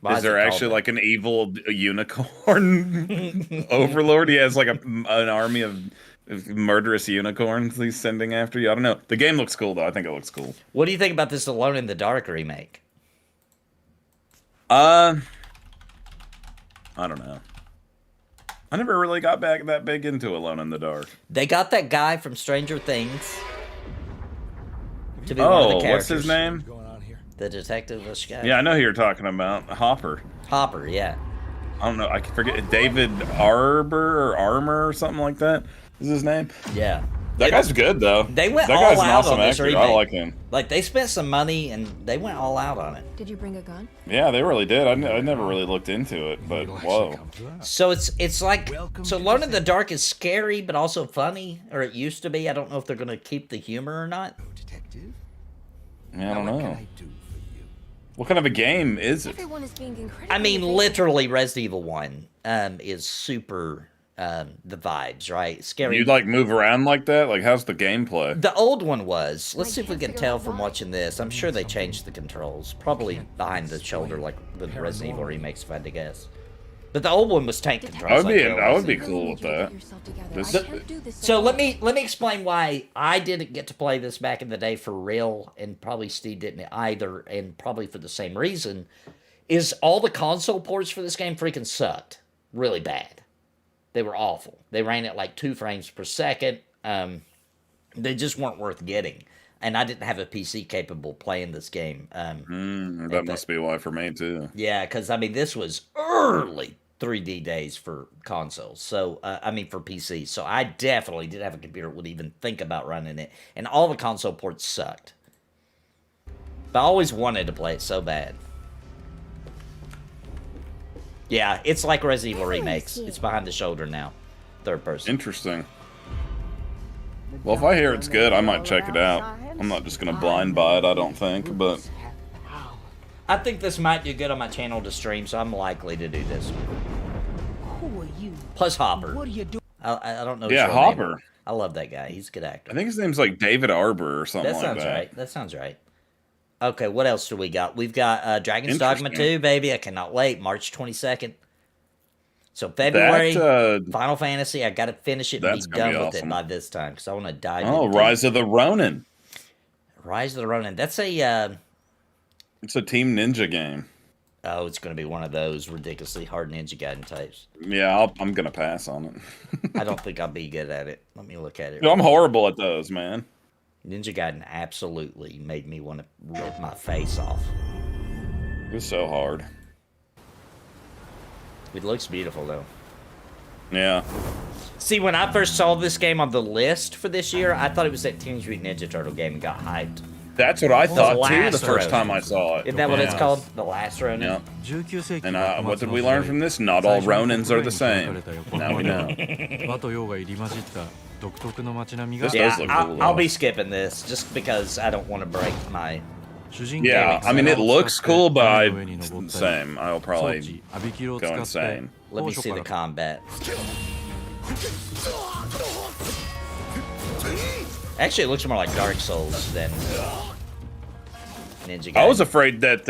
Why is there actually like an evil unicorn overlord? He has like an army of murderous unicorns he's sending after you. I don't know. The game looks cool though. I think it looks cool. What do you think about this Alone in the Dark remake? I don't know. I never really got back that big into Alone in the Dark. They got that guy from Stranger Things to be one of the characters. What's his name? The detective-ish guy. Yeah, I know who you're talking about. Hopper. Hopper, yeah. I don't know. I forget. David Armour or something like that is his name. Yeah. That guy's good though. They went that all guy's an out awesome on this actor. remake. I like him. Like they spent some money and they went all out on it. Did you bring a gun? Yeah, they really did. I never really looked into it, but whoa. So it's like Alone in the Dark is scary but also funny, or it used to be. I don't know if they're gonna keep the humor or not. Yeah, I don't know. What kind of a game is it? Everyone is being incredible. I mean, literally, Resident Evil 1 is super the vibes, right? Scary. You like move around like that? Like, how's the gameplay? The old one was. Let's see if we can tell from watching this. I'm sure they changed the controls. Probably behind the shoulder, like the Resident Evil remakes, if I had to guess. But the old one was tank controls. I would be cool with that. So let me explain why I didn't get to play this back in the day for real, and probably Steve didn't either, and probably for the same reason. Is all the console ports for this game freaking sucked really bad. They were awful. They ran at like 2 frames per second. They just weren't worth getting. And I didn't have a PC capable playing this game. That must be why for me too. Yeah, because I mean, this was early 3D days for consoles. So, I mean, for PC. So I definitely didn't have a computer that would even think about running it. And all the console ports sucked. But I always wanted to play it so bad. Yeah, it's like Resident Evil remakes. It's behind the shoulder now. Third person. Interesting. Well, if I hear it's good, I might check it out. I'm not just gonna blind buy it, I don't think, but... I think this might do good on my channel to stream, so I'm likely to do this. Who are you? Plus Hopper. What are you doing? I don't know. Yeah, Hopper. I love that guy. He's a good actor. I think his name's like David Arbor or something like that. That sounds right. That sounds right. Okay, what else do we got? We've got Dragon's Dogma 2, baby. I cannot wait. March 22nd. So February, Final Fantasy. I got to finish it and be done with it by this time because I want to dive into it. Rise of the Ronin. Rise of the Ronin. That's a... it's a Team Ninja game. Oh, it's going to be one of those ridiculously hard Ninja Gaiden types. Yeah, I'm going to pass on it. I don't think I'll be good at it. Let me look at it. No, I'm horrible at those, man. Ninja Gaiden absolutely made me want to rip my face off. It was so hard. It looks beautiful, though. Yeah. See, when I first saw this game on the list for this year, I thought it was that Teenage Mutant Ninja Turtle game and got hyped. That's what I thought, too, the first time I saw it. Isn't that what it's called? The Last Ronin? Yeah. And what did we learn from this? Not all Ronins are the same. Now we know. This does look cool, I'll be skipping this just because I don't want to break my... Yeah, I mean, it looks cool, but it's the same. I'll probably go insane. Let me see the combat. Actually, it looks more like Dark Souls than Ninja Gaiden. I was afraid that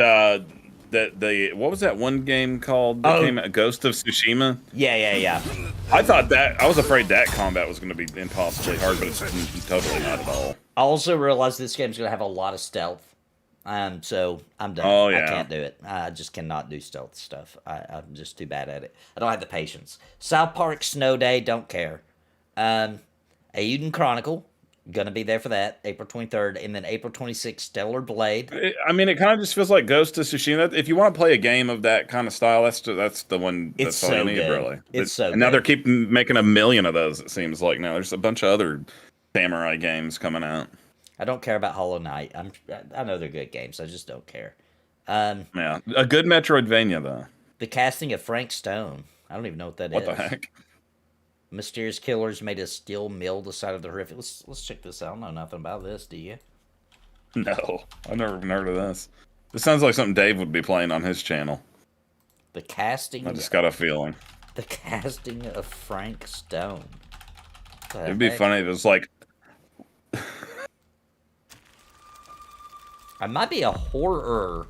what was that one game called that came out, Ghost of Tsushima? Yeah. I thought that, I was afraid that combat was going to be impossibly hard, but it's totally not at all. I also realized this game's going to have a lot of stealth. So I'm done. Oh, yeah. I can't do it. I just cannot do stealth stuff. I'm just too bad at it. I don't have the patience. South Park Snow Day, don't care. Eiyuden Chronicle, gonna be there for that, April 23rd, and then April 26th, Stellar Blade. I mean, it kind of just feels like Ghost of Tsushima. If you want to play a game of that kind of style, that's the one. That's all you need, really. It's so. And now they're keeping making 1 million of those. It seems like now there's a bunch of other samurai games coming out. I don't care about Hollow Knight. I know they're good games. I just don't care. Yeah, a good Metroidvania though. The casting of Frank Stone. I don't even know what that is. What the heck? Mysterious killers made a steel mill the side of the horrific. Let's check this out. I don't know nothing about this. Do you? No, I've never even heard of this. This sounds like something Dave would be playing on his channel. The casting. I just got a feeling. The casting of Frank Stone. It'd be funny if it was like. It might be a horror,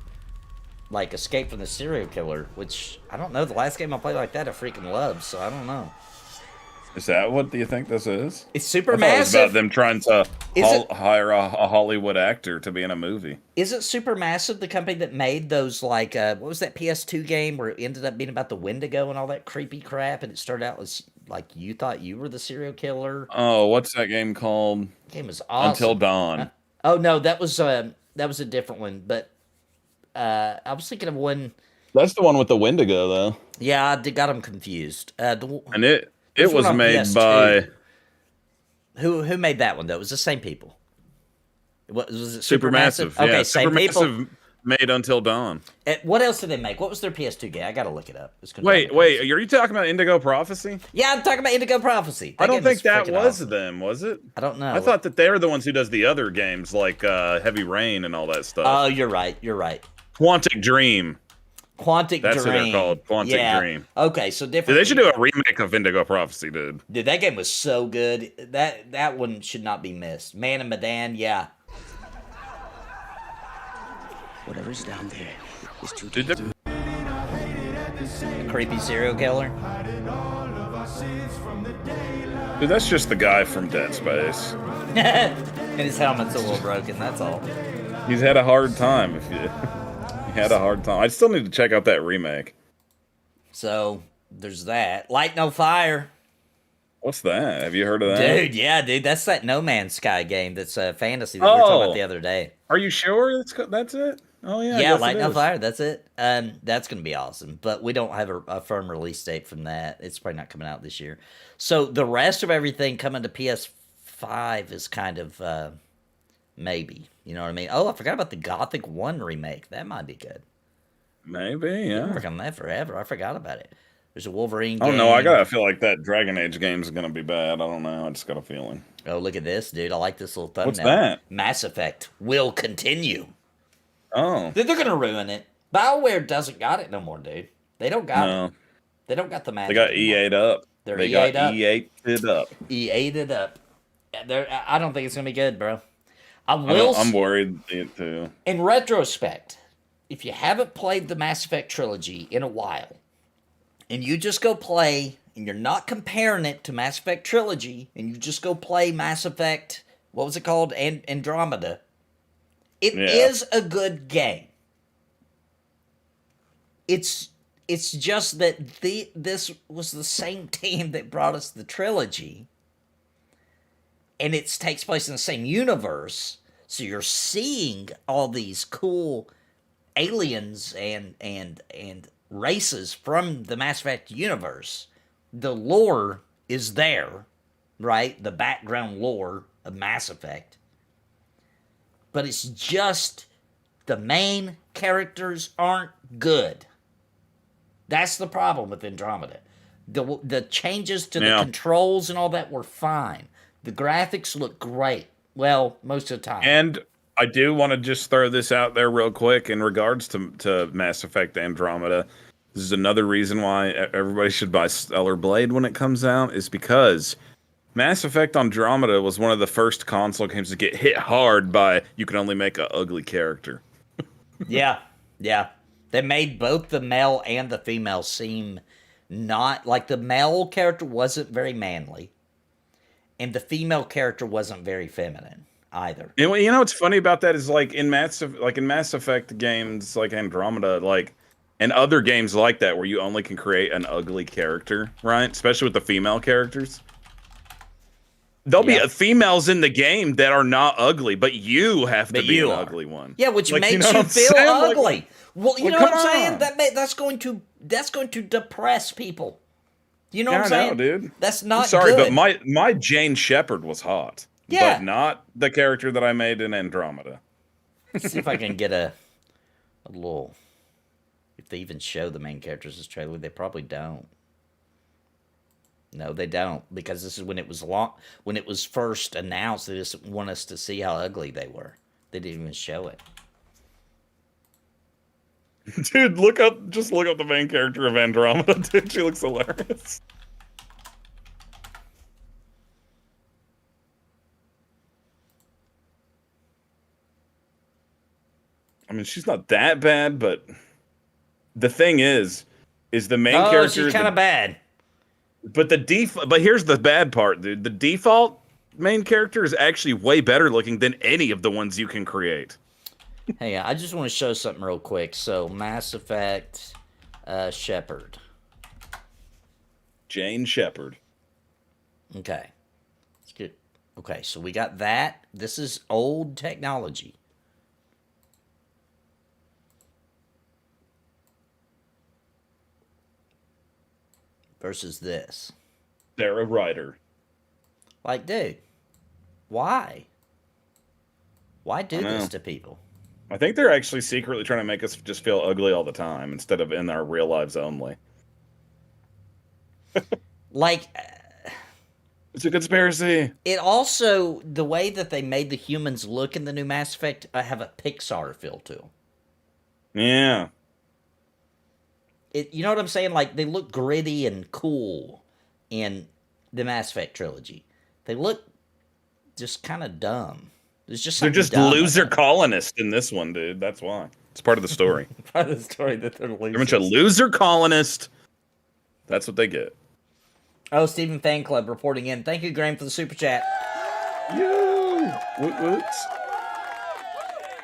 like Escape from the Serial Killer, which I don't know. The last game I played like that, I freaking loved, so I don't know. Is that what do you think this is? It's super massive. It was about them trying to hire a Hollywood actor to be in a movie. Isn't Supermassive the company that made those, like, what was that PS2 game where it ended up being about the Wendigo and all that creepy crap, and it started out as, like, you thought you were the serial killer? Oh, what's that game called? The game was awesome. Until Dawn. Oh, no, that was a different one, but I was thinking of one... That's the one with the Wendigo, though. Yeah, I got them confused. And it was made by... Who made that one though? It was the same people. Was it Supermassive? Okay, Yeah, same people. Supermassive made Until Dawn. What else did they make? What was their PS2 game? I gotta look it up. Wait, are you talking about Indigo Prophecy? Yeah, I'm talking about Indigo Prophecy. I don't think that was them, was it? I don't know. I thought that they were the ones who does the other games like Heavy Rain and all that stuff. Oh, you're right. You're right. Quantic Dream. Quantic Dream. That's what they're called. Quantic Dream. Okay, so different. Dude, they should do a remake of Indigo Prophecy, dude. Dude, that game was so good. That one should not be missed. Man and Medan, yeah. Whatever's down there is too deep. Creepy serial killer. Dude, that's just the guy from Dead Space. And his helmet's a little broken, that's all. He's had a hard time. He had a hard time. I still need to check out that remake. So, there's that. Light No Fire. What's that? Have you heard of that? Dude, yeah, dude. That's that No Man's Sky game that's fantasy that we were talking about the other day. Are you sure that's it? Oh, yeah. Yeah, Light No Fire, that's it. That's going to be awesome. But we don't have a firm release date from that. It's probably not coming out this year. So the rest of everything coming to PS5 is kind of maybe. You know what I mean? Oh, I forgot about the Gothic 1 remake. That might be good. Maybe, yeah. I've been working on that forever. I forgot about it. There's a Wolverine game. Oh, no, I gotta feel like that Dragon Age game is going to be bad. I don't know. I just got a feeling. Oh, look at this, dude. I like this little thumbnail. What's that? Mass Effect will continue. Oh. They're going to ruin it. BioWare doesn't got it no more, dude. They don't got it. They don't got the Mass Effect. They got EA'd up. They got EA'd up. EA'd up. I don't think it's going to be good, bro. I'm worried too. In retrospect, if you haven't played the Mass Effect trilogy in a while, and you just go play, and you're not comparing it to Mass Effect trilogy, and you just go play Mass Effect, what was it called? Andromeda. It is a good game. It's just that this was the same team that brought us the trilogy, and it takes place in the same universe, so you're seeing all these cool aliens and races from the Mass Effect universe. The lore is there, right? The background lore of Mass Effect. But it's just the main characters aren't good. That's the problem with Andromeda. The changes to the controls and all that were fine. The graphics look great. Well, most of the time. And I do want to just throw this out there real quick in regards to Mass Effect Andromeda. This is another reason why everybody should buy Stellar Blade when it comes out, is because Mass Effect Andromeda was one of the first console games to get hit hard by you can only make an ugly character. Yeah. They made both the male and the female seem not... Like, the male character wasn't very manly, and the female character wasn't very feminine either. You know what's funny about that is, like, in Mass Effect games like Andromeda, like, and other games like that where you only can create an ugly character, right? Especially with the female characters. There'll be females in the game that are not ugly, but you have to be an ugly one. Yeah, which makes you feel ugly. Well, you know what I'm saying? That's going to depress people. You know what I'm saying? I know, dude. That's not sorry, good. but my Jane Shepard was hot. Yeah. But not the character that I made in Andromeda. Let's see if I can get a little... If they even show the main characters in this trailer, they probably don't. No, they don't, because this is when it was first announced. They just want us to see how ugly they were. They didn't even show it. Dude, just look up the main character of Andromeda, dude. She looks hilarious. I mean, she's not that bad, but the thing is the main character... she's kind of bad. But but here's the bad part, dude. The default main character is actually way better looking than any of the ones you can create. Hey, I just want to show something real quick. So, Mass Effect Shepard. Jane Shepard. Okay. Let's get... Okay, so we got that. This is old technology. Versus this. Sarah Ryder. Like, dude, Why? Why do this to people? I think they're actually secretly trying to make us just feel ugly all the time instead of in our real lives only. Like, it's a conspiracy. It also, the way that they made the humans look in the new Mass Effect, have a Pixar feel to them. Yeah. You know what I'm saying? Like, they look gritty and cool in the Mass Effect trilogy. They look just kind of dumb. There's just They're just loser colonists in this one, dude. That's why. It's part of the story. Part of the story that they're losers. They're a bunch of loser colonists. That's what they get. Oh, Stephen Fan Club reporting in. Thank you, Graham, for the super chat. Yo! Whoops.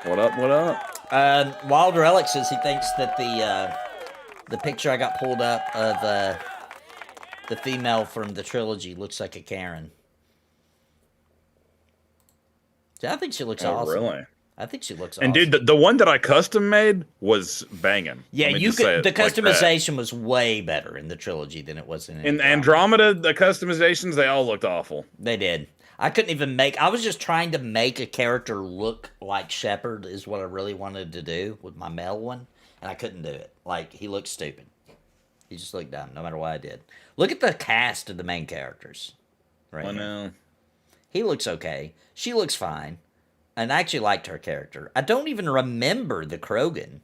What up, what up? Wild Relic says he thinks that the picture I got pulled up of the female from the trilogy looks like a Karen. I think she looks awesome. Really? I think she looks and awesome. dude, the one that I custom made was banging. Yeah, you could. The customization was way better in the trilogy than it was in Andromeda. The customizations, they all looked awful. They did. I couldn't even make. I was just trying to make a character look like Shepard is what I really wanted to do with my male one, and I couldn't do it. Like, he looked stupid. He just looked dumb, no matter what I did. Look at the cast of the main characters. Right. I know. He looks okay. She looks fine. And I actually liked her character. I don't even remember the Krogan.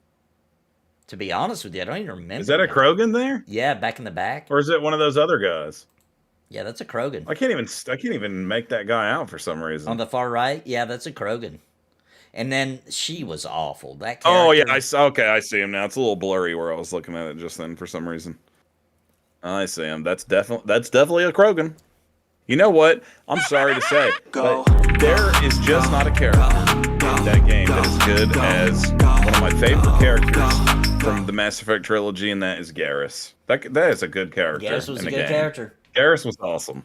To be honest with you, I don't even remember. Is that a Krogan there? Yeah, back in the back. Or is it one of those other guys? Yeah, that's a Krogan. I can't even make that guy out for some reason. On the far right, yeah, that's a Krogan. And then she was awful. That character. Oh yeah, I see him now. It's a little blurry where I was looking at it just then for some reason. I see him. That's definitely a Krogan. You know what? I'm sorry to say, but there is just not a character in that game that is good as one of my favorite characters from the Mass Effect trilogy, and that is Garrus. That is a good character. Garrus was a good character. Garrus was awesome.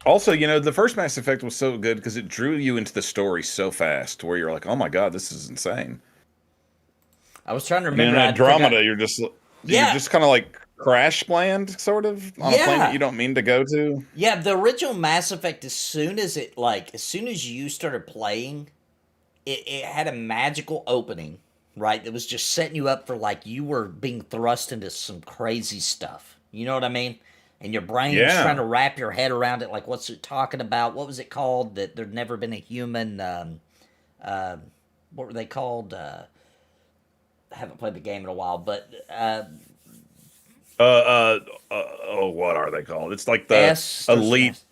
Also, you know, the first Mass Effect was so good because it drew you into the story so fast, where you're like, "Oh my god, this is insane." I was trying to remember. In Andromeda, you're just kind of like crash land, sort of, on a planet you don't mean to go to. Yeah, the original Mass Effect, as soon as you started playing, it had a magical opening, right? That was just setting you up for, like, you were being thrust into some crazy stuff. You know what I mean? And your brain was trying to wrap your head around it, like, what's it talking about? What was it called? That there'd never been a human, what were they called? I haven't played the game in a while, but what are they called? It's like the elite.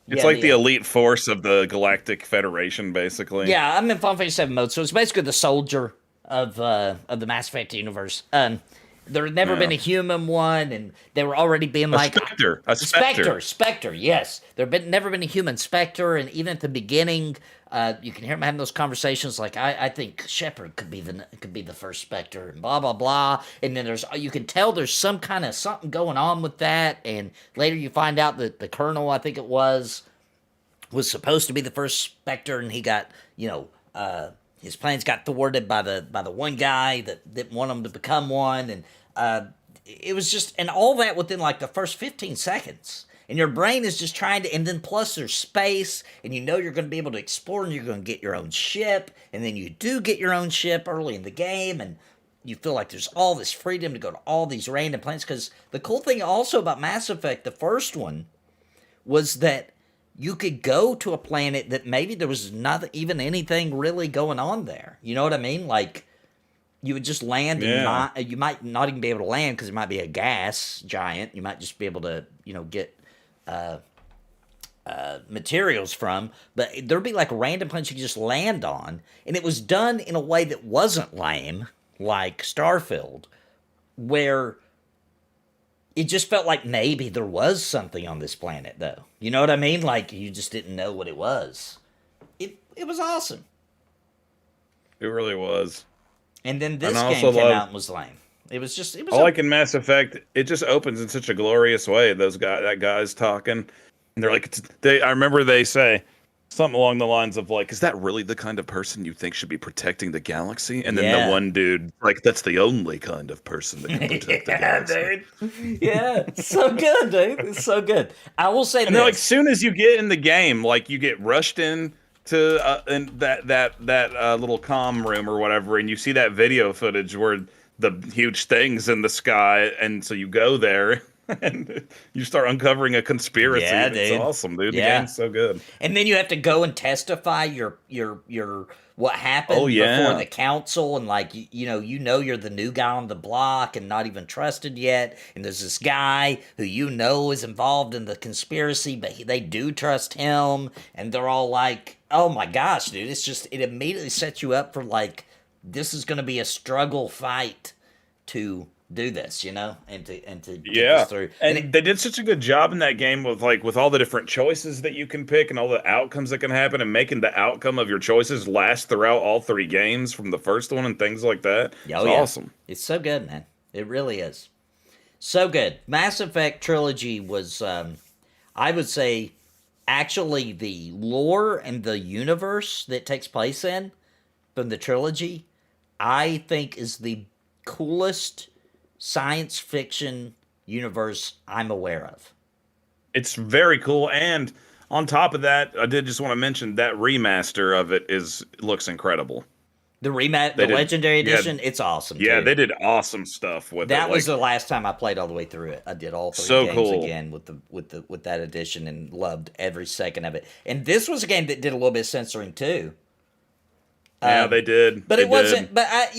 It's like the elite force of the Galactic Federation, basically. Yeah, I'm in Final Fantasy VII mode, so it's basically the soldier of the Mass Effect universe. There had never been a human one, and they were already being like a Spectre. Yes, there had never been a human Spectre, and even at the beginning, you can hear them having those conversations like, I think Shepard could be the first Spectre, and blah blah blah. And then you can tell there's some kind of something going on with that, and later you find out that the Colonel, I think it was supposed to be the first Spectre, and he got, his plans got thwarted by the one guy that didn't want him to become one, and it was just, and all that within like the first 15 seconds. And your brain is just trying to, and then plus there's space, and you're going to be able to explore, and you're going to get your own ship, and then you do get your own ship early in the game, and you feel like there's all this freedom to go to all these random planets. Because the cool thing also about Mass Effect, the first one, was that you could go to a planet that maybe there was not even anything really going on there. You know what I mean? Like, you would just land, and you might not even be able to land because it might be a gas giant. You might just be able to, get materials from, but there'd be like random planets you could just land on, and it was done in a way that wasn't lame, like Starfield, where it just felt like maybe there was something on this planet, though. You know what I mean? Like, you just didn't know what it was. It was awesome. It really was. And then this game came out and was lame. It was like in Mass Effect, it just opens in such a glorious way. That guy's talking, and they're like, I remember they say, Something along the lines of like, is that really the kind of person you think should be protecting the galaxy? And then Yeah. the one dude, like, that's the only kind of person that can protect the galaxy. Dude. Yeah, it's so good, dude. It's so good. I will say And this. then, like, soon as you get in the game, like, you get rushed in to in that little comm room or whatever, and you see that video footage where the huge thing's in the sky, and so you go there. And you start uncovering a conspiracy. Yeah, and it's dude. awesome, dude. Yeah. The game's so good. And then you have to go and testify your what happened before the council, and like you know you're the new guy on the block and not even trusted yet, and there's this guy who you know is involved in the conspiracy, but they do trust him, and they're all like, oh my gosh, dude, it immediately sets you up for like this is going to be a struggle fight to do this, you know, and to get this through. And they did such a good job in that game with all the different choices that you can pick and all the outcomes that can happen, and making the outcome of your choices last throughout all 3 games from the first one and things like that. Oh, it's yeah. awesome. It's so good, man. It really is. So good. Mass Effect Trilogy was, I would say, actually the lore and the universe that takes place in from the trilogy, I think is the coolest science fiction universe I'm aware of. It's very cool, and on top of that, I did just want to mention that remaster of it looks incredible. The Legendary Edition, it's awesome. Yeah, too. they did awesome stuff with it. That was the last time I played all the way through it. I did all 3 games again with that edition and loved every second of it. And this was a game that did a little bit of censoring too. Yeah, they did. But they it wasn't. did. But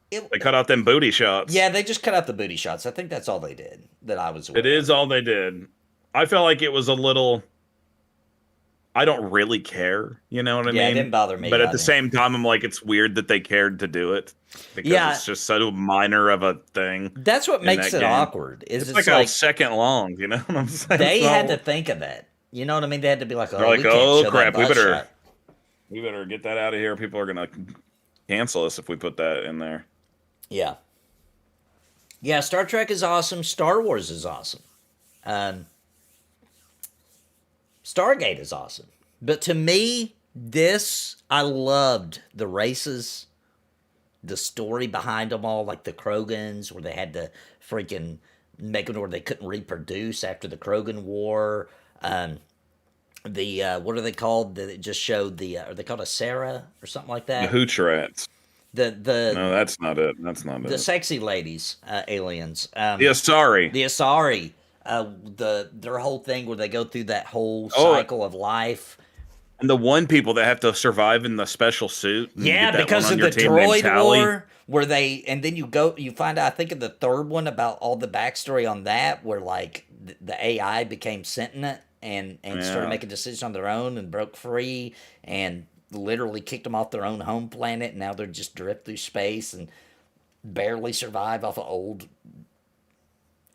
They cut out them booty shots. Yeah, they just cut out the booty shots. I think that's all they did that I was aware It is all they did. I felt like it was a little... I don't really care, you know what I mean? Yeah, it didn't bother me. But at the same time, I'm like, it's weird that they cared to do it. Because it's just so minor of a thing. That's what makes it awkward. It's like a second long, you know what I'm saying? They had to think of that. You know what I mean? They had to be like, They're like, we can't show crap, that we better get that out of here. People are going to cancel us if we put that in there. Yeah. Yeah, Star Trek is awesome. Star Wars is awesome. Stargate is awesome. But to me, I loved the races, the story behind them all, like the Krogans, where they had to freaking make them where they couldn't reproduce after the Krogan War. What are they called? That it just showed are they called a Sarah or something like that? The Hooch-rats. No, that's not it. That's not it. The sexy ladies, aliens. The Asari. The Asari. Their whole thing where they go through that whole cycle of life. And the one people that have to survive in the special suit. Yeah, because of the droid war, where and then you find out, I think in the 3rd one, about all the backstory on that, where like the AI became sentient and started making decisions on their own and broke free and literally kicked them off their own home planet, and now they're just drift through space and barely survive off of old,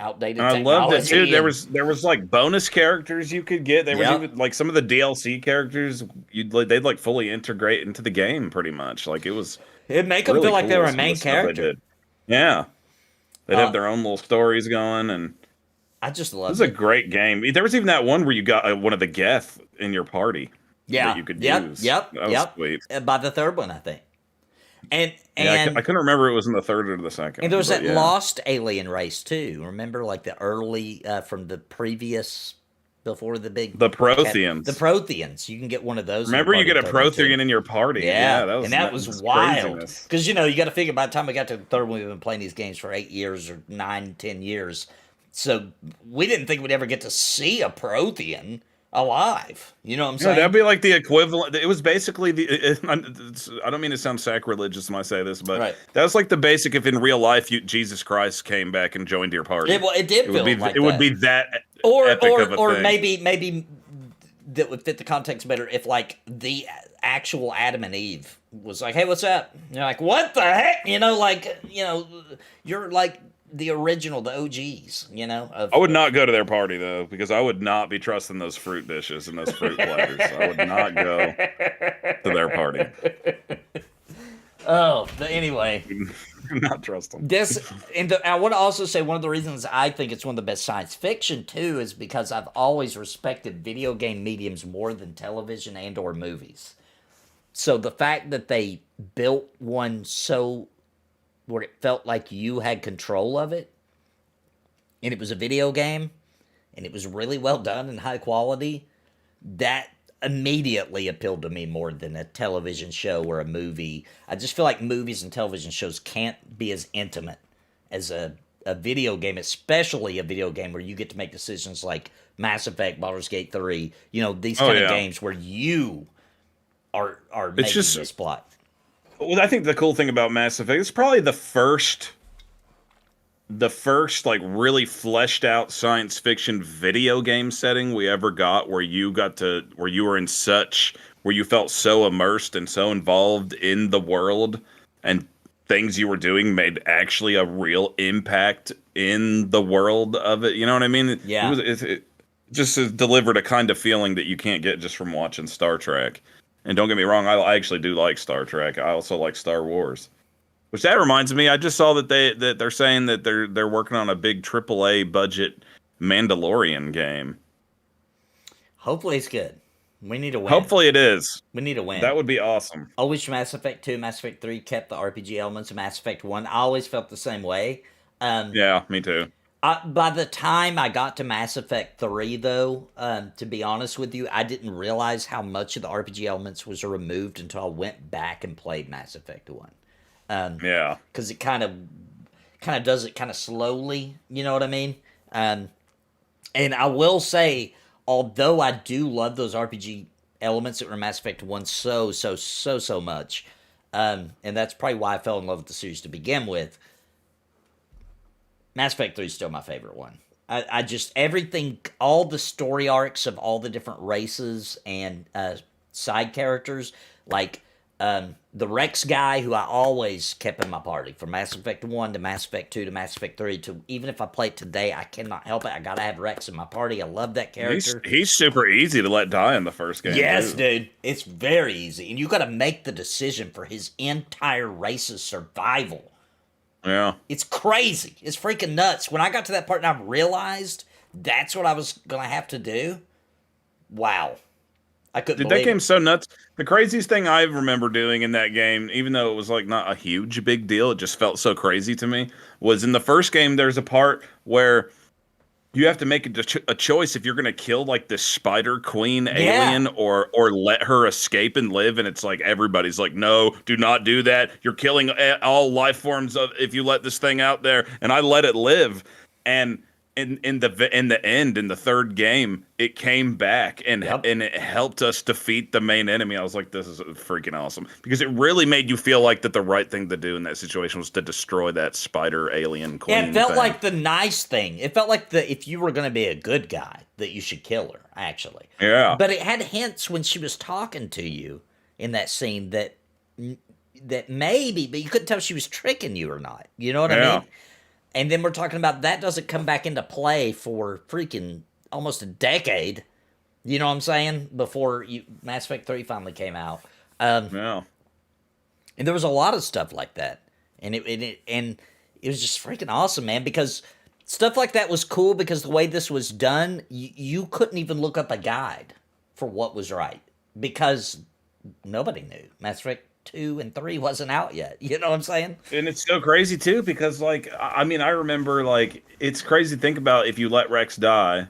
outdated technology. I loved it too. There was like bonus characters you could get. There was even like some of the DLC characters they'd like fully integrate into the game pretty much. Like it'd make them feel like they were a main character. Yeah, they'd have their own little stories going, and I just love it. It was a great game. There was even that one where you got one of the Geth in your party. Yeah, that you could use. That was sweet. By the 3rd one, I think. And I couldn't remember if it was in the 3rd or the 2nd. And there was that lost alien race too. Remember, like the early from the previous, before the Protheans. The Protheans. You can get one of those. Remember, you get a Prothean in your party. Yeah, that was wild. Because you got to figure by the time we got to the 3rd one, we've been playing these games for 8 years or 9, 10 years. So we didn't think we'd ever get to see a Prothean alive. You know what I'm saying? That'd be like the equivalent. It was basically I don't mean to sound sacrilegious when I say this, but that was like the basic. If in real life Jesus Christ came back and joined your party, it did feel like that. It would be that, or maybe that would fit the context better if like the actual Adam and Eve was like, "Hey, what's up?" And you're like, "What the heck?" You're like the original, the OGs, I would not go to their party, though, because I would not be trusting those fruit dishes and those fruit platters. I would not go to their party. Oh, but anyway. not trust them. I want to also say one of the reasons I think it's one of the best science fiction too is because I've always respected video game mediums more than television and or movies. So the fact that they built one so where it felt like you had control of it, and it was a video game, and it was really well done and high quality, that immediately appealed to me more than a television show or a movie. I just feel like movies and television shows can't be as intimate as a video game, especially a video game where you get to make decisions like Mass Effect, Baldur's Gate 3, these kind of games where you are making this plot. Well, I think the cool thing about Mass Effect, it's probably the first like really fleshed out science fiction video game setting we ever got where you felt so immersed and so involved in the world and things you were doing made actually a real impact in the world of it. You know what I mean? Yeah. It just delivered a kind of feeling that you can't get just from watching Star Trek. And don't get me wrong, I actually do like Star Trek. I also like Star Wars. Which that reminds me, I just saw that they're saying that they're working on a big AAA budget Mandalorian game. Hopefully it's good. We need a win. Hopefully it is. We need a win. That would be awesome. I wish Mass Effect 2, Mass Effect 3 kept the RPG elements of Mass Effect 1. I always felt the same way. Yeah, me too. By the time I got to Mass Effect 3, though, to be honest with you, I didn't realize how much of the RPG elements was removed until I went back and played Mass Effect 1. Yeah. Because it kind of does it kind of slowly, you know what I mean? And I will say, although I do love those RPG elements that were in Mass Effect 1 so much, and that's probably why I fell in love with the series to begin with, Mass Effect 3 is still my favorite one. I just, everything, all the story arcs of all the different races and side characters, like the Rex guy who I always kept in my party, from Mass Effect 1 to Mass Effect 2 to Mass Effect 3, to even if I play it today, I cannot help it. I gotta have Rex in my party. I love that character. He's super easy to let die in the first game. Yes, too. dude. It's very easy. And you gotta make the decision for his entire race's survival. Yeah. It's crazy. It's freaking nuts. When I got to that part and I realized that's what I was gonna have to do, wow. I couldn't believe that game's so nuts. The craziest thing I remember doing in that game, even though it was like not a huge big deal, it just felt so crazy to me, was in the first game there's a part where you have to make a choice if you're going to kill like this spider queen alien or let her escape and live, and it's like everybody's like, no, do not do that. You're killing all life forms if you let this thing out there. And I let it live, and in the end, in the third game, it came back and it helped us defeat the main enemy. I was like, this is freaking awesome, because it really made you feel like that the right thing to do in that situation was to destroy that spider alien queen. Yeah, it felt like the nice thing. It felt like if you were going to be a good guy, that you should kill her, actually. Yeah. But it had hints when she was talking to you in that scene that maybe, but you couldn't tell if she was tricking you or not. You know what I mean? And then we're talking about that doesn't come back into play for freaking almost a decade. You know what I'm saying? Before Mass Effect 3 finally came out. Yeah. And there was a lot of stuff like that. And it was just freaking awesome, man, because stuff like that was cool because the way this was done, you couldn't even look up a guide for what was right because nobody knew. Mass Effect 2 and 3 wasn't out yet. You know what I'm saying? And it's so crazy too, because like, I mean, I remember like, it's crazy to think about if you let Rex die,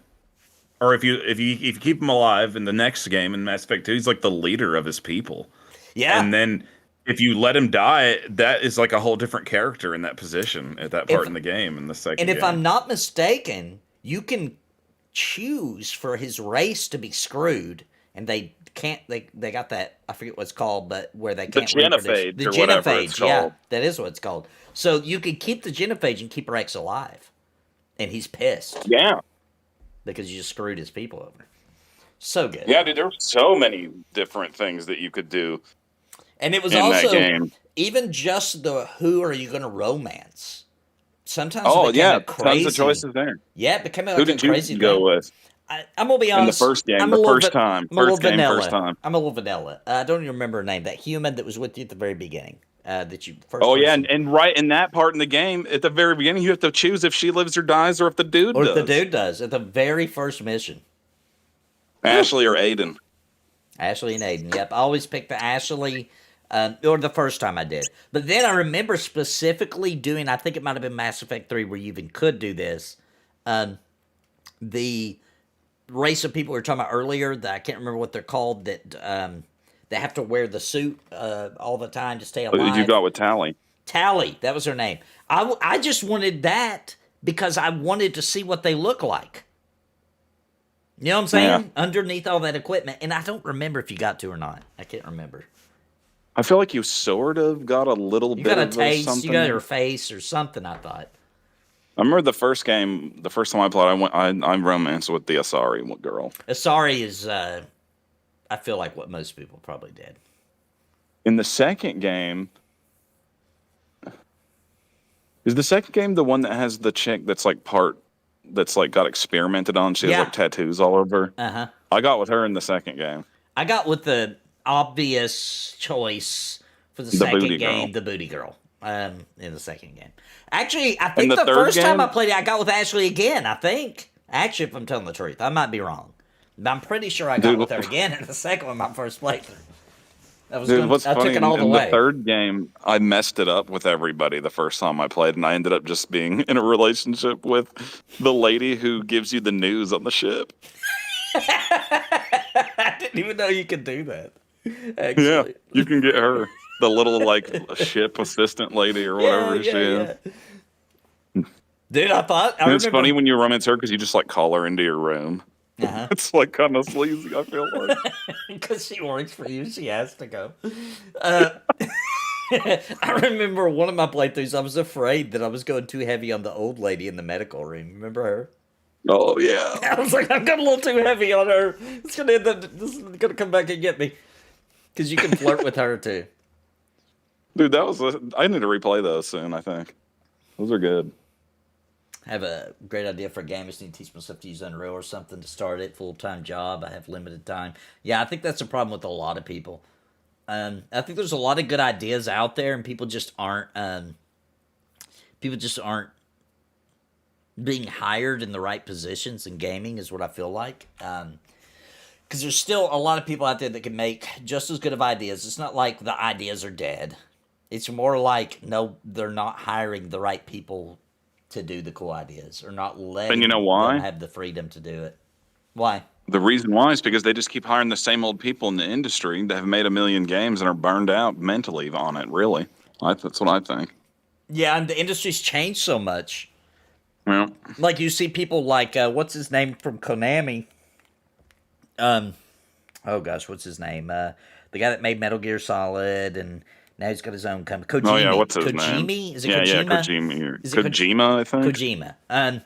or if you keep him alive in the next game in Mass Effect 2, he's like the leader of his people. Yeah. And then if you let him die, that is like a whole different character in that position at that part in the game in the second game. And if I'm not mistaken, you can choose for his race to be screwed, and they can't, they got that, I forget what it's called, but where they can't genophage, the or whatever genophage, it's called. yeah, that is what it's called. So you could keep the genophage and keep Rex alive, and he's pissed. Yeah. Because you just screwed his people over. So good. Yeah, dude, there were so many different things that you could do. And it was in also, that game. Even just the who are you going to romance? Sometimes Oh, it became yeah, a crazy, tons of choices there. Yeah, it became like Who a did crazy you go thing. with? I'm gonna be honest. In the first game, I'm the a little first bit- time. I'm a little First game, vanilla. first time. I'm a little vanilla. I don't even remember her name. That human that was with you at the very beginning. That you first. Oh, yeah, person. and right in that part in the game, at the very beginning, you have to choose if she lives or dies or if the dude Or does. if the dude does at the very first mission. Ashley or Aiden. Ashley and Aiden. Yep, I always pick the Ashley. Or the first time I did. But then I remember specifically doing, I think it might have been Mass Effect 3 where you even could do this. The race of people we were talking about earlier, that I can't remember what they're called, that they have to wear the suit all the time to stay alive. You got with Tally. Tally, that was her name. I just wanted that because I wanted to see what they look like. You know what I'm saying? Yeah. Underneath all that equipment. And I don't remember if you got to or not. I can't remember. I feel like you sort of got a little You bit got a of taste, something. you got her face or something, I thought. I remember the first game, the first time I played, I romanced with the Asari girl. Asari is, I feel like what most people probably did. In the second game, is the second game the one that has the chick that's like got experimented on? She has like tattoos all over. Uh-huh. I got with her in the second game. I got with the obvious choice for the The second booty game, girl. the booty girl, in the second game. Actually, I think the the third first time game? I played it, I got with Ashley again, I think. Actually, if I'm telling the truth, I might be wrong. But I'm pretty sure I got Dude, with her again in the second one, my first playthrough. What's I funny, took it all the in way. the third game, I messed it up with everybody the first time I played, and I ended up just being in a relationship with the lady who gives you the news on the ship. I didn't even know you could do that. Actually. Yeah, you can get her, the little like ship assistant lady or whatever she is. Dude, I It's funny when you romance her because you just like call her into your room. Uh-huh. It's like kind of sleazy, I feel like. Because she works for you, she has to go. I remember one of my playthroughs, I was afraid that I was going too heavy on the old lady in the medical room. Remember her? Oh, yeah. I was like, I've got a little too heavy on her. It's gonna end up, this is gonna come back and get me. Because you can flirt with her too. Dude, I need to replay those soon, I think. Those are good. I have a great idea for a game. I just need to teach myself to use Unreal or something to start it. Full-time job. I have limited time. Yeah, I think that's a problem with a lot of people. I think there's a lot of good ideas out there, and people just aren't being hired in the right positions in gaming is what I feel like. Because there's still a lot of people out there that can make just as good of ideas. It's not like the ideas are dead. It's more like, no, they're not hiring the right people to do the cool ideas, or not letting And you know why? them have the freedom to do it. Why? The reason why is because they just keep hiring the same old people in the industry that have made a million games and are burned out mentally on it, really. That's what I think. Yeah, and the industry's changed so much. Yeah. Like, you see people like, what's his name from Konami? Oh gosh, what's his name? The guy that made Metal Gear Solid, and now he's got his own company. Kojima. Oh, yeah, what's his Kojima? name? Is it yeah, Kojima? Yeah, Kojima. Is it Kojima, I think. Kojima.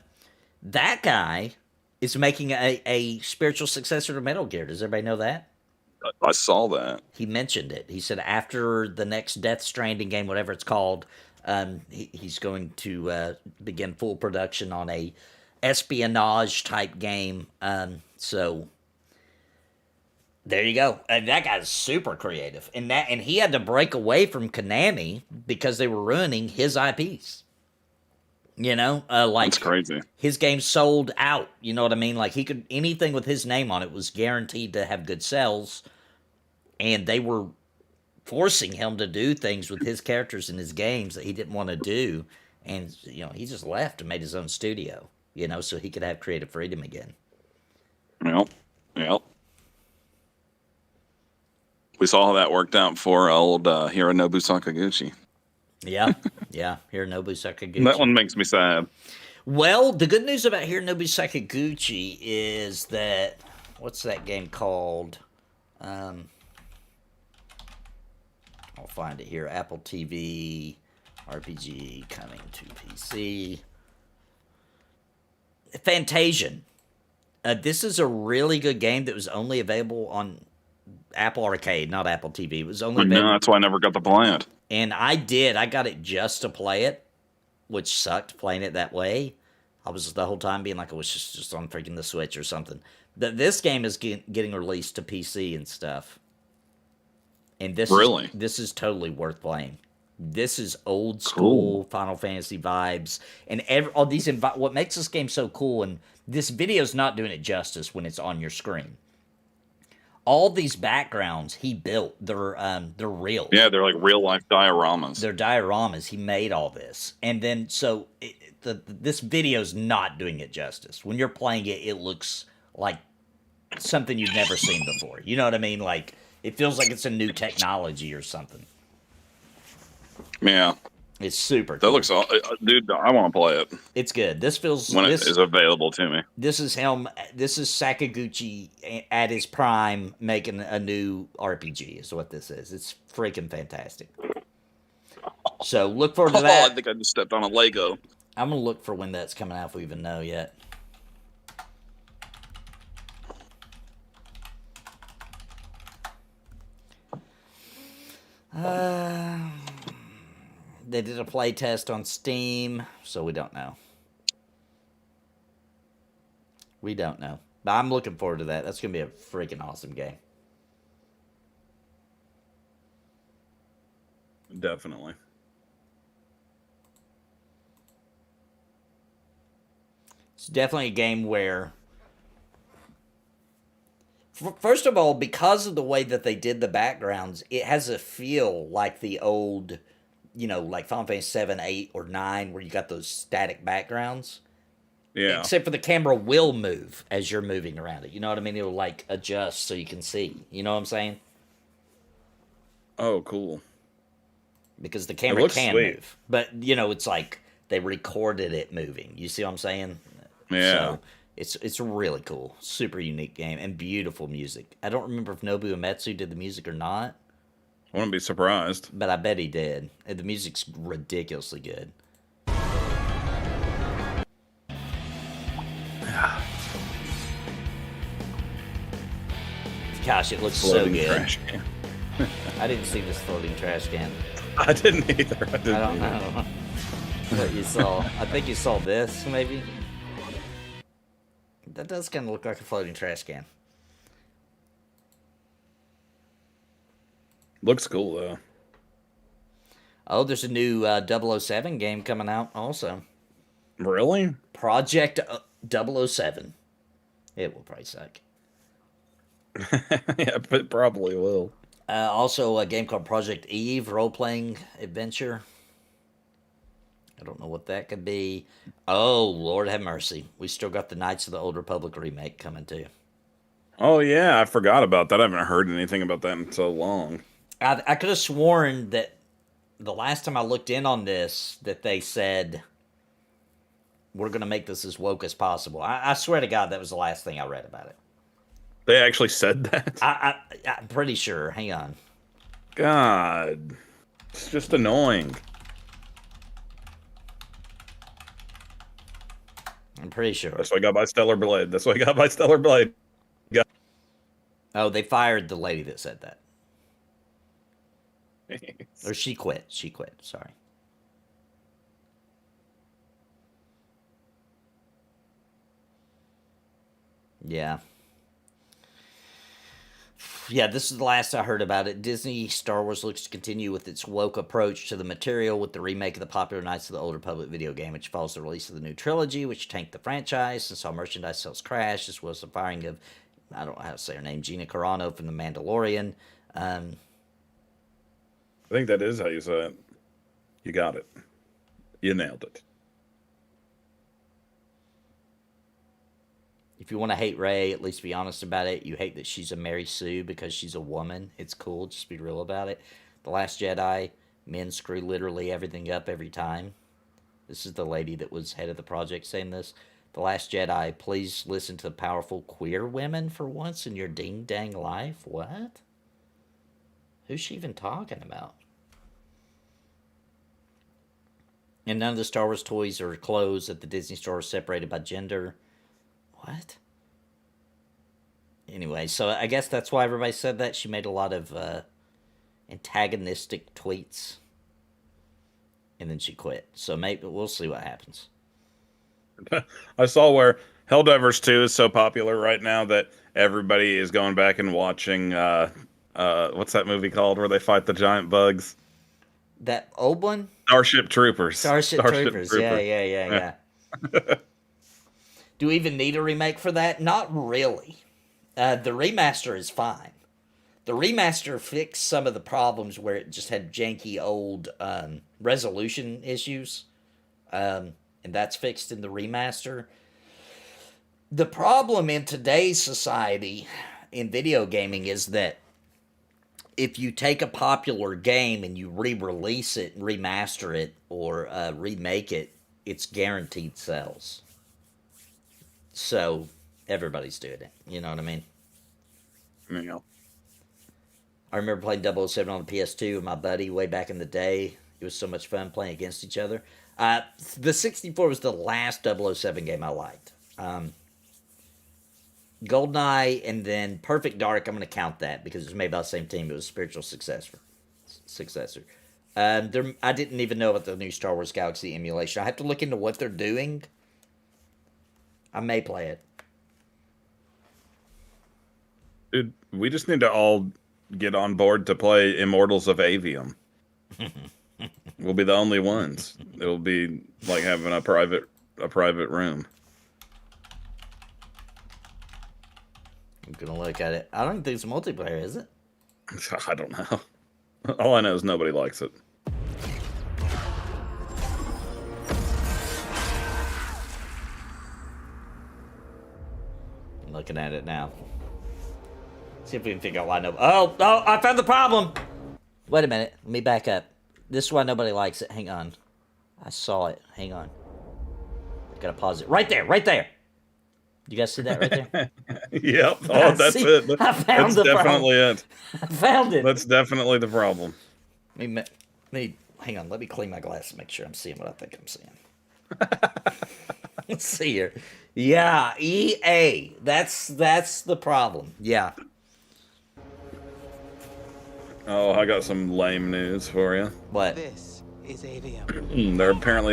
That guy is making a spiritual successor to Metal Gear. Does everybody know that? I saw that. He mentioned it. He said after the next Death Stranding game, whatever it's called, he's going to begin full production on a espionage type game. So there you go. And that guy's super creative. And he had to break away from Konami because they were ruining his IPs. You know, like That's crazy. His game sold out. You know what I mean? Like, he could, anything with his name on it was guaranteed to have good sales. And they were forcing him to do things with his characters in his games that he didn't want to do. And, you know, he just left and made his own studio, you know, so he could have creative freedom again. Yep. We saw how that worked out for old Hironobu Sakaguchi. Yeah, Hironobu Sakaguchi. That one makes me sad. Well, the good news about Hironobu Sakaguchi is that, what's that game called? I'll find it here. Apple TV RPG coming to PC. Fantasian. This is a really good game that was only available on Apple Arcade, not Apple TV. It was only available. No, that's why I never got to play it. And I got it just to play it, which sucked playing it that way. I was the whole time being like, it was just on freaking the Switch or something. This game is getting released to PC and stuff. And this is totally worth playing. This is old school Final Fantasy vibes, and all these. What makes this game so cool, and this video's not doing it justice when it's on your screen. All these backgrounds he built, they're real. Yeah, they're like real life dioramas. They're dioramas. He made all this, and then this video's not doing it justice. When you're playing it, it looks like something you've never seen before. You know what I mean? Like it feels like it's a new technology or something. Yeah. It's super cool. That looks dude, I want to play it. It's good. This feels when it is available to me. This is him. This is Sakaguchi at his prime making a new RPG is what this is. It's freaking fantastic. So look forward to that. I think I just stepped on a Lego. I'm going to look for when that's coming out if we even know yet. They did a play test on Steam, so we don't know. We don't know. But I'm looking forward to that. That's going to be a freaking awesome game. Definitely. It's definitely a game where... First of all, because of the way that they did the backgrounds, it has a feel like the old... You know, like Final Fantasy 7, 8, or 9, where you got those static backgrounds. Yeah. Except for the camera will move as you're moving around it. You know what I mean? It'll, like, adjust so you can see. You know what I'm saying? Oh, cool. Because the camera can move. But, you know, it's like they recorded it moving. You see what I'm saying? Yeah. So, it's really cool. Super unique game. And beautiful music. I don't remember if Nobuo Uematsu did the music or not. I wouldn't be surprised. But I bet he did. The music's ridiculously good. Gosh, it looks Floating so good. Trash can. I didn't see this floating trash can. I didn't either. I don't know what you saw. I think you saw this, maybe? That does kind of look like a floating trash can. Looks cool, though. Oh, there's a new 007 game coming out also. Really? Project 007. It will probably suck. Yeah, it probably will. Also, a game called Project Eve, role-playing adventure. I don't know what that could be. Oh, Lord have mercy. We still got the Knights of the Old Republic remake coming, too. Oh, yeah, I forgot about that. I haven't heard anything about that in so long. I could have sworn that the last time I looked in on this, that they said, we're going to make this as woke as possible. I swear to God, that was the last thing I read about it. They actually said that? I'm pretty sure. Hang on. God. It's just annoying. I'm pretty sure. That's why I got my Stellar Blade. That's why I got my Stellar Blade. Oh, they fired the lady that said that. Or she quit. She quit. Sorry. Yeah. Yeah, this is the last I heard about it. Disney Star Wars looks to continue with its woke approach to the material with the remake of the popular Knights of the Old Republic video game, which follows the release of the new trilogy, which tanked the franchise and saw merchandise sales crash, as well as the firing of, I don't know how to say her name, Gina Carano from The Mandalorian. I think that is how you say it. You got it. You nailed it. If you want to hate Rey, at least be honest about it. You hate that she's a Mary Sue because she's a woman. It's cool. Just be real about it. The Last Jedi, men screw literally everything up every time. This is the lady that was head of the project saying this. The Last Jedi, please listen to powerful queer women for once in your ding-dang life. What? Who's she even talking about? And none of the Star Wars toys or clothes at the Disney store are separated by gender. What? Anyway, so I guess that's why everybody said that. She made a lot of antagonistic tweets. And then she quit. So maybe we'll see what happens. I saw where Helldivers 2 is so popular right now that everybody is going back and watching what's that movie called where they fight the giant bugs? That old one? Starship Troopers. Starship Troopers. Yeah. Do we even need a remake for that? Not really. The remaster is fine. The remaster fixed some of the problems where it just had janky old resolution issues. And that's fixed in the remaster. The problem in today's society in video gaming is that if you take a popular game and you re-release it, remaster it, or remake it, it's guaranteed sales. So everybody's doing it. You know what I mean? Yeah. I remember playing 007 on the PS2 with my buddy way back in the day. It was so much fun playing against each other. The 64 was the last 007 game I liked. GoldenEye and then Perfect Dark, I'm going to count that because it was made by the same team. It was a spiritual successor. I didn't even know about the new Star Wars Galaxy emulation. I have to look into what they're doing. I may play it. Dude, we just need to all get on board to play Immortals of Avium. We'll be the only ones. It'll be like having a private room. I'm gonna look at it. I don't think it's multiplayer, is it? I don't know. All I know is nobody likes it. I'm looking at it now. See if we can figure out why no. Oh! I found the problem. Wait a minute. Let me back up. This is why nobody likes it. Hang on. I saw it. Hang on. I gotta pause it. Right there. You guys see that right there? Yep. Oh, that's it. I found the definitely problem. it. I found it. That's definitely the problem. Hang on. Let me clean my glass to make sure I'm seeing what I think I'm seeing. Let's see here. Yeah, EA. That's the problem. Yeah. Oh, I got some lame news for you. What? This is Avium.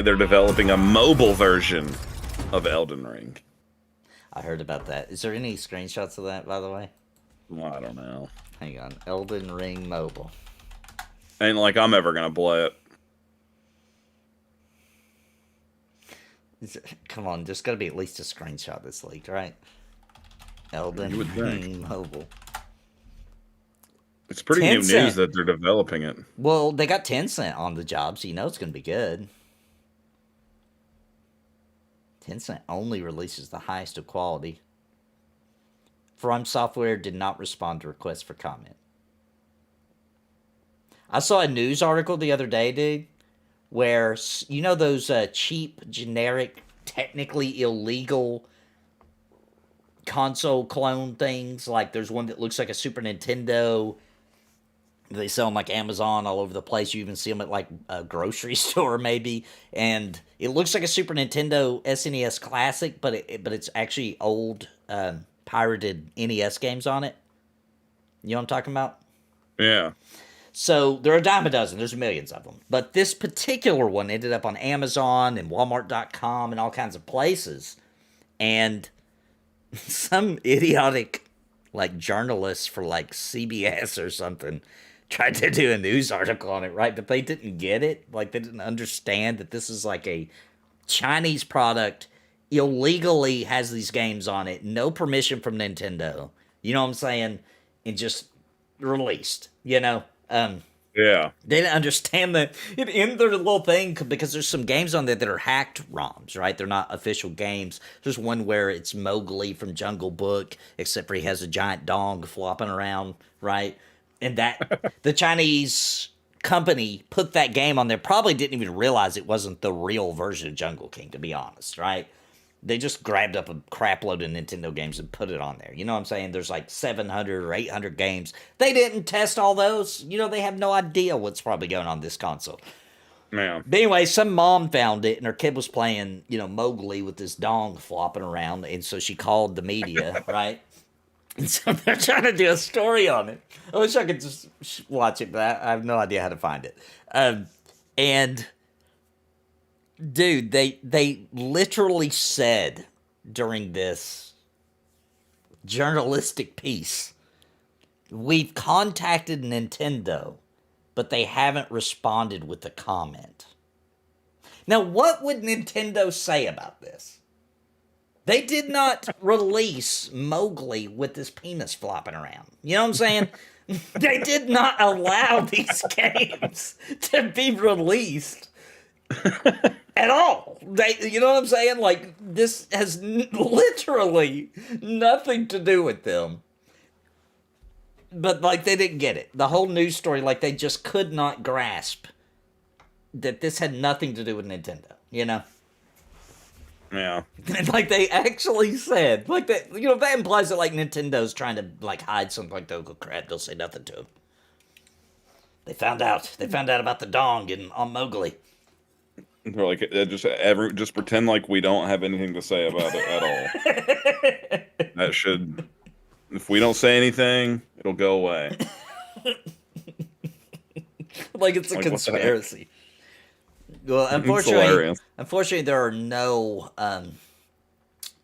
They're developing a mobile version of Elden Ring. I heard about that. Is there any screenshots of that, by the way? Well, I don't know. Hang on. Elden Ring mobile. Ain't like I'm ever gonna play it. Come on, there's gotta be at least a screenshot that's leaked, right? Elden Ring mobile. It's pretty new news that they're developing it. Well, they got Tencent on the job, so you know it's gonna be good. Tencent only releases the highest of quality. From Software did not respond to requests for comment. I saw a news article the other day, dude, where, you know those cheap, generic, technically illegal console clone things? Like there's one that looks like a Super Nintendo. They sell them like Amazon all over the place. You even see them at like a grocery store maybe. And it looks like a Super Nintendo SNES Classic, but it's actually old pirated NES games on it. You know what I'm talking about? Yeah. So there are a dime a dozen. There's millions of them. But this particular one ended up on Amazon and Walmart.com and all kinds of places. And some idiotic like journalist for like CBS or something tried to do a news article on it, right? But they didn't get it. Like, they didn't understand that this is like a Chinese product, illegally has these games on it, no permission from Nintendo. You know what I'm saying? And just released, you know? Yeah. They didn't understand that in their little thing, because there's some games on there that are hacked ROMs, right? They're not official games. There's one where it's Mowgli from Jungle Book, except for he has a giant dong flopping around, right? And that the Chinese company put that game on there, probably didn't even realize it wasn't the real version of Jungle King, to be honest, right? They just grabbed up a crap load of Nintendo games and put it on there. You know what I'm saying? There's like 700 or 800 games. They didn't test all those. You know, they have no idea what's probably going on this console. Man. But anyway, some mom found it, and her kid was playing, you know, Mowgli with this dong flopping around, and so she called the media, right? And so they're trying to do a story on it. I wish I could just watch it, but I have no idea how to find it. And Dude, they literally said during this journalistic piece, we've contacted Nintendo, but they haven't responded with a comment. Now, what would Nintendo say about this? They did not release Mowgli with his penis flopping around. You know what I'm saying? They did not allow these games to be released at all. You know what I'm saying? Like, this has literally nothing to do with them. But, like, they didn't get it. The whole news story, like, they just could not grasp that this had nothing to do with Nintendo, you know? Yeah. And, like, they actually said, like, that, you know, that implies that, like, Nintendo's trying to, like, hide something, like, they'll go crap, they'll say nothing to them. They found out about the dong on Mowgli. They're like, just pretend like we don't have anything to say about it at all. That should, if we don't say anything, it'll go away. Like it's a conspiracy. Well, unfortunately, there are no,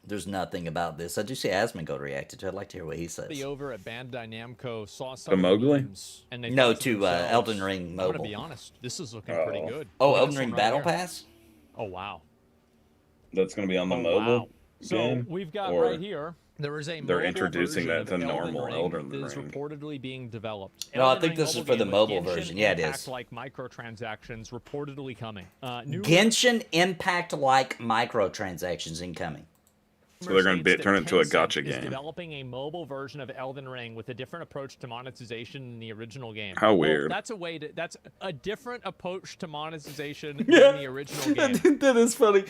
there's nothing about this. I do see Asmongold reacted to it. I'd like to hear what he says. Over at Bandai Namco saw some to Mowgli? And they no, to Elden Ring mobile. I'm gonna be honest, this is looking pretty good. Oh, Elden Ring Battle Pass? Oh, wow. That's going to be on the mobile game? So we've got right here, there is a they're introducing that to normal Elden Ring. That is reportedly being developed. No, I think this is for the mobile version. Yeah, it is. Like microtransactions reportedly coming. Genshin Impact-like microtransactions incoming. So they're going to turn it into a gacha game. Developing a mobile version of Elden Ring with a different approach to monetization in the original game. How weird. That's a different approach to monetization than the original game. That is funny.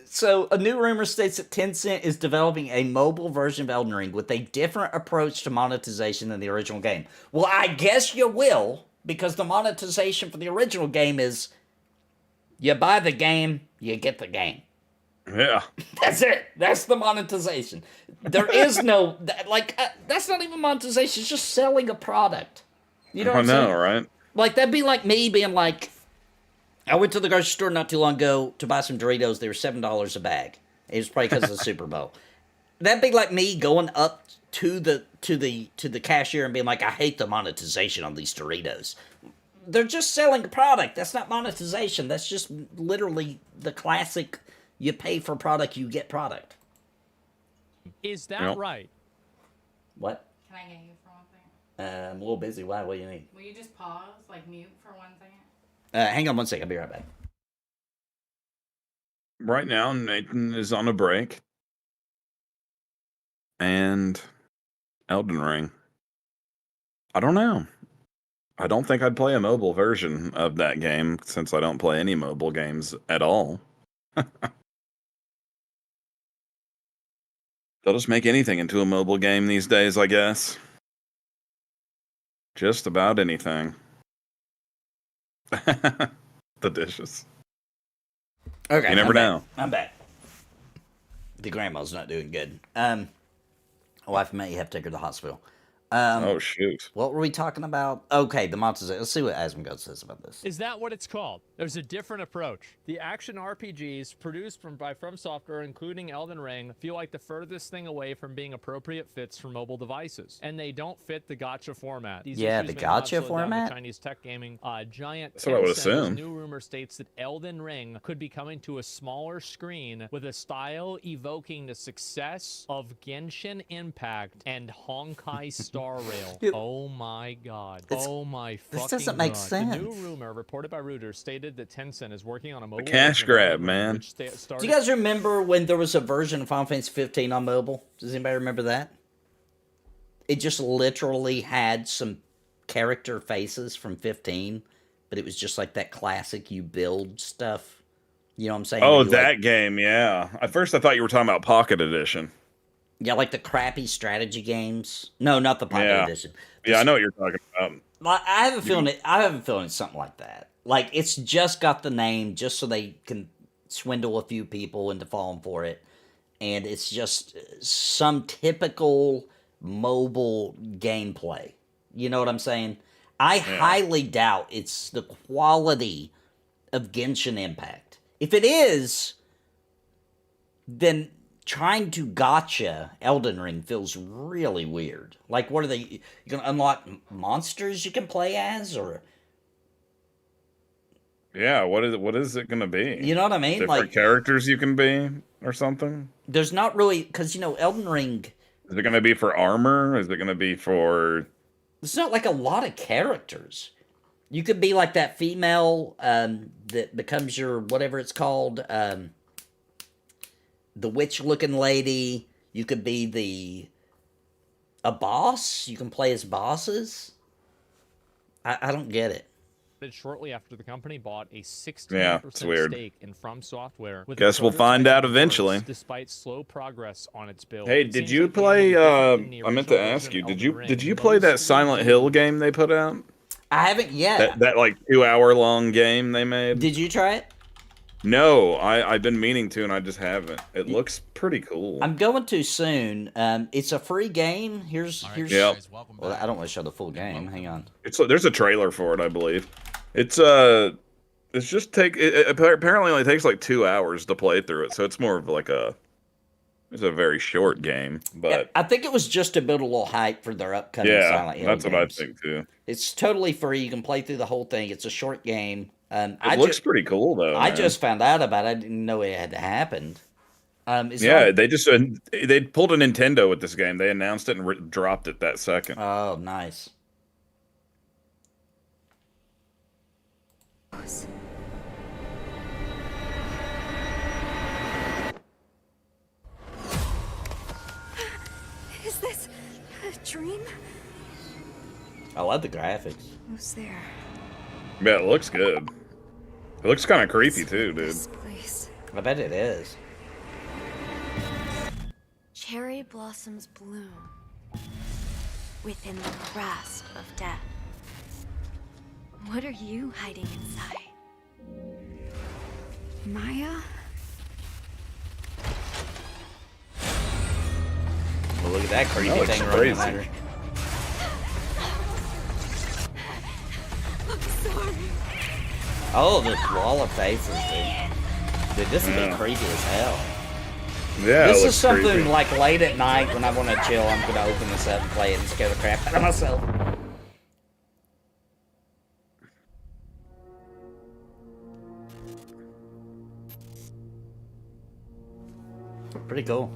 So a new rumor states that Tencent is developing a mobile version of Elden Ring with a different approach to monetization than the original game. Well, I guess you will, because the monetization for the original game is you buy the game, you get the game. Yeah. That's it. That's the monetization. There is no, that's not even monetization. It's just selling a product. You know what I'm saying? Right? Like, that'd be like me being like, I went to the grocery store not too long ago to buy some Doritos. They were $7 a bag. It was probably because of the Super Bowl. That'd be like me going up to the cashier and being like, I hate the monetization on these Doritos. They're just selling a product. That's not monetization. That's just literally the classic, you pay for product, you get product. Is that right? What? Can I get you for one second? I'm a little busy. Why? What do you need? Will you just pause, like mute for 1 second? Hang on 1 second. I'll be right back. Right now, Nathan is on a break. And Elden Ring. I don't know. I don't think I'd play a mobile version of that game since I don't play any mobile games at all. They'll just make anything into a mobile game these days, I guess. Just about anything. The dishes. Okay. You never know. I'm back. The grandma's not doing good. Wife may have to take her to the hospital. Oh, shoot. What were we talking about? Okay, the monetization. Let's see what Asmongold says about this. Is that what it's called? There's a different approach. The action RPGs produced by From Software, including Elden Ring, feel like the furthest thing away from being appropriate fits for mobile devices. And they don't fit the gacha format. These yeah, the gacha format? The Chinese tech gaming giant. That's what I would assume. New rumor states that Elden Ring could be coming to a smaller screen with a style evoking the success of Genshin Impact and Honkai Star Rail. Oh my god. Oh my fucking god. This doesn't make sense. The new rumor reported by Reuters stated that Tencent is working on a mobile cash grab, man. Do you guys remember when there was a version of Final Fantasy 15 on mobile? Does anybody remember that? It just literally had some character faces from 15, but it was just like that classic you build stuff. You know what I'm saying? Oh, that game, yeah. At first I thought you were talking about Pocket Edition. Yeah, like the crappy strategy games. No, not the Pocket Edition. Yeah, I know what you're talking about. I have a feeling it's something like that. Like, it's just got the name just so they can swindle a few people into falling for it. And it's just some typical mobile gameplay. You know what I'm saying? I highly doubt it's the quality of Genshin Impact. If it is, then trying to gotcha Elden Ring feels really weird. Like, what are they? You gonna unlock monsters you can play as, or? Yeah, what is it gonna be? You know what I mean? Different Like characters you can be, or something. There's not really, because Elden Ring. Is it gonna be for armor? Is it gonna be for? There's not like a lot of characters. You could be like that female that becomes your whatever it's called, the witch-looking lady. You could be a boss. You can play as bosses. I don't get it. Shortly after the company bought a 16% stake in From Software. Guess we'll find out eventually. Despite slow progress on its build. Hey, did you play? I meant to ask you. Did you play that Silent Hill game they put out? I haven't yet. That like 2-hour long game they made. Did you try it? No, I've been meaning to, and I just haven't. It looks pretty cool. I'm going to soon. It's a free game. Here's. Yep. Well, I don't want to show the full game. Hang on. There's a trailer for it, I believe. It's just it apparently only takes like 2 hours to play through it, so it's more of like it's a very short game. But yeah, I think it was just to build a little hype for their upcoming Silent Hill that's games. what I think too. It's totally free. You can play through the whole thing. It's a short game. It looks pretty cool though. I just found out about it. I didn't know it had happened. They pulled a Nintendo with this game. They announced it and dropped it that second. Oh, nice. Is this a dream? I love the graphics. Who's there? Yeah, it looks good. It looks kind of creepy too, dude. I bet it is. Cherry blossoms bloom within the grasp of death. What are you hiding inside? Maya? Well, look at that creepy thing running at her. I'm sorry. Oh, the wall of faces, dude. Dude, this is creepy as hell. Yeah, this is something like late at night when I want to chill. I'm gonna open this up and play it and scare the crap out of myself. Pretty cool.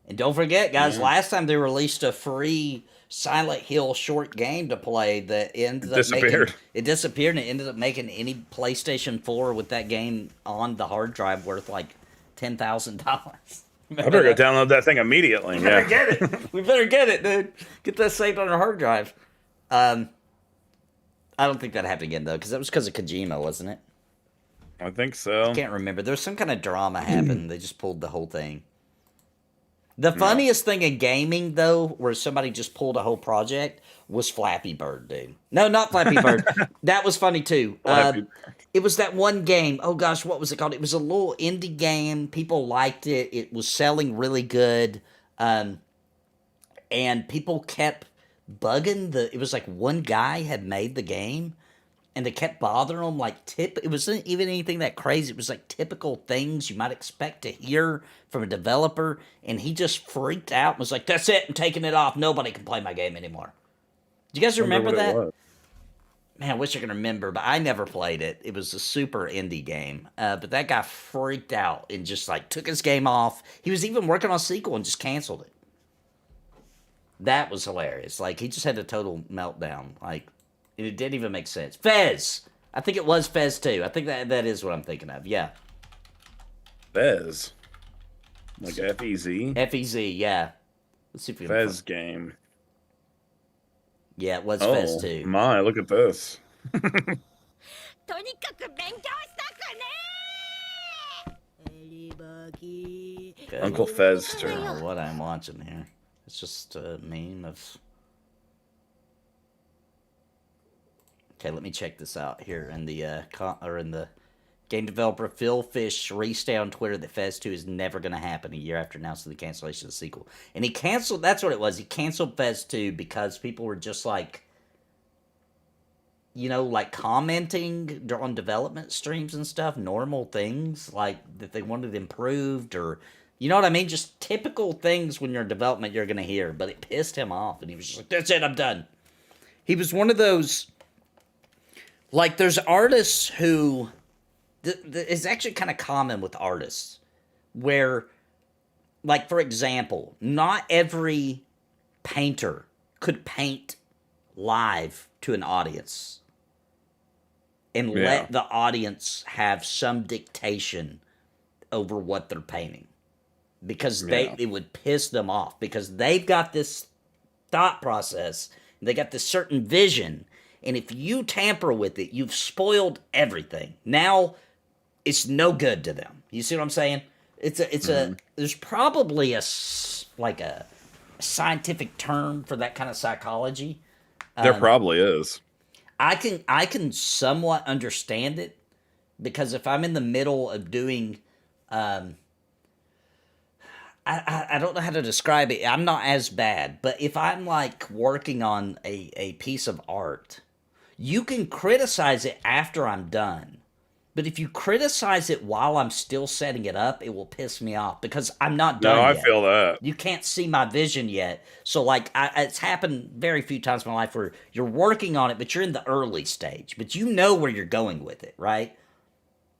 And don't forget, guys, last time they released a free Silent Hill short game to play that ended up disappeared and it ended up making any PlayStation 4 with that game on the hard drive worth like $10,000. I better go download that thing immediately. We better get it. We better get it, dude. Get that saved on our hard drive. I don't think that happened again though, because that was because of Kojima, wasn't it? I think so. I can't remember. There was some kind of drama happened. They just pulled the whole thing. The funniest thing in gaming, though, where somebody just pulled a whole project, was Flappy Bird, dude. No, not Flappy Bird. That was funny, too. It was that one game. Oh, gosh, what was it called? It was a little indie game. People liked it. It was selling really good. And people kept bugging it was like one guy had made the game, and they kept bothering him, it wasn't even anything that crazy. It was like typical things you might expect to hear from a developer, and he just freaked out and was like, that's it, I'm taking it off. Nobody can play my game anymore. Do you guys remember that? Man, I wish I could remember, but I never played it. It was a super indie game. But that guy freaked out and just took his game off. He was even working on a sequel and just canceled it. That was hilarious. He just had a total meltdown. It didn't even make sense. Fez! I think it was Fez 2. I think that is what I'm thinking of. Yeah. Fez. Like F-E-Z? F-E-Z, yeah. Let's see if we can Fez game. Yeah, it was Fez 2. My, look at this. Uncle Fez I don't know what I'm watching here. It's just a meme of... Okay, let me check this out here in the game developer Phil Fish released on Twitter that Fez 2 is never going to happen a year after announcing the cancellation of the sequel. And he canceled, that's what it was, he canceled Fez 2 because people were just you know, like commenting on development streams and stuff, normal things like that they wanted improved, or you know what I mean? Just typical things when you're in development you're going to hear, but it pissed him off and he was just like, that's it, I'm done. He was one of those, like there's artists who, it's actually kind of common with artists where, like for example, not every painter could paint live to an audience and let the audience have some dictation over what they're painting, because it would piss them off, because they've got this thought process, they got this certain vision, and if you tamper with it, you've spoiled everything. Now it's no good to them. You see what I'm saying? There's probably a scientific term for that kind of psychology. There probably is. I can somewhat understand it, because if I'm in the middle of doing, I don't know how to describe it. I'm not as bad, but if I'm like working on a piece of art, you can criticize it after I'm done. But if you criticize it while I'm still setting it up, it will piss me off, because I'm not done yet. No, I feel that. You can't see my vision yet. So, like, it's happened very few times in my life where you're working on it, but you're in the early stage. But you know where you're going with it, right?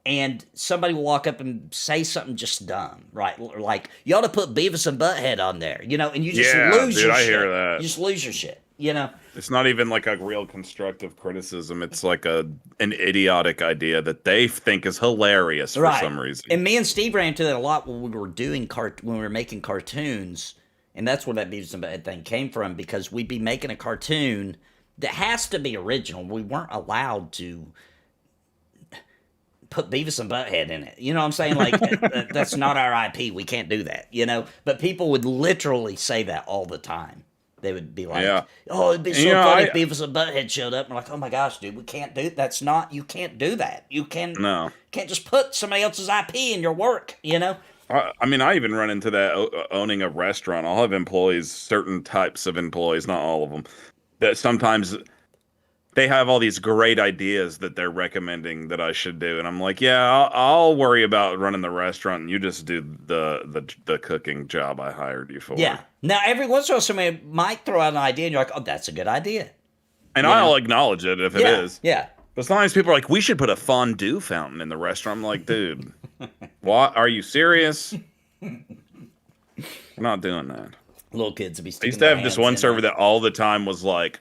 And somebody will walk up and say something just dumb, right? Like, you ought to put Beavis and Butthead on there, you know? And you just lose your shit. I hear that. You just lose your shit, you know? It's not even like a real constructive criticism. It's like an idiotic idea that they think is hilarious for some reason. And me and Steve ran into that a lot when we were doing when we were making cartoons, and that's where that Beavis and Butthead thing came from, because we'd be making a cartoon that has to be original. We weren't allowed to put Beavis and Butthead in it. You know what I'm saying? Like, that's not our IP. We can't do that, you know? But people would literally say that all the time. They would be like, oh, it'd be so funny if Beavis and Butthead showed up. And we're like, oh my gosh, dude, we can't do that's not, you can't do that. You can't just put somebody else's IP in your work, you know? I mean, I even run into that owning a restaurant. I'll have employees, certain types of employees, not all of them, that sometimes they have all these great ideas that they're recommending that I should do. And I'm like, yeah, I'll worry about running the restaurant, and you just do the cooking job I hired you for. Yeah. Now, every once in a while, somebody might throw out an idea, and you're like, oh, that's a good idea. And I'll acknowledge it if it is. Yeah. But sometimes people are like, we should put a fondue fountain in the restaurant. I'm like, dude, what? Are you serious? We're not doing that. Little kids would be sticking I used to have this one server that all the time was like,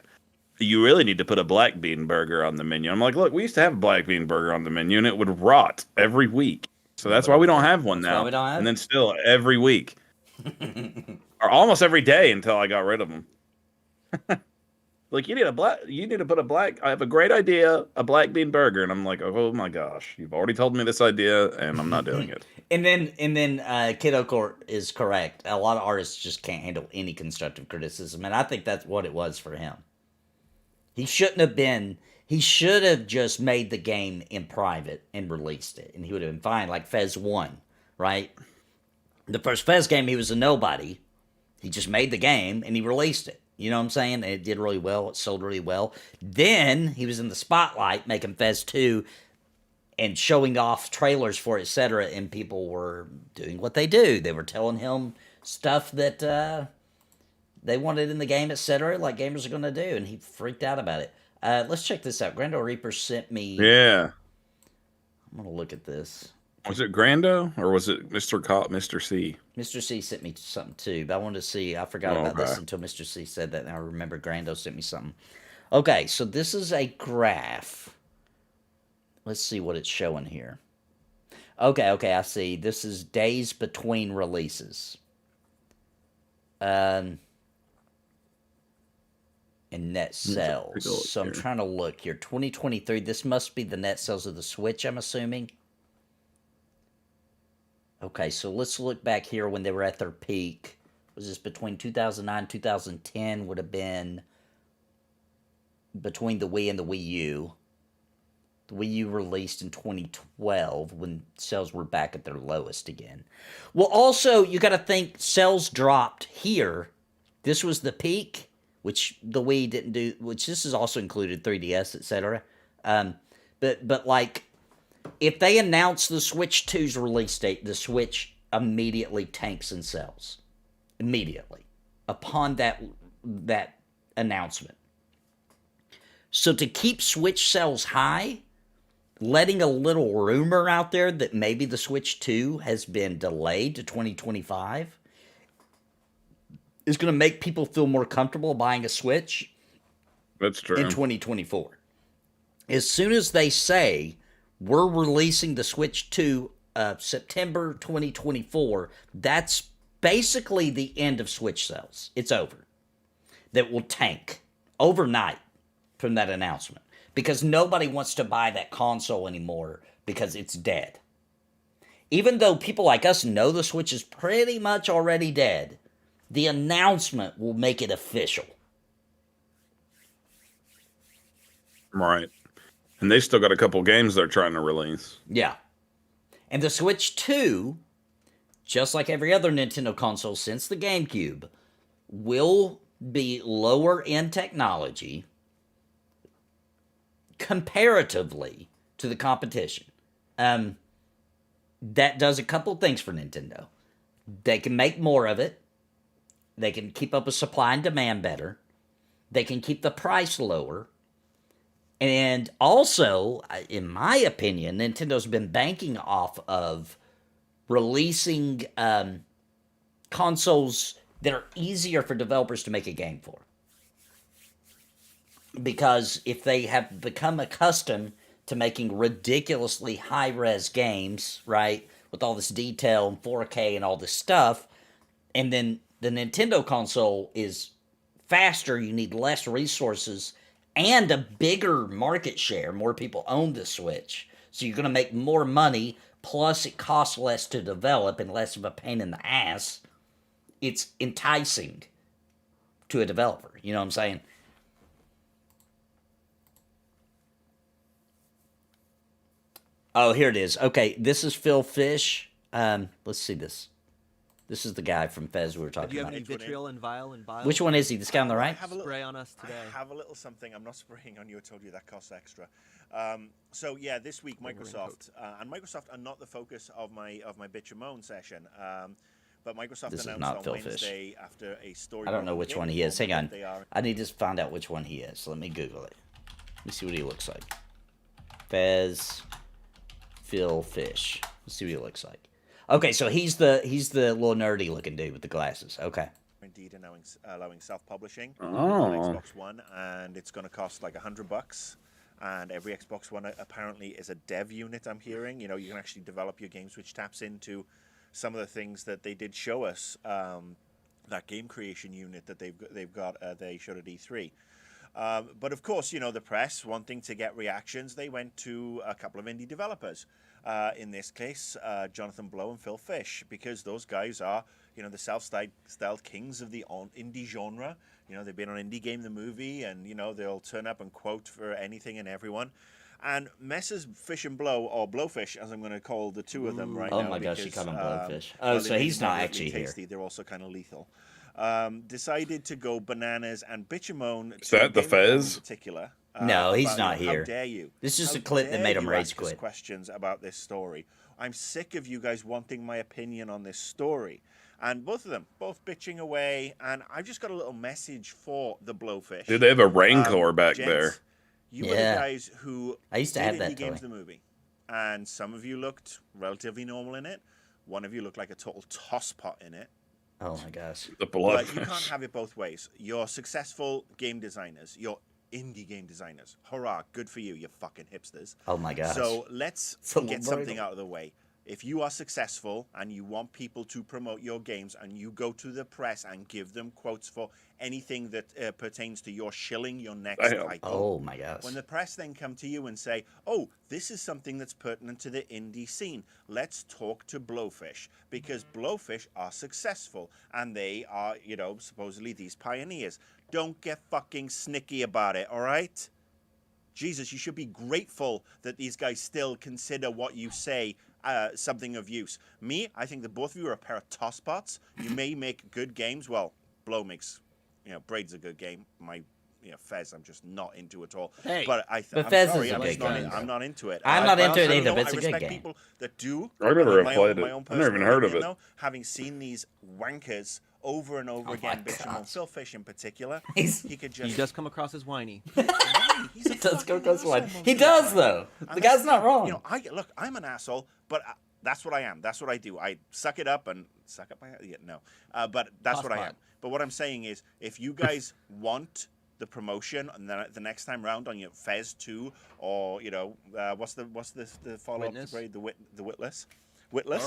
you really need to put a black bean burger on the menu. I'm like, look, we used to have a black bean burger on the menu, and it would rot every week. So that's why we don't have one now. And then still every week. Or almost every day until I got rid of them. Like, you need to put a black, I have a great idea, a black bean burger. And I'm like, oh my gosh, you've already told me this idea, and I'm not doing it. And then Kiddo Court is correct. A lot of artists just can't handle any constructive criticism. And I think that's what it was for him. He shouldn't have been, he should have just made the game in private and released it, and he would have been fine, like Fez 1, right? The first Fez game, he was a nobody. He just made the game, and he released it. You know what I'm saying? And it did really well. It sold really well. Then he was in the spotlight making Fez 2 and showing off trailers for it, etc., and people were doing what they do. They were telling him stuff that they wanted in the game, etc., like gamers are going to do, and he freaked out about it. Let's check this out. Grando Reaper sent me... Yeah. I'm going to look at this. Was it Grando, or was it Mr. C? Mr. C sent me something, too, but I wanted to see. I forgot about this until Mr. C said that, and I remember Grando sent me something. Okay, so this is a graph. Let's see what it's showing here. Okay, I see. This is days between releases. And net sales. So I'm trying to look here. 2023, this must be the net sales of the Switch, I'm assuming. Okay, so let's look back here when they were at their peak. Was this between 2009 and 2010? Would have been between the Wii and the Wii U. The Wii U released in 2012 when sales were back at their lowest again. Well, also, you got to think sales dropped here. This was the peak. which the Wii didn't do, which this is also included 3DS, etc. But like, if they announce the Switch 2's release date, the Switch immediately tanks and sells. Immediately. Upon that announcement. So to keep Switch sales high, letting a little rumor out there that maybe the Switch 2 has been delayed to 2025 is going to make people feel more comfortable buying a Switch. That's true. In 2024. As soon as they say, we're releasing the Switch 2 September 2024, that's basically the end of Switch sales. It's over. That will tank overnight from that announcement. Because nobody wants to buy that console anymore because it's dead. Even though people like us know the Switch is pretty much already dead, the announcement will make it official. Right. And they still got a couple games they're trying to release. Yeah. And the Switch 2, just like every other Nintendo console since the GameCube, will be lower in technology comparatively to the competition. That does a couple things for Nintendo. They can make more of it. They can keep up with supply and demand better. They can keep the price lower. And also, in my opinion, Nintendo's been banking off of releasing consoles that are easier for developers to make a game for. Because if they have become accustomed to making ridiculously high-res games, right, with all this detail and 4K and all this stuff, and then the Nintendo console is faster, you need less resources, and a bigger market share. More people own the Switch. So you're going to make more money, plus it costs less to develop and less of a pain in the ass. It's enticing to a developer. You know what I'm saying? Oh, here it is. Okay, this is Phil Fish. Let's see this. This is the guy from Fez we were talking Do you have about. any vitriol and vial and bile? Which one is he? This guy on the right? Spray on us today. I have a little something. I'm not spraying on you. I told you that costs extra. So yeah, this week Microsoft and Microsoft are not the focus of my bitch and moan session. But Microsoft This is announced not on Phil Wednesday after a story. I don't know which one he is. Hang on. I need to find out which one he is. Let me Google it. Let me see what he looks like. Fez Phil Fish. Let's see what he looks like. Okay, so he's the little nerdy looking dude with the glasses. Okay. Indeed, allowing self-publishing Oh. on Xbox One, and it's going to cost like $100. And every Xbox One apparently is a dev unit. I'm hearing, you can actually develop your games, which taps into some of the things that they did show us. That game creation unit that they've got. They showed at E3. But of course, the press wanting to get reactions, they went to a couple of indie developers. In this case, Jonathan Blow and Phil Fish, because those guys are, the self-styled kings of the indie genre. They've been on Indie Game the Movie, and, they'll turn up and quote for anything and everyone. And Messrs. Fish and Blow, or Blowfish, as I'm going to call the two of them right now. Oh my gosh, you call him Blowfish. Oh, so he's not actually tasty. here. They're also kind of lethal. Decided to go bananas and bitch and moan. Is that the Fez? In particular. No, he's not How here. dare you? This is How a clip that dare made him you rage ask us quit. Questions about this story. I'm sick of you guys wanting my opinion on this story. And both of them, both bitching away. And I've just got a little message for the Blowfish. Dude, they have a Rancor back gents, there. You were the guys who I used to have that Indie Games toy. the movie. And some of you looked relatively normal in it. One of you looked like a total tosspot in it. Oh my gosh. The blood. But you can't have it both ways. You're successful game designers. You're indie game designers. Hurrah, good for you, you fucking hipsters. Oh my gosh. So let's So get brutal. something out of the way. If you are successful and you want people to promote your games and you go to the press and give them quotes for anything that pertains to your shilling your next title. Oh my gosh. When the press then come to you and say, oh, this is something that's pertinent to the indie scene, let's talk to Blowfish, because Blowfish are successful and they are, supposedly these pioneers. Don't get fucking snicky about it, all right? Jesus, you should be grateful that these guys still consider what you say something of use. Me, I think that both of you are a pair of tosspots. You may make good games. Well, Blow makes Braid's a good game. Fez, I'm just not into at all. Hey, but but I'm Fez sorry, is a good game. I'm not into it. I'm not into it either, but I it's a good respect game. people that do. I've never My played own it. I've personal never even heard of opinion, it. though, having seen these wankers over and over again, bitching on Phil Fish in particular, he could just. He does come across as whiny. He does come across as whiny. He does, though. The guy's not wrong. I'm an asshole, but that's what I am. That's what I do. I suck it up and suck up my. But that's what I am. But what I'm saying is, if you guys want the promotion and then the next time round on Fez 2 or what's the follow up to Braid, the Witless.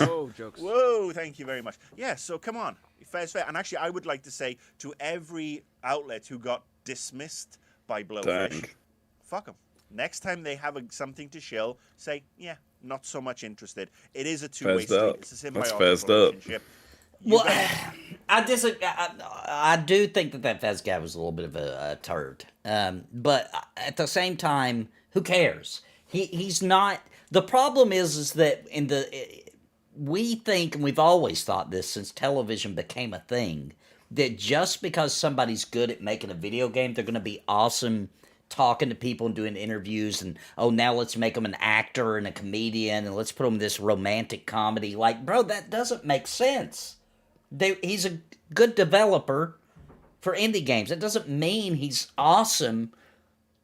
Oh, jokes. Whoa, thank you very much. Yeah, so come on, Fez. And actually, I would like to say to every outlet who got dismissed by Blowfish, fuck them. Next time they have something to shill, say, yeah, not so much interested. It is a two-way street. It's a symbiotic relationship. Well, I disagree. I do think that Fez guy was a little bit of a turd. But at the same time, who cares? He's not. The problem is that we think, and we've always thought this since television became a thing, that just because somebody's good at making a video game, they're going to be awesome talking to people and doing interviews, and now let's make him an actor and a comedian, and let's put him in this romantic comedy. Like, bro, that doesn't make sense. He's a good developer for indie games. That doesn't mean he's awesome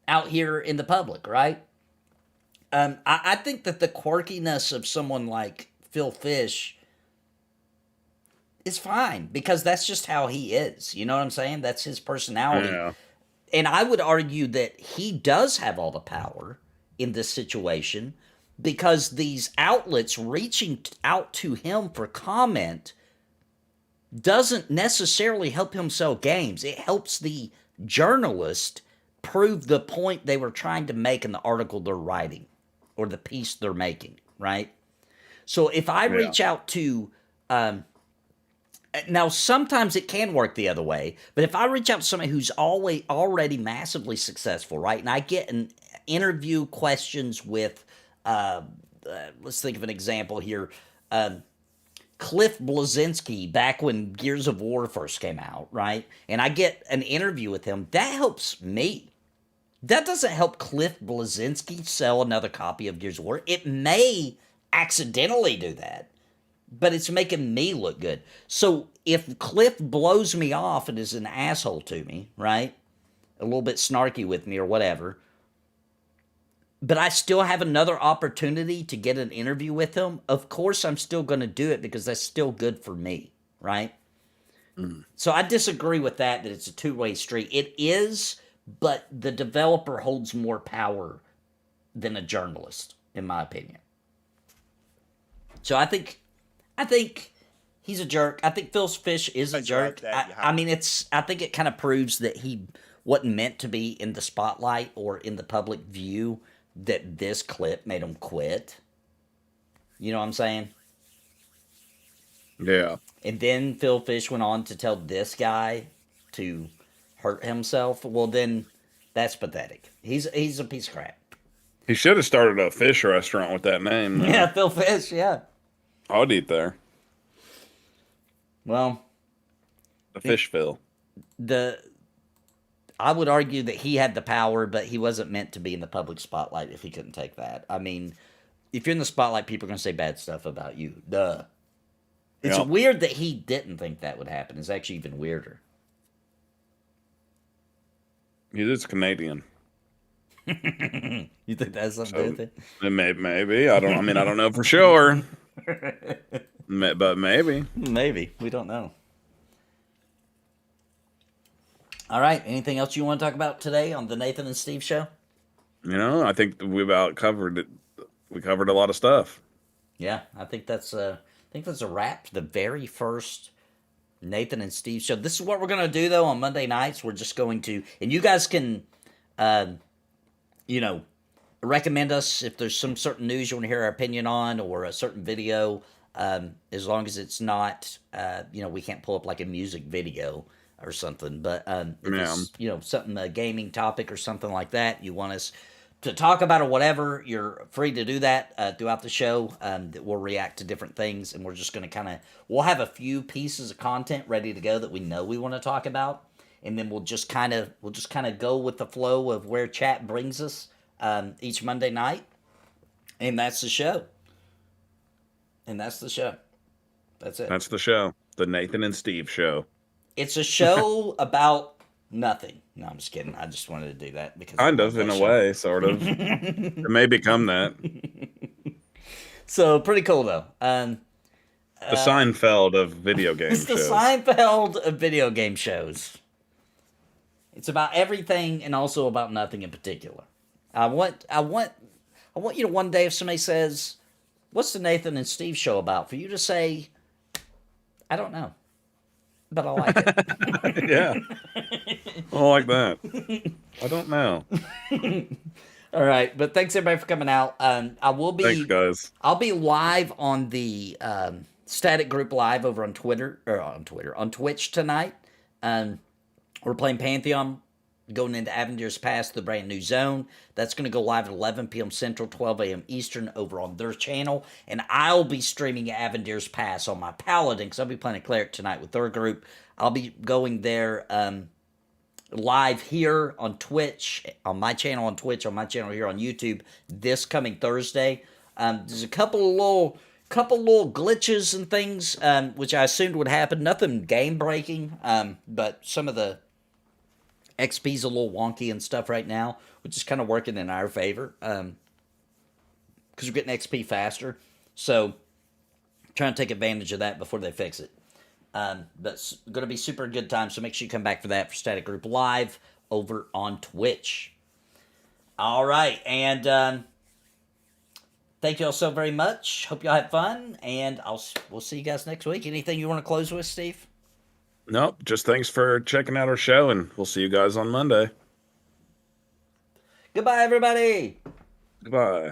out here in the public, right? I think that the quirkiness of someone like Phil Fish is fine, because that's just how he is. You know what I'm saying? That's his personality. Yeah. And I would argue that he does have all the power in this situation, because these outlets reaching out to him for comment doesn't necessarily help him sell games. It helps the journalist prove the point they were trying to make in the article they're writing or the piece they're making, right? So if I reach out to... now, sometimes it can work the other way, but if I reach out to somebody who's already massively successful, right, and I get an interview questions with, let's think of an example here, Cliff Bleszinski back when Gears of War first came out, right, and I get an interview with him, that helps me. That doesn't help Cliff Bleszinski sell another copy of Gears of War. It may accidentally do that, but it's making me look good. So if Cliff blows me off and is an asshole to me, right, a little bit snarky with me or whatever, but I still have another opportunity to get an interview with him, of course I'm still going to do it, because that's still good for me, right? So I disagree with that it's a two-way street. It is, but the developer holds more power than a journalist, in my opinion. So I think he's a jerk. I think Phil Fish is a jerk. I mean, I think it kind of proves that he wasn't meant to be in the spotlight or in the public view, that this clip made him quit. You know what I'm saying? Yeah. And then Phil Fish went on to tell this guy to hurt himself. Well, then that's pathetic. He's a piece of crap. He should have started a fish restaurant with that name. Though. Yeah, Phil Fish, yeah. I'd eat there. Well, the fish Phil. I would argue that he had the power, but he wasn't meant to be in the public spotlight if he couldn't take that. I mean, if you're in the spotlight, people are going to say bad stuff about you. Duh. It's weird that he didn't think that would happen. It's actually even weirder. He is Canadian. You think that's something to do with it? Maybe. I don't know for sure. But maybe. Maybe. We don't know. All right. Anything else you want to talk about today on the Nathan and Steve show? I think we about covered it. We covered a lot of stuff. Yeah, I think that's a wrap. The very first Nathan and Steve show. This is what we're gonna do though on Monday nights. We're just going to, and you guys can, recommend us if there's some certain news you want to hear our opinion on, or a certain video. As long as it's not, we can't pull up like a music video or something. But if it's, something, a gaming topic or something like that, you want us to talk about or whatever, you're free to do that throughout the show. That we'll react to different things, and we're just going to we'll have a few pieces of content ready to go that we know we want to talk about. and then we'll just kind of go with the flow of where chat brings us each Monday night, and that's the show. That's it. That's the show. The Nathan and Steve show. It's a show about nothing. No, I'm just kidding. I just wanted to do that because kind of, in a way, sort of. It may become that. So pretty cool though. The Seinfeld of video game shows. It's the Seinfeld of video game shows. It's about everything and also about nothing in particular. I want you to one day, if somebody says, "What's the Nathan and Steve show about?" for you to say, "I don't know, but I like it." Yeah, I like that. I don't know. All right, but thanks everybody for coming out. I will be. Thanks, guys. I'll be live on the Static Group Live over on Twitch tonight. We're playing Pantheon, going into Avenger's Pass, the brand new zone. That's going to go live at 11 p.m. Central, 12 a.m. Eastern over on their channel. And I'll be streaming Avenger's Pass on my Paladin, because I'll be playing a Cleric tonight with their group. I'll be going there live here on Twitch, on my channel on Twitch, on my channel here on YouTube this coming Thursday. There's a couple little glitches and things, which I assumed would happen. Nothing game-breaking, but some of the XP's a little wonky and stuff right now, which is kind of working in our favor, because we're getting XP faster. So, trying to take advantage of that before they fix it. But it's going to be super good time, so make sure you come back for that for Static Group Live over on Twitch. All right, and thank you all so very much. Hope y'all had fun, and we'll see you guys next week. Anything you want to close with, Steve? Nope, just thanks for checking out our show, and we'll see you guys on Monday. Goodbye, everybody. Goodbye.